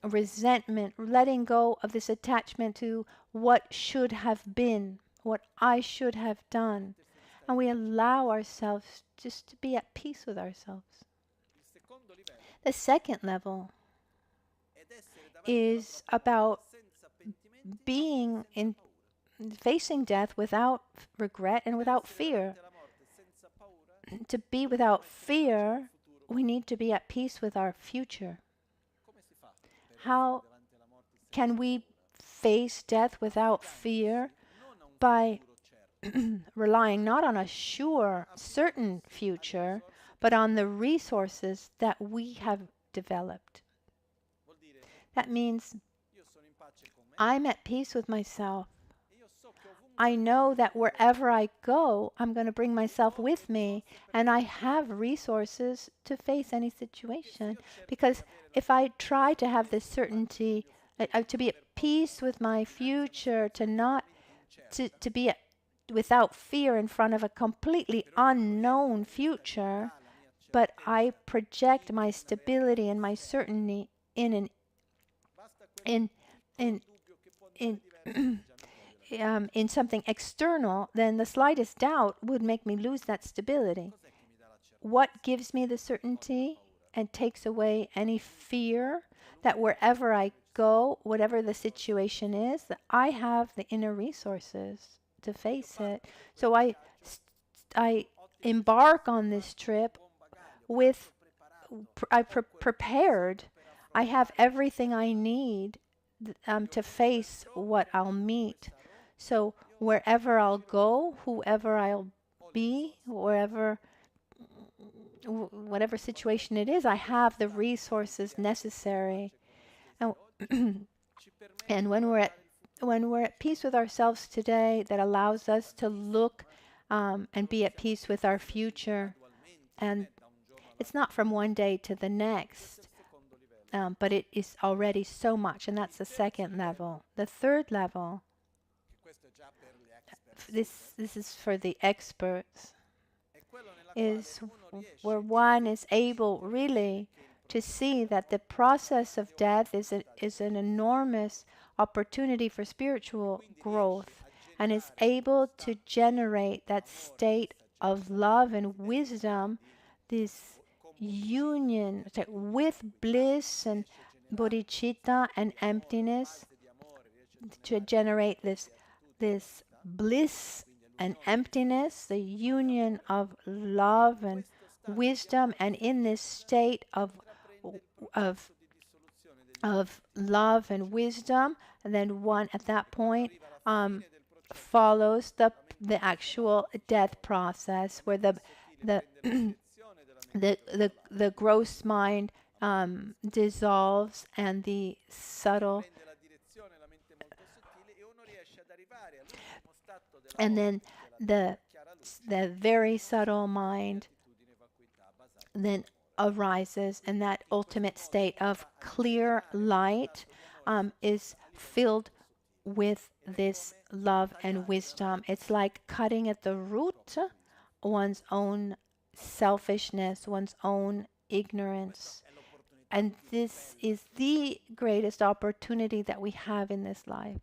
resentment, letting go of this attachment to what should have been, what I should have done. And we allow ourselves just to be at peace with ourselves. The second level is about being facing death without regret and without fear. To be without fear, we need to be at peace with our future. How can we face death without fear? By relying not on a sure, certain future, but on the resources that we have developed. That means I'm at peace with myself. I know that wherever I go, I'm going to bring myself with me, and I have resources to face any situation. Because if I try to have this certainty, to be at peace with my future, to be without fear in front of a completely unknown future, but I project my stability and my certainty in something external, then the slightest doubt would make me lose that stability. What gives me the certainty and takes away any fear that wherever I go, whatever the situation is, that I have the inner resources to face it. So I embark on this trip with prepared. I have everything I need to face what I'll meet. So wherever I'll go, whoever I'll be, whatever situation it is, I have the resources necessary. And when we're at peace with ourselves today, that allows us to look and be at peace with our future. And it's not from one day to the next, but it is already so much, and that's the second level. The third level, this is for the experts, is where one is able really to see that the process of death is an enormous opportunity for spiritual growth, and is able to generate that state of love and wisdom, this union with bliss and bodhichitta and emptiness, to generate this bliss and emptiness, the union of love and wisdom, and in this state of of love and wisdom, and then one at that point follows the actual death process, where the the gross mind dissolves, and the subtle, and then the very subtle mind then arises, and that ultimate state of clear light is filled with this love and wisdom. It's like cutting at the root one's own selfishness, one's own ignorance. And this is the greatest opportunity that we have in this life.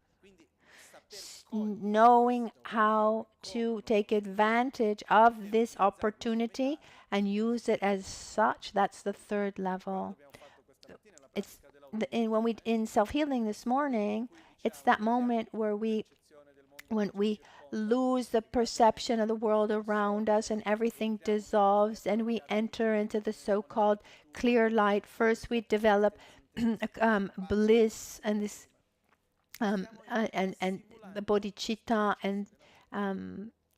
Knowing how to take advantage of this opportunity and use it as such, that's the third level. It's when we in self-healing this morning, it's that moment where when we lose the perception of the world around us and everything dissolves and we enter into the so-called clear light. First we develop bliss and this and the bodhichitta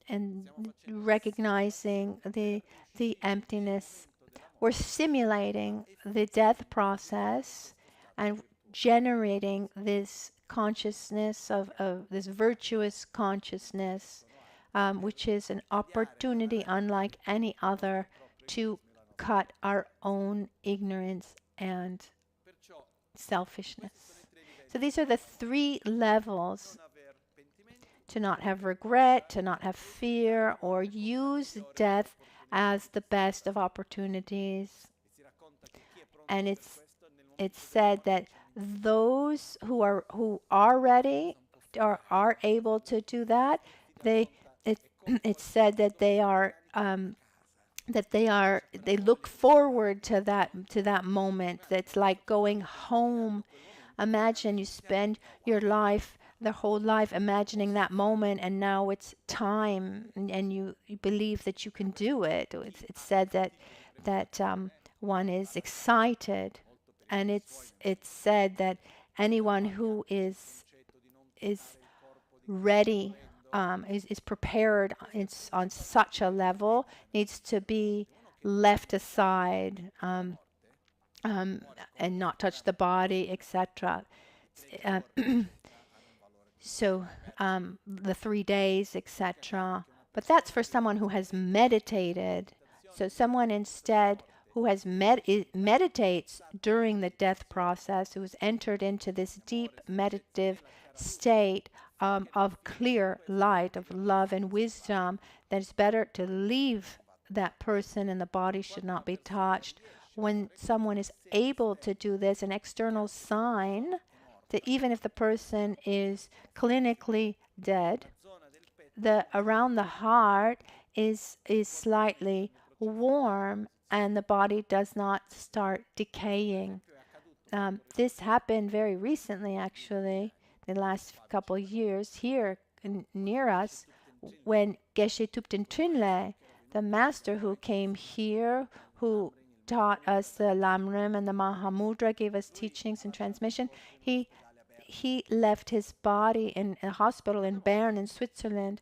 and recognizing the emptiness. We're simulating the death process and generating this consciousness of this virtuous consciousness, which is an opportunity unlike any other to cut our own ignorance and selfishness. So these are the three levels: to not have regret, to not have fear, or use death as the best of opportunities. And it's said that those who are ready or are able to do that, it's said that they look forward to that moment. That's like going home. Imagine you spend your life, the whole life, imagining that moment, and now it's time, and you believe that you can do it. It's said that one is excited, and it's said that anyone who is ready, is prepared on such a level, needs to be left aside and not touch the body, etc. So the 3 days, etc. But that's for someone who has meditated. So someone instead who has meditates during the death process, who has entered into this deep meditative state of clear light, of love and wisdom, that it's better to leave that person and the body should not be touched. When someone is able to do this, an external sign that even if the person is clinically dead, around the heart is slightly warm and the body does not start decaying. This happened very recently, actually, the last couple of years here near us, when Geshe Tupten, the master who came here, who taught us the Lamrim and the Mahamudra, gave us teachings and transmission. He left his body in a hospital in Bern in Switzerland.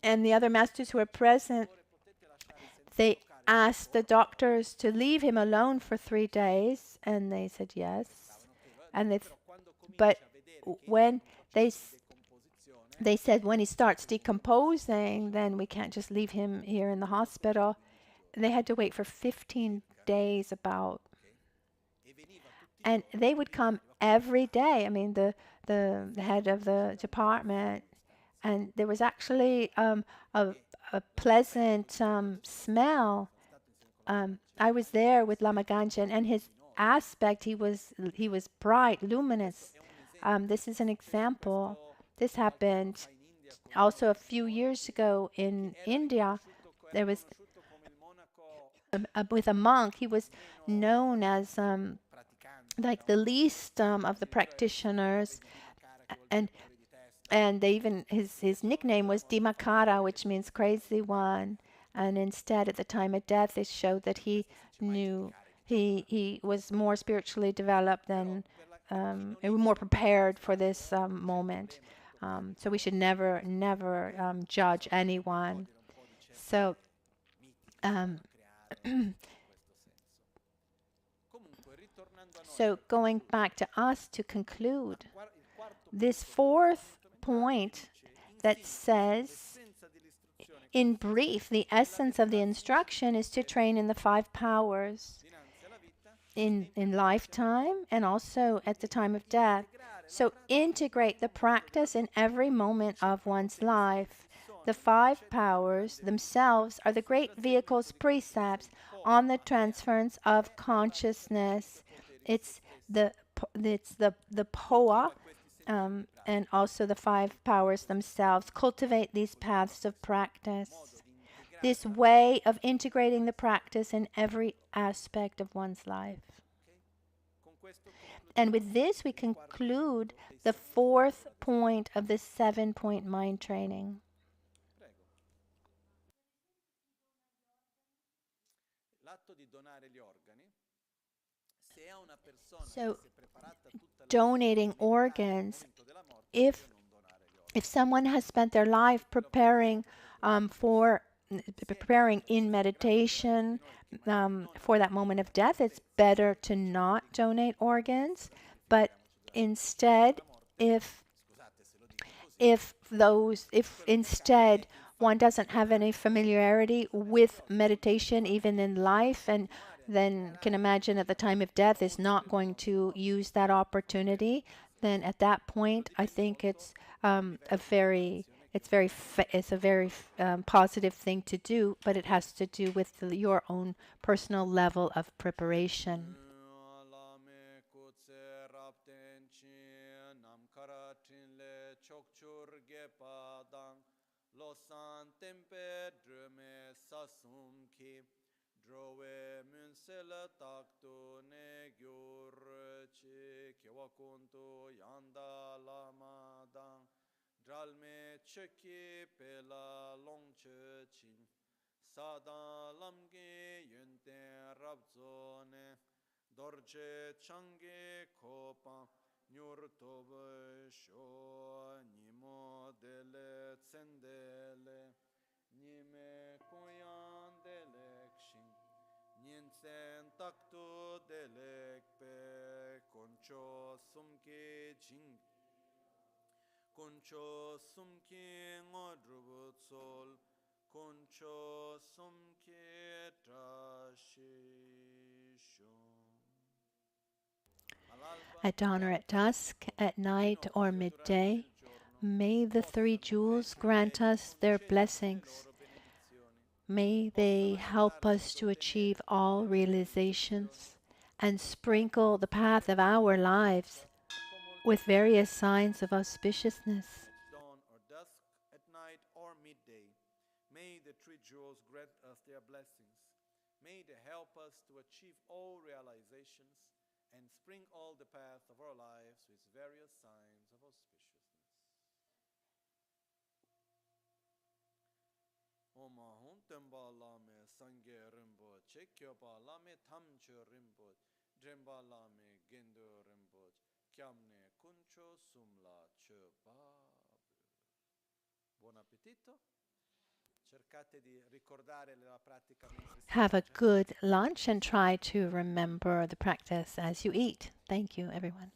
And the other masters who were present, they asked the doctors to leave him alone for 3 days, and they said yes. And but when they said when he starts decomposing, then we can't just leave him here in the hospital. They had to wait for 15 days about. And they would come every day. I mean, the head of the department, and there was actually a pleasant smell. I was there with Lama Ganchen, and his aspect, he was bright, luminous. This is an example. This happened also a few years ago in India. There was with a monk. He was known as like the least of the practitioners, and they even his nickname was Dimakara, which means crazy one. And instead, at the time of death, it showed that he knew he was more spiritually developed and more prepared for this moment. So we should never judge anyone. So so going back to us to conclude, this fourth point that says, in brief, the essence of the instruction is to train in the 5 powers in lifetime and also at the time of death. So integrate the practice in every moment of one's life. The 5 powers themselves are the great vehicles, precepts on the transference of consciousness. It's the POA and also the 5 powers themselves. Cultivate these paths of practice. This way of integrating the practice in every aspect of one's life. And with this, we conclude the 4th point of the 7-point mind training. So, donating organs, if someone has spent their life preparing in meditation for that moment of death, it's better to not donate organs. But instead, if instead one doesn't have any familiarity with meditation even in life, and then can imagine at the time of death is not going to use that opportunity, then at that point I think it's a very positive thing to do, but it has to do with your own personal level of preparation. Dralme cheki pela longche chin sada lamge yunten rabzone dorje change kopa nyur tobe sho nimo dele tsendele nime koyan delekshin nyensen takto delekpe koncho sumke jing Concho sumke ngodrubu tsol, concho sumke trashisho. At dawn or at dusk, at night or midday, may the 3 jewels grant us their blessings. May they help us to achieve all realizations and sprinkle the path of our lives with various signs of auspiciousness. Dawn or dusk, at night or midday, may the 3 jewels grant us their blessings. May they help us to achieve all realizations and spring all the path of our lives with various signs of auspiciousness. Oma huntemba lame sangye rinpoche, kyopa lame tamche rinpoche, dremba lame gendo rinpoche, chiamne kuncho sumla chöpa. Buon appetito. Cercate di ricordare la pratica mentre Have a good lunch and try to remember the practice as you eat. Thank you, everyone.